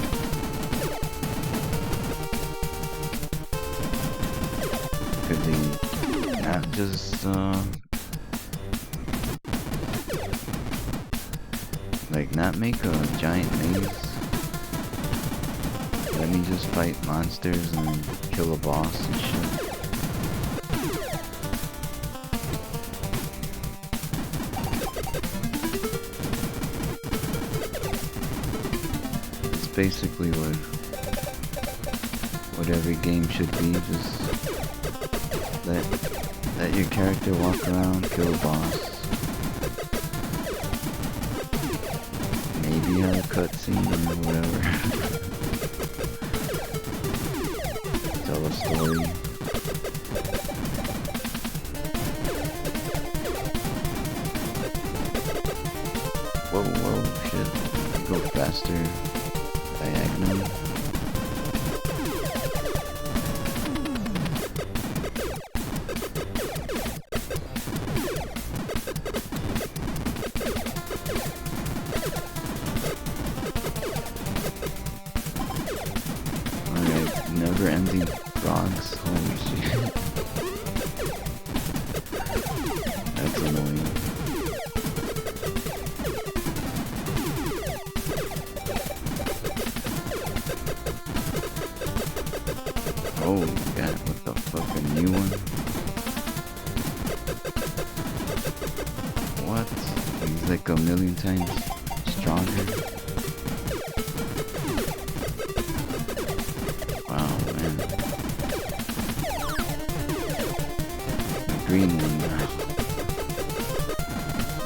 Could they not just like not make a giant maze? Let me just fight monsters and kill a boss and shit. It's basically what every game should be. Just let your character walk around, kill a boss. Maybe have a cutscene or whatever. Tell a story. Whoa, shit. Go faster. Diagonal. Never-ending frogs. Holy shit. That's annoying. Oh, God, what the fuck, a new one? What? He's like a million times stronger. Green one now.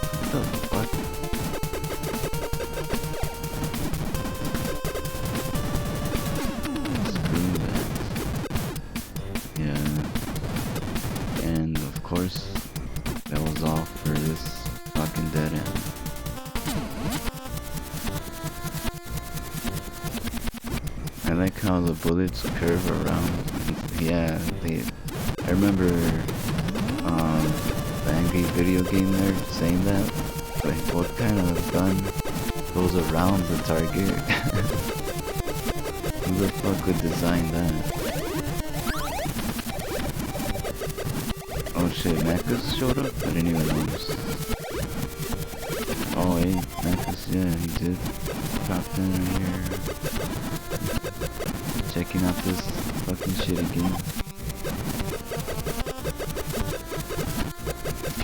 What the fuck? Screw that. Yeah. And of course, that was all for this fucking dead end. I like how the bullets curve around. Yeah, I remember the Angry Video Game Nerd saying that. Like, what kind of gun goes around the target? Who the fuck would design that? Oh shit, Macus showed up? I didn't even notice. Oh hey, Macus, yeah, he did. Popped in right here. Checking out this fucking shitty game.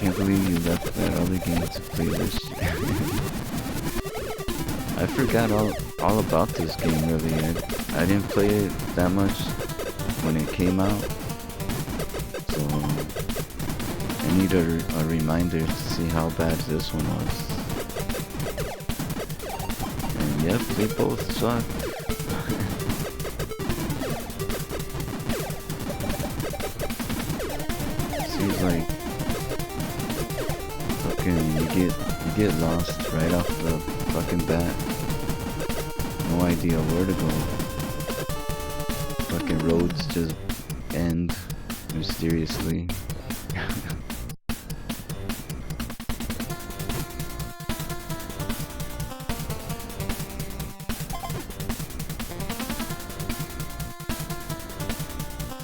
Can't believe you left that other game to play this shit. I forgot all about this game really. I didn't play it that much when it came out. So I need a reminder to see how bad this one was. And yep, they both suck. Seems like you get lost right off the fucking bat. No idea where to go. Fucking roads just end mysteriously.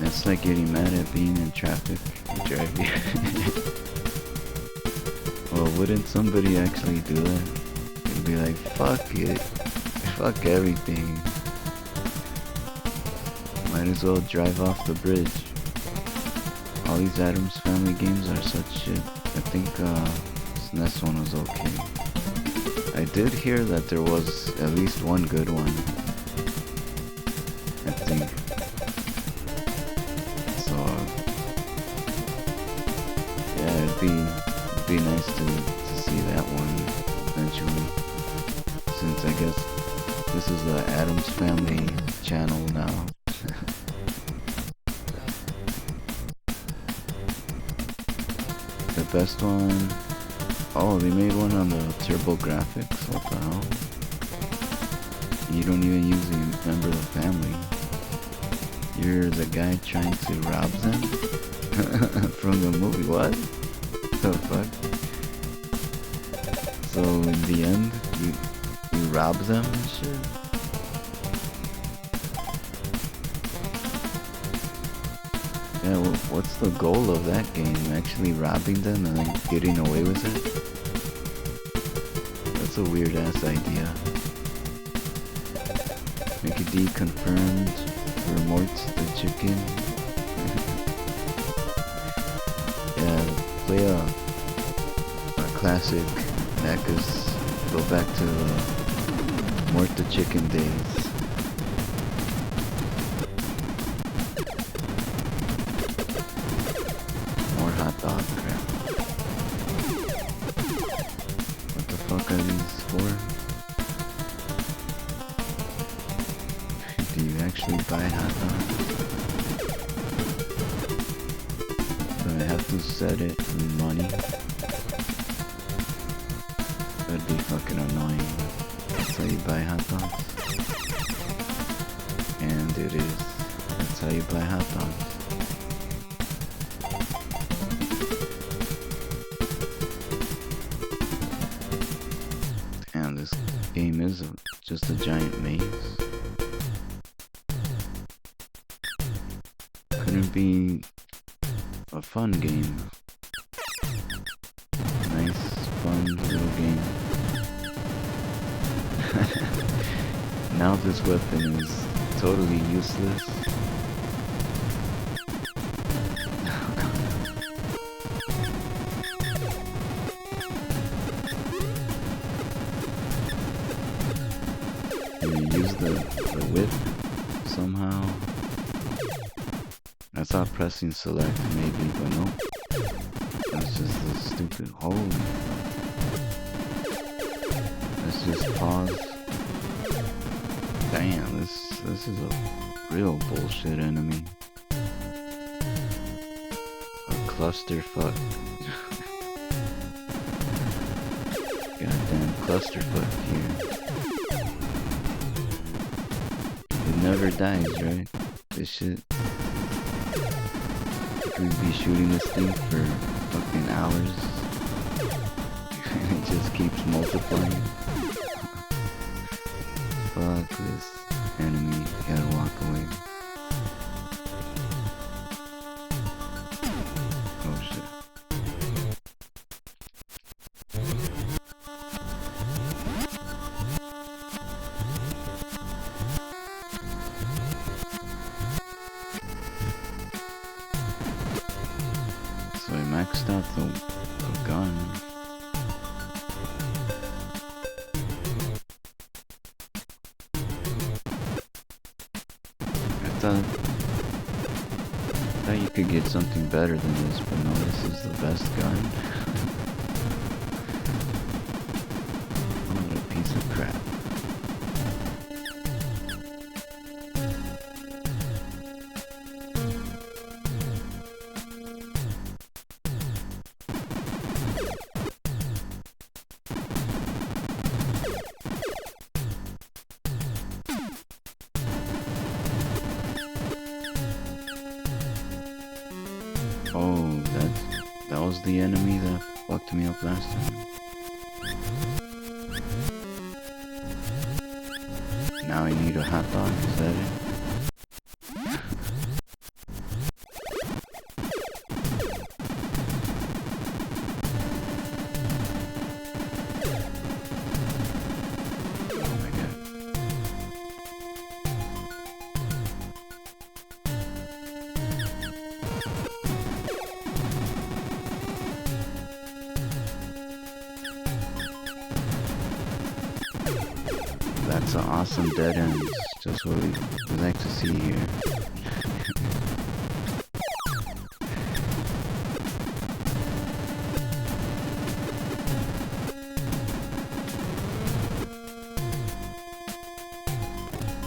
It's like getting mad at being in traffic and driving. Well, wouldn't somebody actually do that? They'd be like, fuck it. Fuck everything. Might as well drive off the bridge. All these Addams Family games are such shit. I think this one was okay. I did hear that there was at least one good one. I think. So, yeah, it'd be nice to see that one eventually. Since I guess this is the Addams Family channel now. The best one. Oh, they made one on the Turbo Graphics. What the hell? You don't even use a member of the family. You're the guy trying to rob them from the movie. What? The fuck? So in the end, you rob them and shit. Yeah, what's the goal of that game? Actually robbing them and then getting away with it? That's a weird ass idea. Mickey D confirmed for Mort the chicken. Yeah, play a classic Macca's. Go back to Mort the chicken days. More hot dog crap. What the fuck are these for? Do you actually buy hot dogs? Do I have to set it in money? That'd be fucking annoying. That's how you buy hot dogs. And it is. That's how you buy hot dogs. And this game is just a giant maze. Couldn't be a fun game. Nice, fun little game. Now this weapon is totally useless. Can you use the whip somehow? I thought pressing select maybe, but nope. That's just the stupid hole. Let's just pause. Damn, this is a real bullshit enemy. A clusterfuck. Goddamn clusterfuck here. It never dies, right? This shit. We'd be shooting this thing for fucking hours. It just keeps multiplying. Fuck this enemy, gotta walk away. Oh shit. So I maxed out the gun. I thought you could get something better than this, but no, this is the best gun. What a piece of crap. Oh, that was the enemy that fucked me up last time. Now I need a hot dog, is that it? That's an awesome dead end. Just what we like to see here.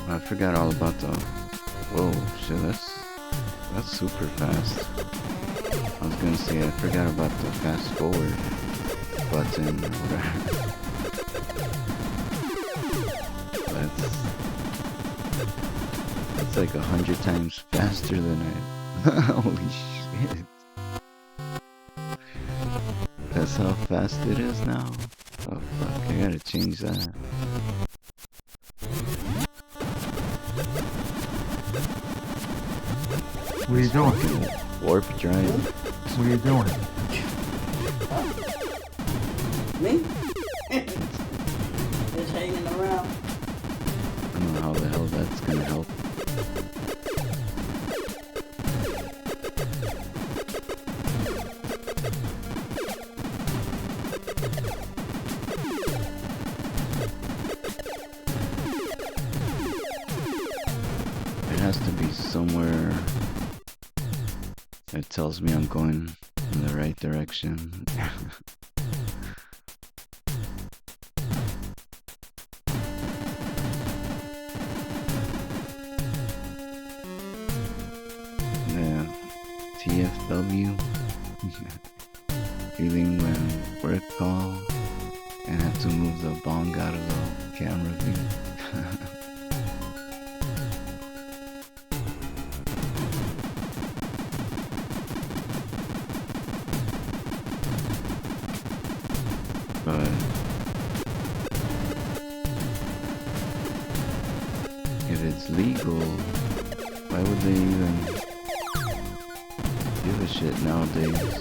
I forgot all about the... Whoa, shit, that's super fast. I was gonna say, I forgot about the fast forward button or whatever. That's like 100 times faster than I. Holy shit. That's how fast it is now. Oh fuck, I gotta change that. What are you doing? Warp drive. What are you doing? Me? Just hanging around. I don't know how the hell that's gonna help. It has to be somewhere that tells me I'm going in the right direction. Yeah, TFW. Feeling when work call and have to move the bong out of the camera view. But if it's legal, why would they even give a shit nowadays?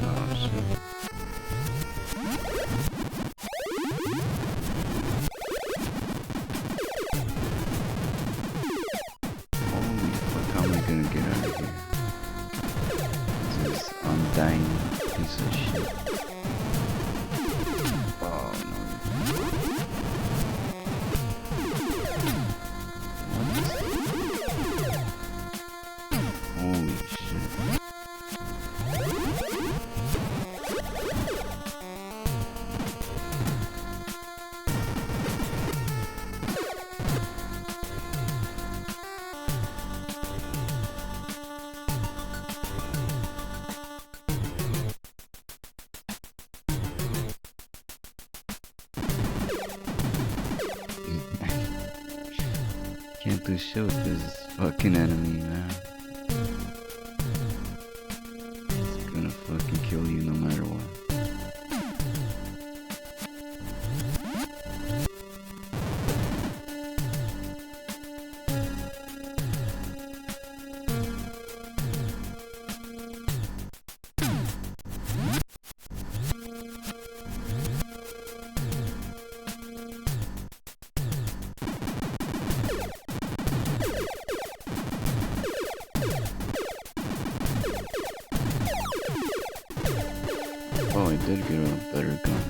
Oh shit. Holy fuck, how am I gonna get out of here? This undying piece of shit. Oh no. What? Holy shit. Can't do shit with this fucking enemy, man. It's gonna fucking kill you no matter what. Oh, I did get a better gun.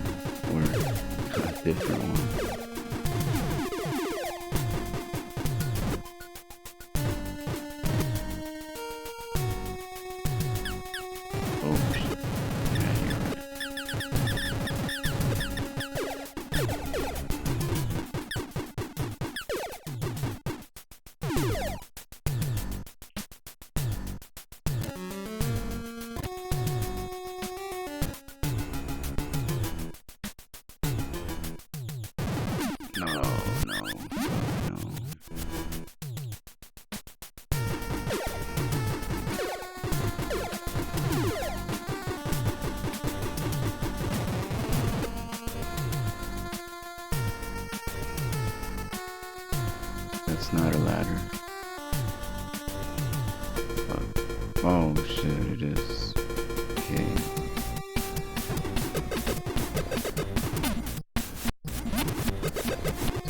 Or a different one. Oh, shit. Yeah, you're right. No, no, no. That's not a ladder. Oh shit, it is. Okay.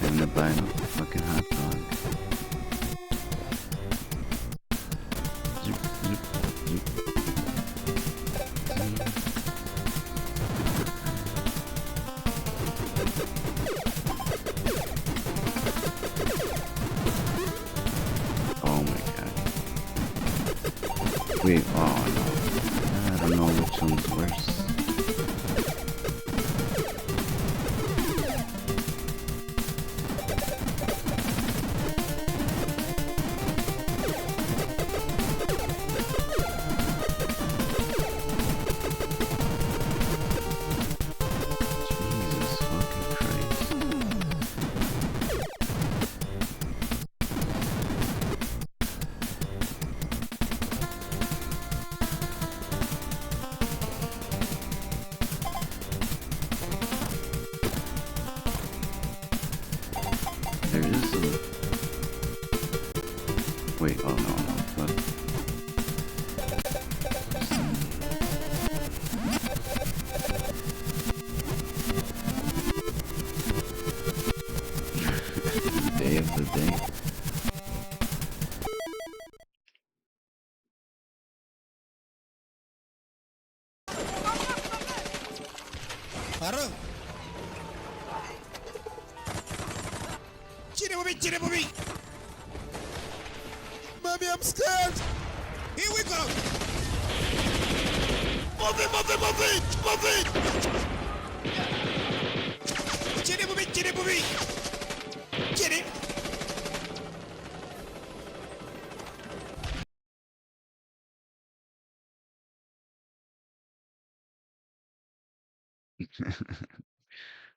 Time to buy a fucking hot dog. Zoop, zoop, zoop. Oh my god. Wait, oh no. don't know which one's worse. There is a... Wait, oh no, what? Day of the day. Harun! Chitty bobby! Mommy, I'm scared! Here we go! Move it! Chitty bobby! Chitty!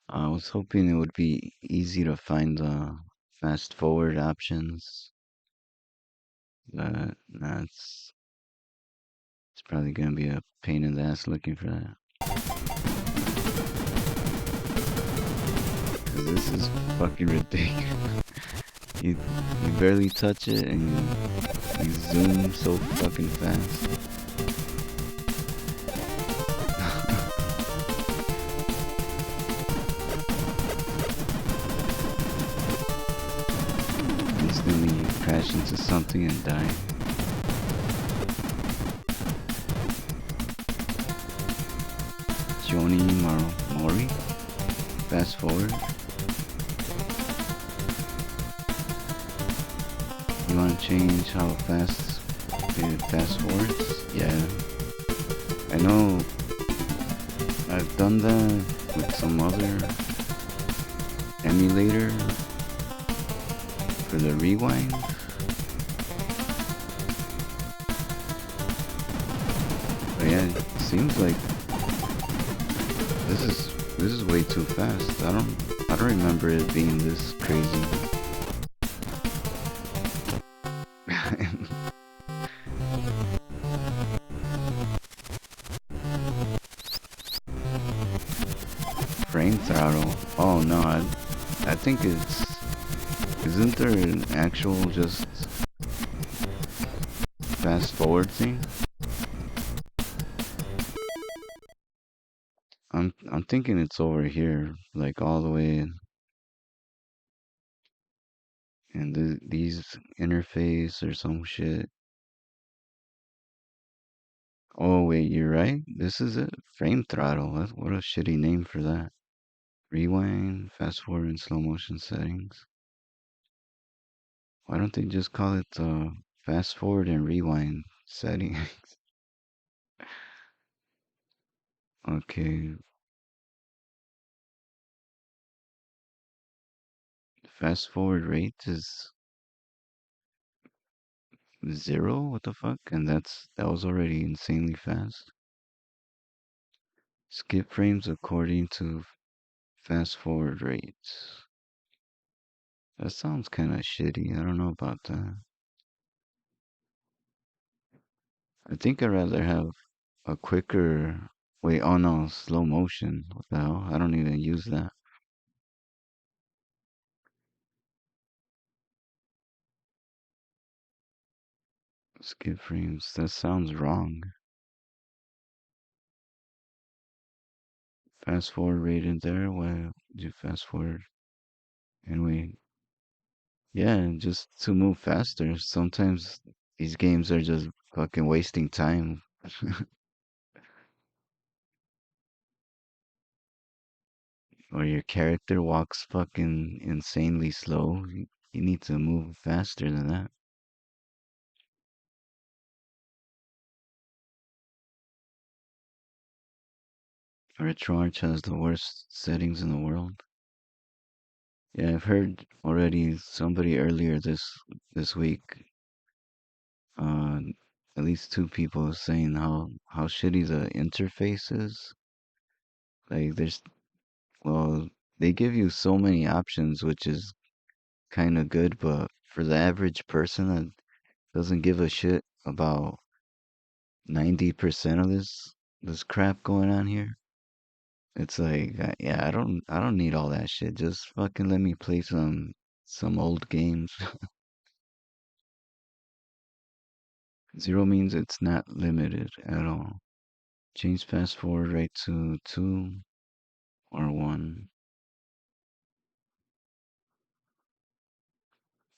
I was hoping it would be easy to find fast forward options, but nah, it's probably gonna be a pain in the ass looking for that. 'Cause this is fucking ridiculous. You barely touch it and you zoom so fucking fast. Instantly you crash into something and die. Joni Mori? Fast forward. You wanna change how fast it fast forwards? Yeah. I know I've done that with some other emulator for the rewind. But yeah, it seems like this is way too fast. I don't remember it being this crazy. Frame throttle. Oh no, I think it's... Isn't there an actual just fast forward thing? I'm thinking it's over here, like all the way in these interface or some shit. Oh wait, you're right. This is it. Frame throttle. What a shitty name for that. Rewind, fast forward, and slow motion settings. Why don't they just call it fast forward and rewind settings? Okay. Fast forward rate is 0? What the fuck? And that was already insanely fast. Skip frames according to fast forward rates. That sounds kind of shitty. I don't know about that. I think I'd rather have a quicker... Wait, oh no, slow motion. What the hell? I don't even use that. Skip frames. That sounds wrong. Fast forward rate in there. Why do fast forward? Anyway. Yeah, just to move faster. Sometimes these games are just fucking wasting time. Or your character walks fucking insanely slow. You need to move faster than that. RetroArch has the worst settings in the world. Yeah, I've heard already somebody earlier this week. At least 2 people saying how shitty the interface is. Like they give you so many options, which is kind of good, but for the average person that doesn't give a shit about 90% of this crap going on here, it's like, yeah, I don't need all that shit. Just fucking let me play some old games. 0 means it's not limited at all. Change fast forward right to 2 or 1.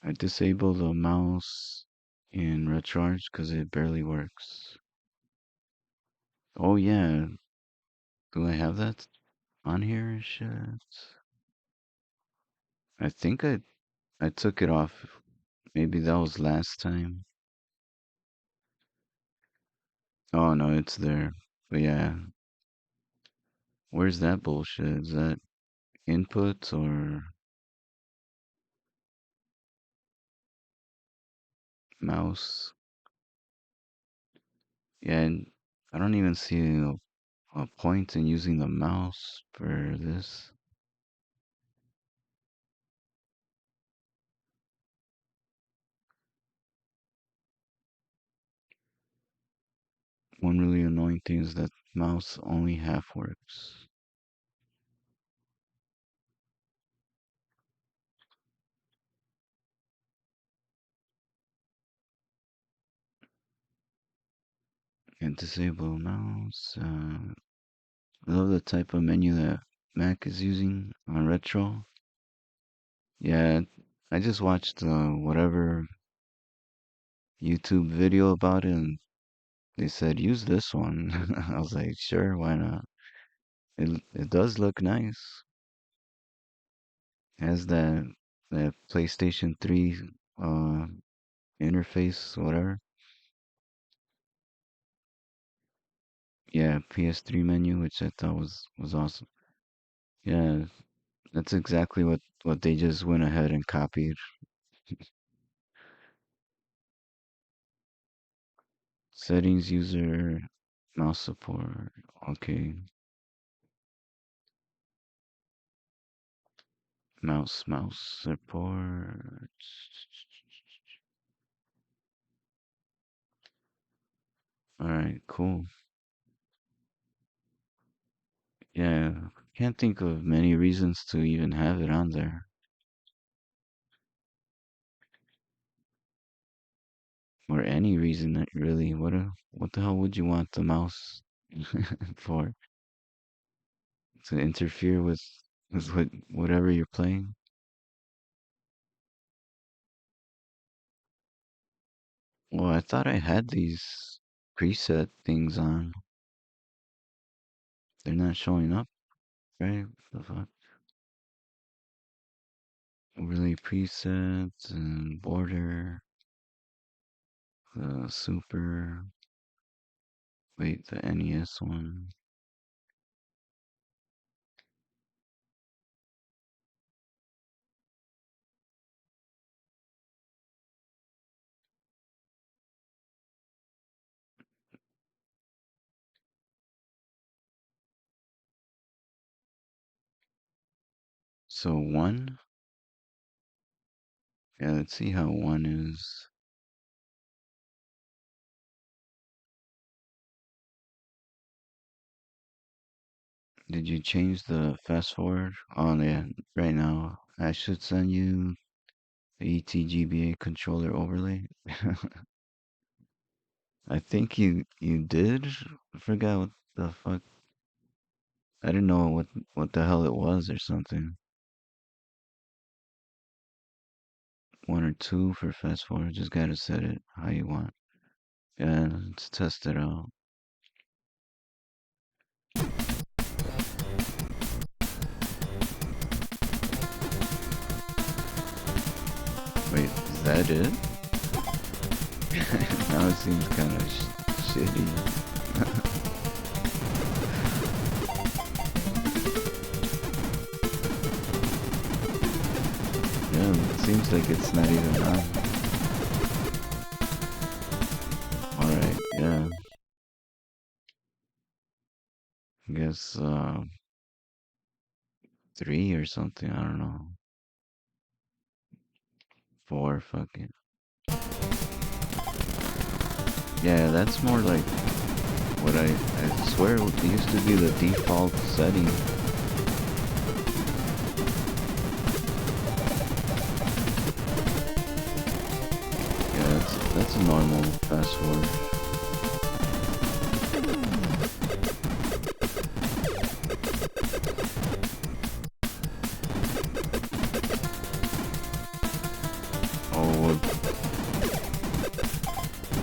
I disable the mouse in RetroArch because it barely works. Oh yeah, do I have that on here? Shit. I think I took it off. Maybe that was last time. Oh no, it's there. But yeah. Where's that bullshit? Is that input or mouse? Yeah, and I don't even see a point in using the mouse for this. One really annoying thing is that mouse only half works. And disable mouse. I love the type of menu that Mac is using on Retro. Yeah, I just watched whatever YouTube video about it, and they said use this one. I was like, sure, why not? It does look nice. It has that PlayStation 3 interface, whatever. Yeah, PS3 menu, which I thought was awesome. Yeah, that's exactly what they just went ahead and copied. Settings, user, mouse support. Okay. Mouse support. Alright, cool. Yeah, can't think of many reasons to even have it on there. Or any reason that really. What the hell would you want the mouse for? To interfere with whatever you're playing? Well, I thought I had these preset things on. They're not showing up, right? What the fuck? Overlay presets and border. The super. Wait, the NES one. So 1? Yeah, let's see how 1 is. Did you change the fast forward? Oh yeah, right now. I should send you the ETGBA controller overlay. I think you did. I forgot what the fuck. I didn't know what the hell it was or something. 1 or 2 for fast forward. Just gotta set it how you want. Yeah, let's test it out. Wait, is that it? Now it seems kind of shitty. seems like it's not even on. Alright, yeah. I guess, 3 or something, I don't know. 4, fuck it. Yeah, that's more like what I swear it used to be the default setting. Yeah, that's a normal fast forward.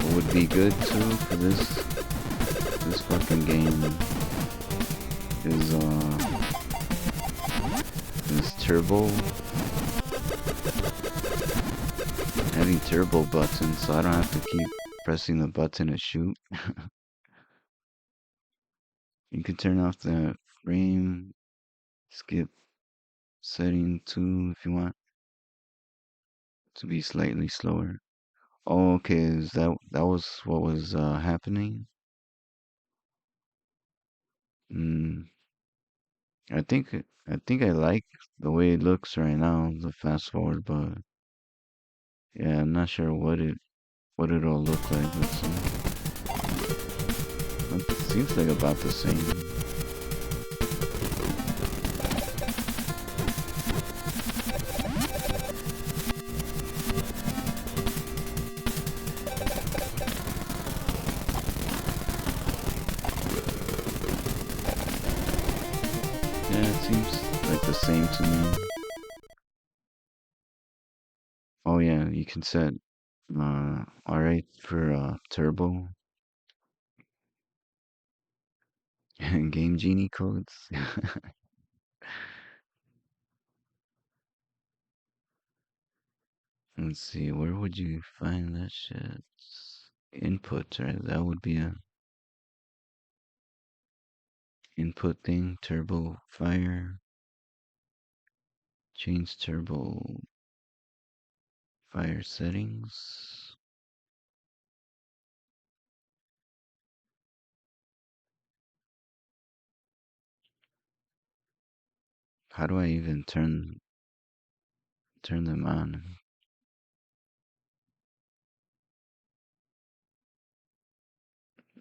What would be good too for this fucking game is turbo. Having turbo buttons so I don't have to keep pressing the button to shoot. You can turn off the frame skip setting too if you want to be slightly slower. Oh, okay, is that was what was happening? I think I like the way it looks right now, the fast forward, but yeah, I'm not sure what it'll look like. Let's see. It seems like about the same. Yeah, it seems like the same to me. Oh yeah, you can set R8 for turbo. Game Genie codes. Let's see, where would you find that shit? Input, right? That would be a input thing. Turbo fire. Change turbo fire settings. How do I even turn them on?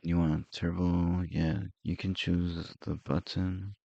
You want turbo? Yeah, you can choose the button.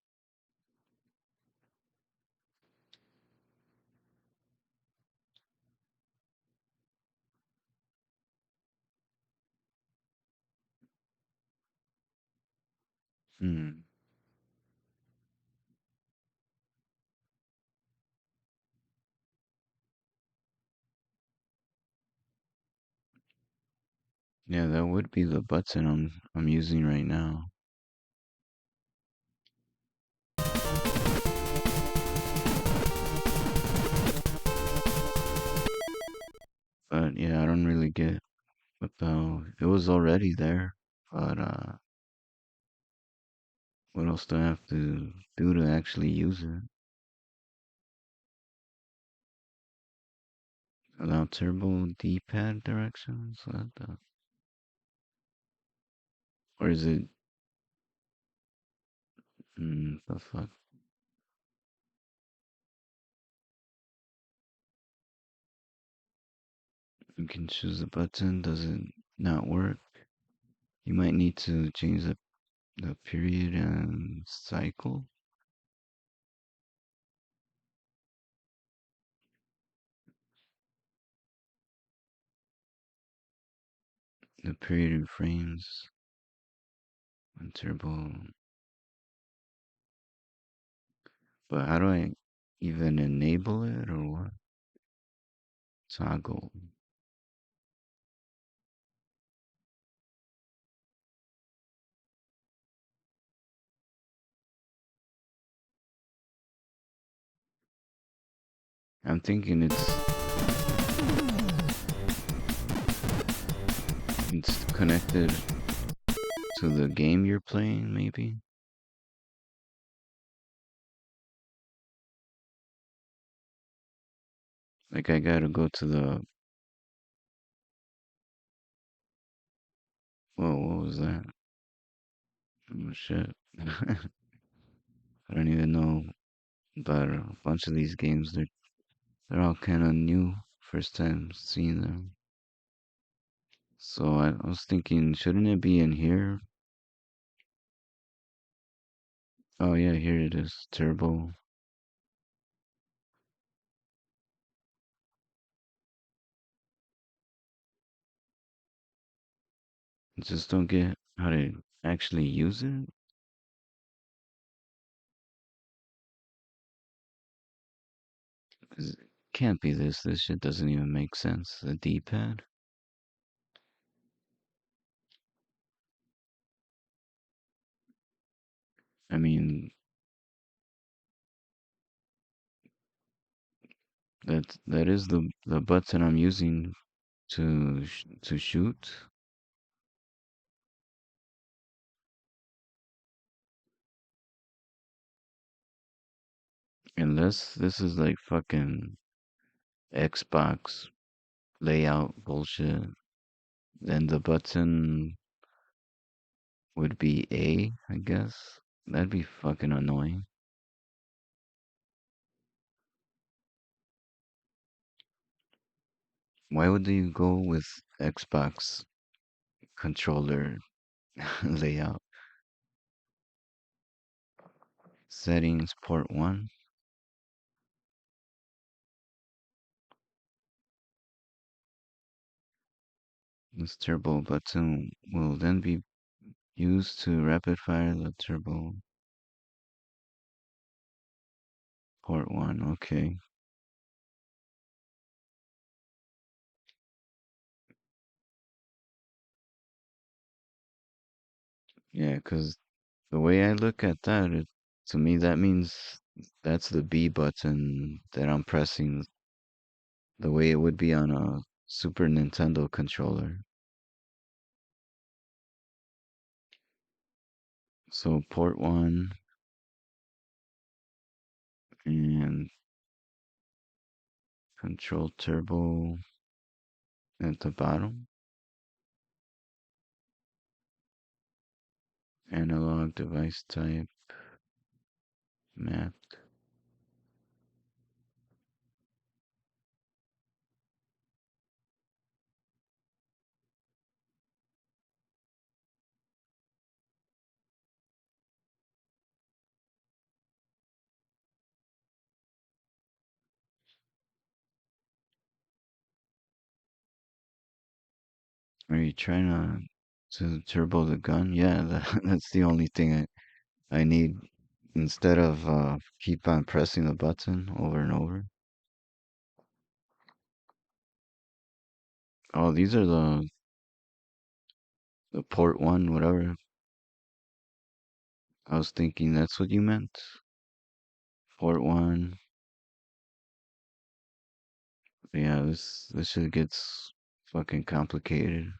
Yeah, that would be the button I'm using right now. But yeah, I don't really get about it was already there, but what else do I have to do to actually use it? Allow turbo D-pad directions? What the? Or is it? The fuck? You can choose the button. Does it not work? You might need to change the period and cycle. The period in frames. And turbo. But how do I even enable it or what? Toggle. I'm thinking it's connected to the game you're playing, maybe? Like I gotta go to the. Whoa, what was that? Oh shit. I don't even know about a bunch of these games. They're all kind of new. First time seeing them. So I was thinking, shouldn't it be in here? Oh yeah, here it is. Turbo. Just don't get how to actually use it. 'Cause it can't be this. This shit doesn't even make sense. The D-pad. I mean, that is the button I'm using to shoot. Unless this is like fucking Xbox layout bullshit, then the button would be A, I guess. That'd be fucking annoying. Why would you go with Xbox controller layout? Settings, port 1. This turbo button will then be used to rapid fire the turbo. Port 1, okay. Yeah, because the way I look at that, to me, that means that's the B button that I'm pressing the way it would be on a Super Nintendo controller. So port 1 and control turbo at the bottom. Analog device type mapped. Are you trying to turbo the gun? Yeah, that's the only thing I need instead of keep on pressing the button over and over. Oh, these are the port 1, whatever. I was thinking that's what you meant. Port 1. Yeah, this shit gets fucking complicated.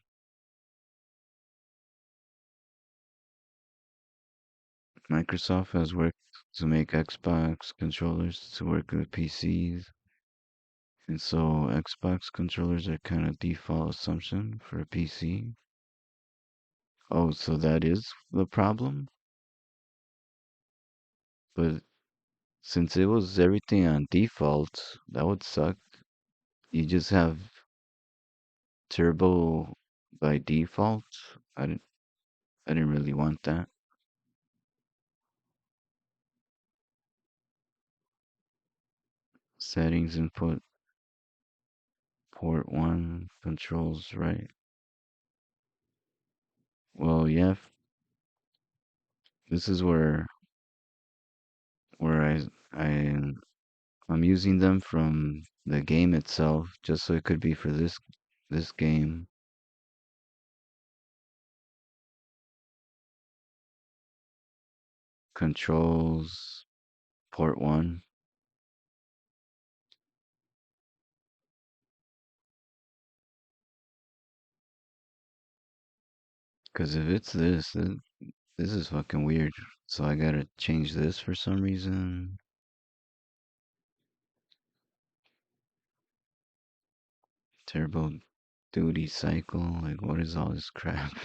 Microsoft has worked to make Xbox controllers to work with PCs. And so Xbox controllers are kind of default assumption for a PC. Oh, so that is the problem? But since it was everything on default, that would suck. You just have turbo by default. I didn't really want that. Settings input port 1 controls right. Well, yeah. This is where I'm using them from the game itself, just so it could be for this game. Controls port 1. Because if it's this, then this is fucking weird. So I gotta change this for some reason. Turbo duty cycle? Like, what is all this crap?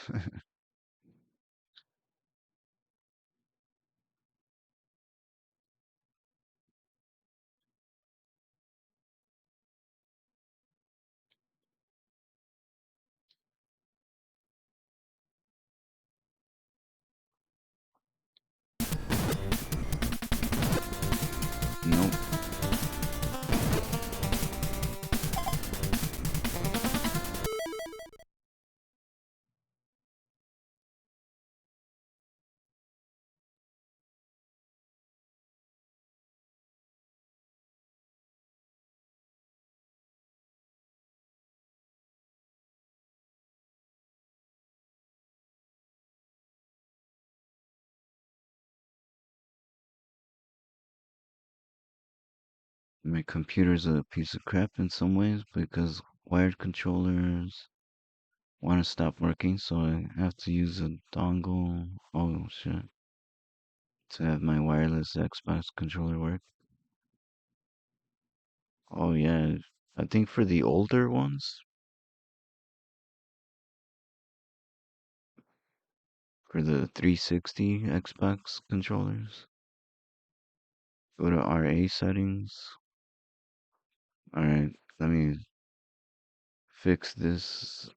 Nope. My computer's a piece of crap in some ways because wired controllers want to stop working, so I have to use a dongle. Oh shit. To have my wireless Xbox controller work. Oh yeah, I think for the older ones, for the 360 Xbox controllers, go to RA settings. Alright, let me fix this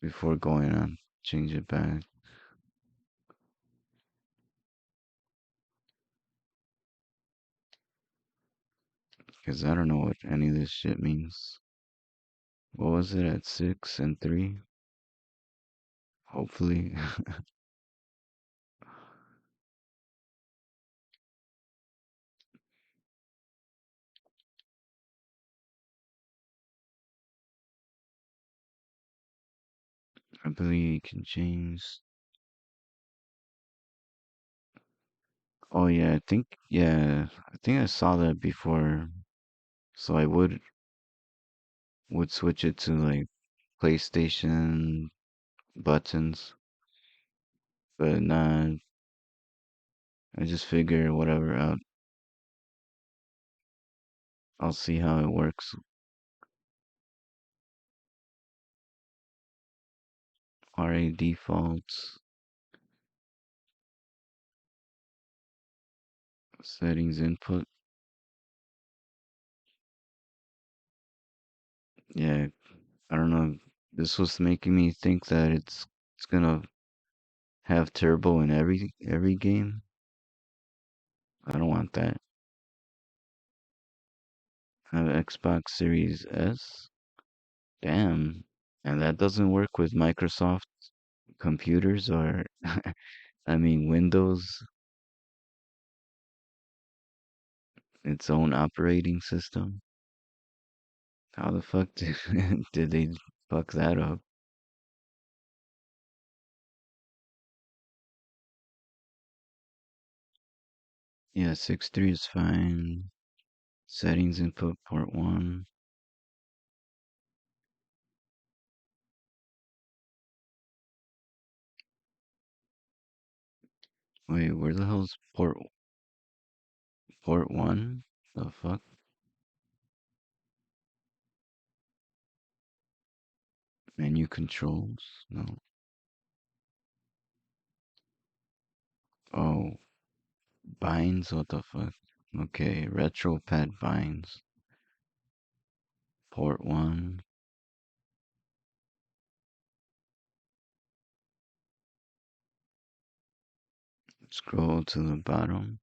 before going on. Change it back. Because I don't know what any of this shit means. What was it at 6 and 3? Hopefully. I believe you can change. Oh yeah, I think I saw that before. So I would switch it to like PlayStation buttons. But nah, I just figure whatever out. I'll see how it works. RA defaults. Settings input. Yeah, I don't know. This was making me think that it's gonna have turbo in every game. I don't want that. Have Xbox Series S? Damn. And that doesn't work with Microsoft computers or I mean Windows, its own operating system. How the fuck did they fuck that up? Yeah, 6.3 is fine. Settings input port 1. Wait, where the hell's port 1? The fuck? Menu controls? No. Oh. Binds? What the fuck? Okay, retro pad binds. Port 1. Scroll to the bottom.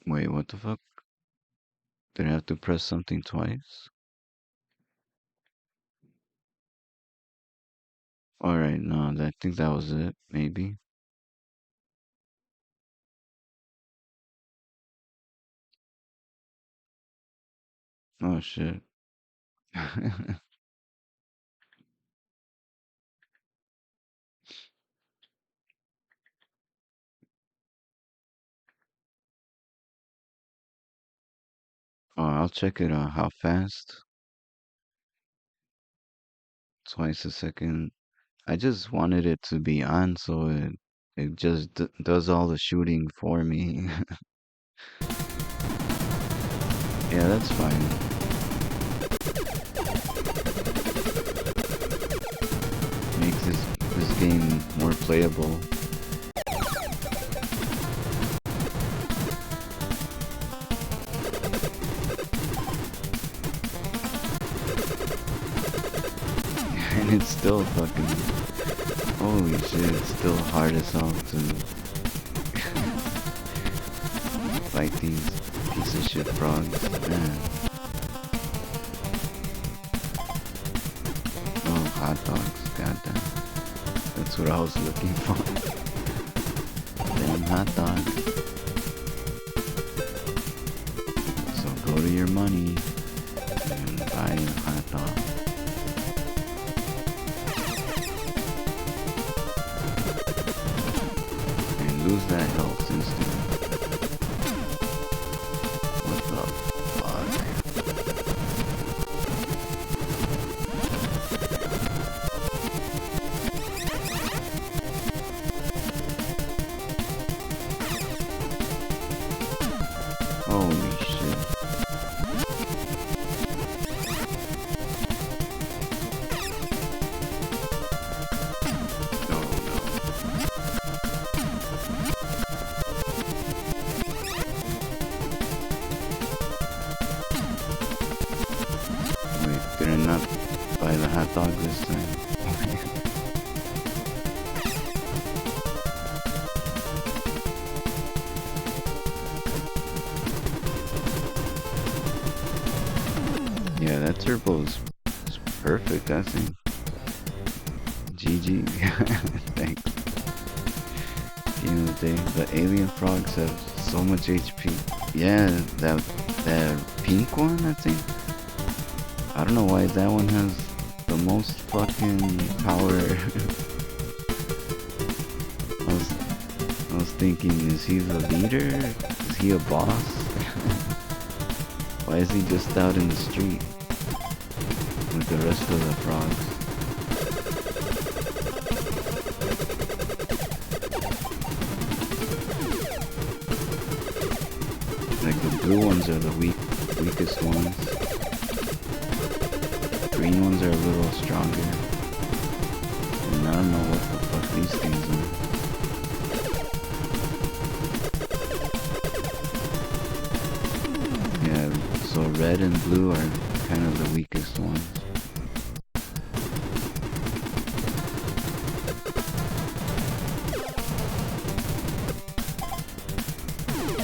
Wait, what the fuck? Did I have to press something twice? Alright, no, I think that was it, maybe. Oh shit. Oh, I'll check it out. How fast? Twice a second. I just wanted it to be on so It just does all the shooting for me. Yeah, that's fine. Makes this game more playable. And it's still fucking, holy shit, it's still hard as hell to fight these piece of shit frogs, man. Oh, hot dogs, goddamn. That's what I was looking for. Damn hot dog. So go to your money and buy a hot dog. Lose that health instantly. What the fuck? Holy shit. Did I not buy the hot dog this time? Yeah, that turbo is perfect, I think. GG. Thanks. Game of the day. The alien frogs have so much HP. Yeah, that pink one, I think. I don't know why that one has the most fucking power. I was thinking, is he the leader? Is he a boss? Why is he just out in the street with the rest of the frogs? Like the blue ones are the weakest ones. Green ones are a little stronger. And I don't know what the fuck these things are. Yeah, so red and blue are kind of the weakest ones.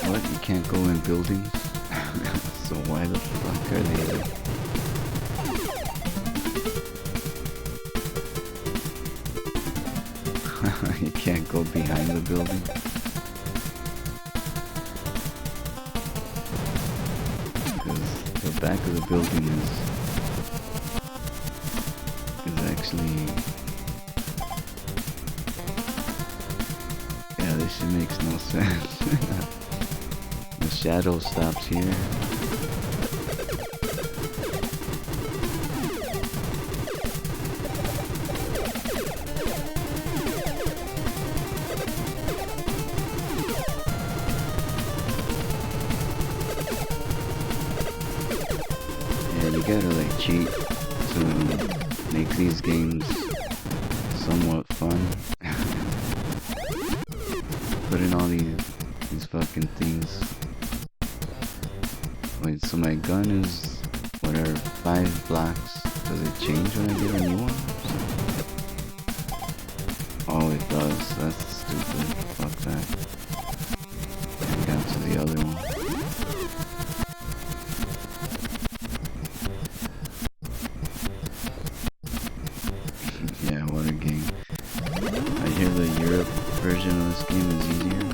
What? You can't go in buildings? So why the fuck are they there? You can't go behind the building. Because the back of the building is actually... Yeah, this shit makes no sense. The shadow stops here. You gotta like cheat to make these games somewhat fun. Put in all these fucking things. Wait, so my gun is, what are 5 blocks? Does it change when I get a new one? Oh, it does. That's stupid. Fuck that. And got to the other one. Yeah, what a game. I hear the Europe version of this game is easier,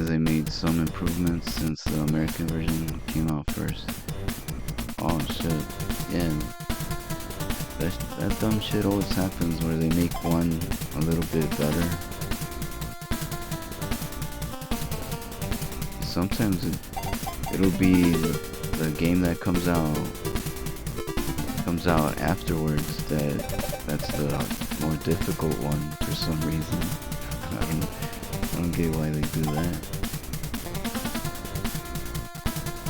as they made some improvements since the American version came out first. Oh shit, yeah. That dumb shit always happens where they make one a little bit better. Sometimes it'll be the game that comes out afterwards that's the more difficult one for some reason. I don't get why they do that.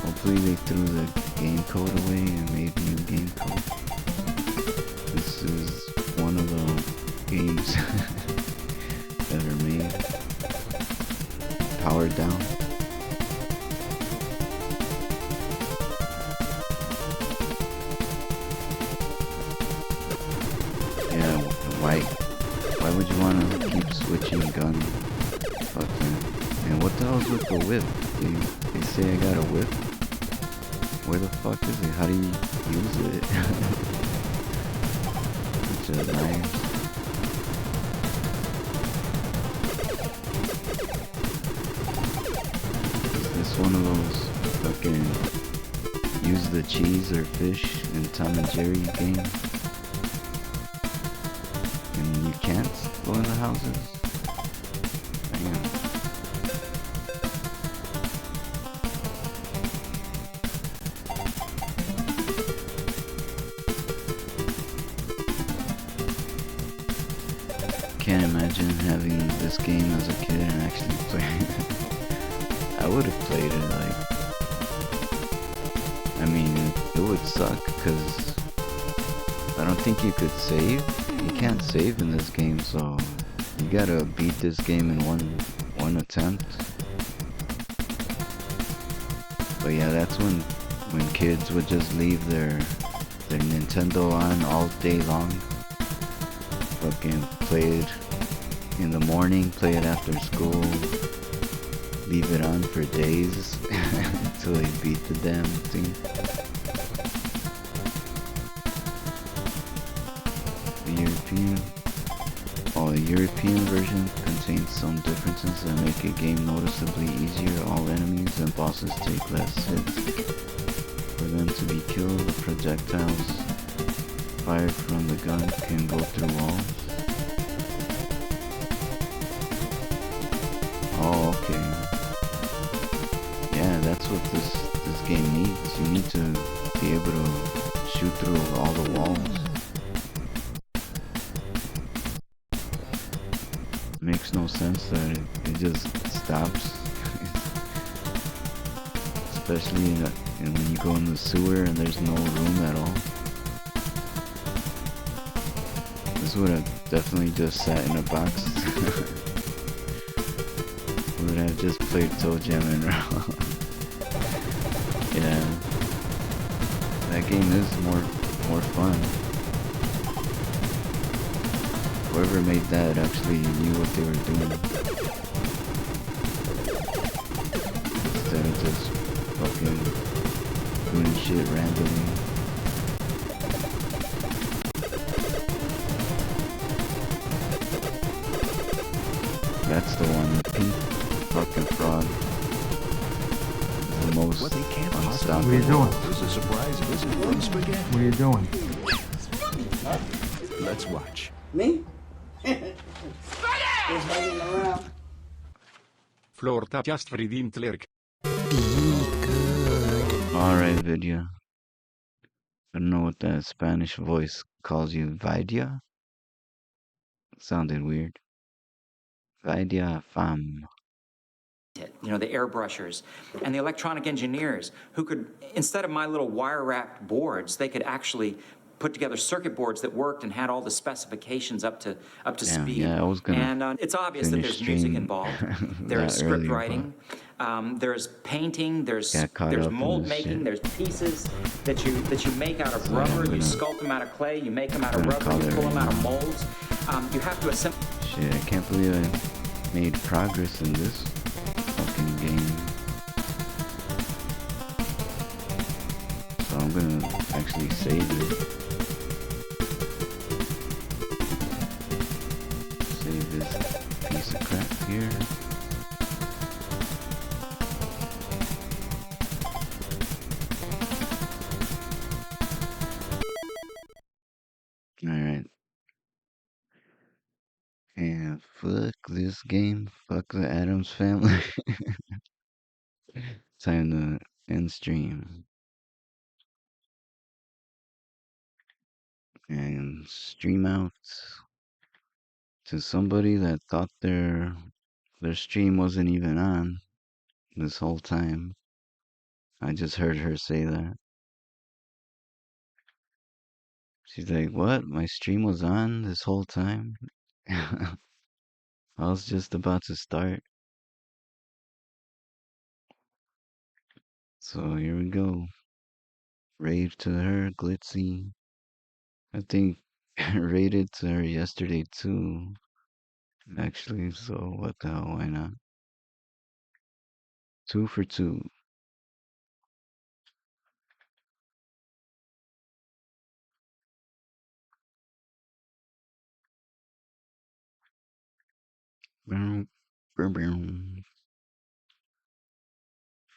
Hopefully they threw the game code away and made new game code. This is one of the games ever made. Powered Down. Yeah, why would you want to keep switching guns? Fucking. And what the hell's with the whip? They say I got a whip? Where the fuck is it? How do you use it? Bunch of knives. Is this one of those fucking use the cheese or fish in Tom and Jerry game? And you can't go in the houses? Damn. Can't imagine having this game as a kid and actually playing it. I would have played it, like, I mean, it would suck because I don't think you could save. You can't save in this game, so you gotta beat this game in one attempt. But yeah, that's when kids would just leave their Nintendo on all day long. Fucking play it in the morning, play it after school, leave it on for days until they beat the damn thing. The European version contains some differences that make a game noticeably easier. All enemies and bosses take less hits for them to be killed. The projectiles fired from the gun can go through walls. Oh, okay. Yeah, that's what this game needs. You need to be able to shoot through all the walls. Makes no sense that it just stops. Especially when you go in the sewer and there's no room at all. This would have definitely just sat in a box. Would have just played Toe Jam and Raw. Yeah. That game is more fun. Whoever made that actually knew what they were doing. Instead of just fucking doing shit randomly. That's the one, pink fucking frog. The most unstoppable. What are you doing? This is a surprise. This is from spaghetti. What are you doing? Let's watch. Me? Just hanging around. Florta just redeemed Lerk. Alright, video. I don't know what that Spanish voice calls you. Vidia? Sounded weird. Vidia fam. You know, the airbrushers and the electronic engineers who could, instead of my little wire-wrapped boards, they could actually put together circuit boards that worked and had all the specifications up to speed. Yeah, I was gonna and it's obvious that there's music involved. There's script earlier, writing. There's painting. There's up mold in this making. shit. There's pieces that you make out of So rubber. I'm You gonna- sculpt them out of clay. You make them out of gonna rubber. call You it pull right them out of now. molds. You have to assemble. Shit, I can't believe I made progress in this fucking game. So I'm gonna actually save it. Save this piece of crap here. Alright. And fuck this game. Fuck the Addams Family. Time to end stream. And stream out. To somebody that thought their stream wasn't even on this whole time. I just heard her say that. She's like, what? My stream was on this whole time? I was just about to start. So here we go. Rave to her, Glitzy. I think rated to her yesterday too. Actually, so what the hell, why not? 2 for 2. Boom, boom, boom.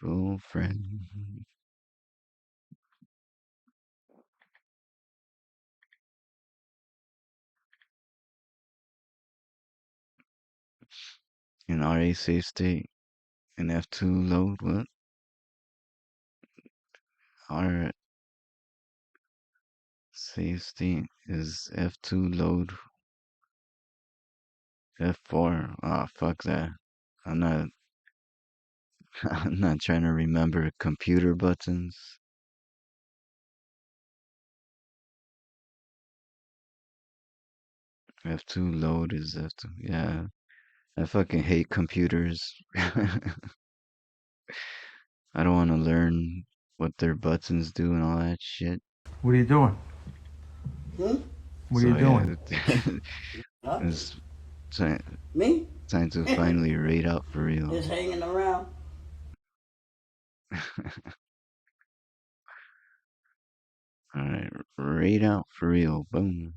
Full friend. In RA save state. In F2 load, what? R save state is F2 load. F4. Ah, fuck that. I'm not I'm not trying to remember computer buttons. F2 load is F2. Yeah. I fucking hate computers. I don't want to learn what their buttons do and all that shit. What are you doing? What are you doing? Huh? It's time Me? to finally raid out for real. Just hanging around. Alright, raid out for real. Boom.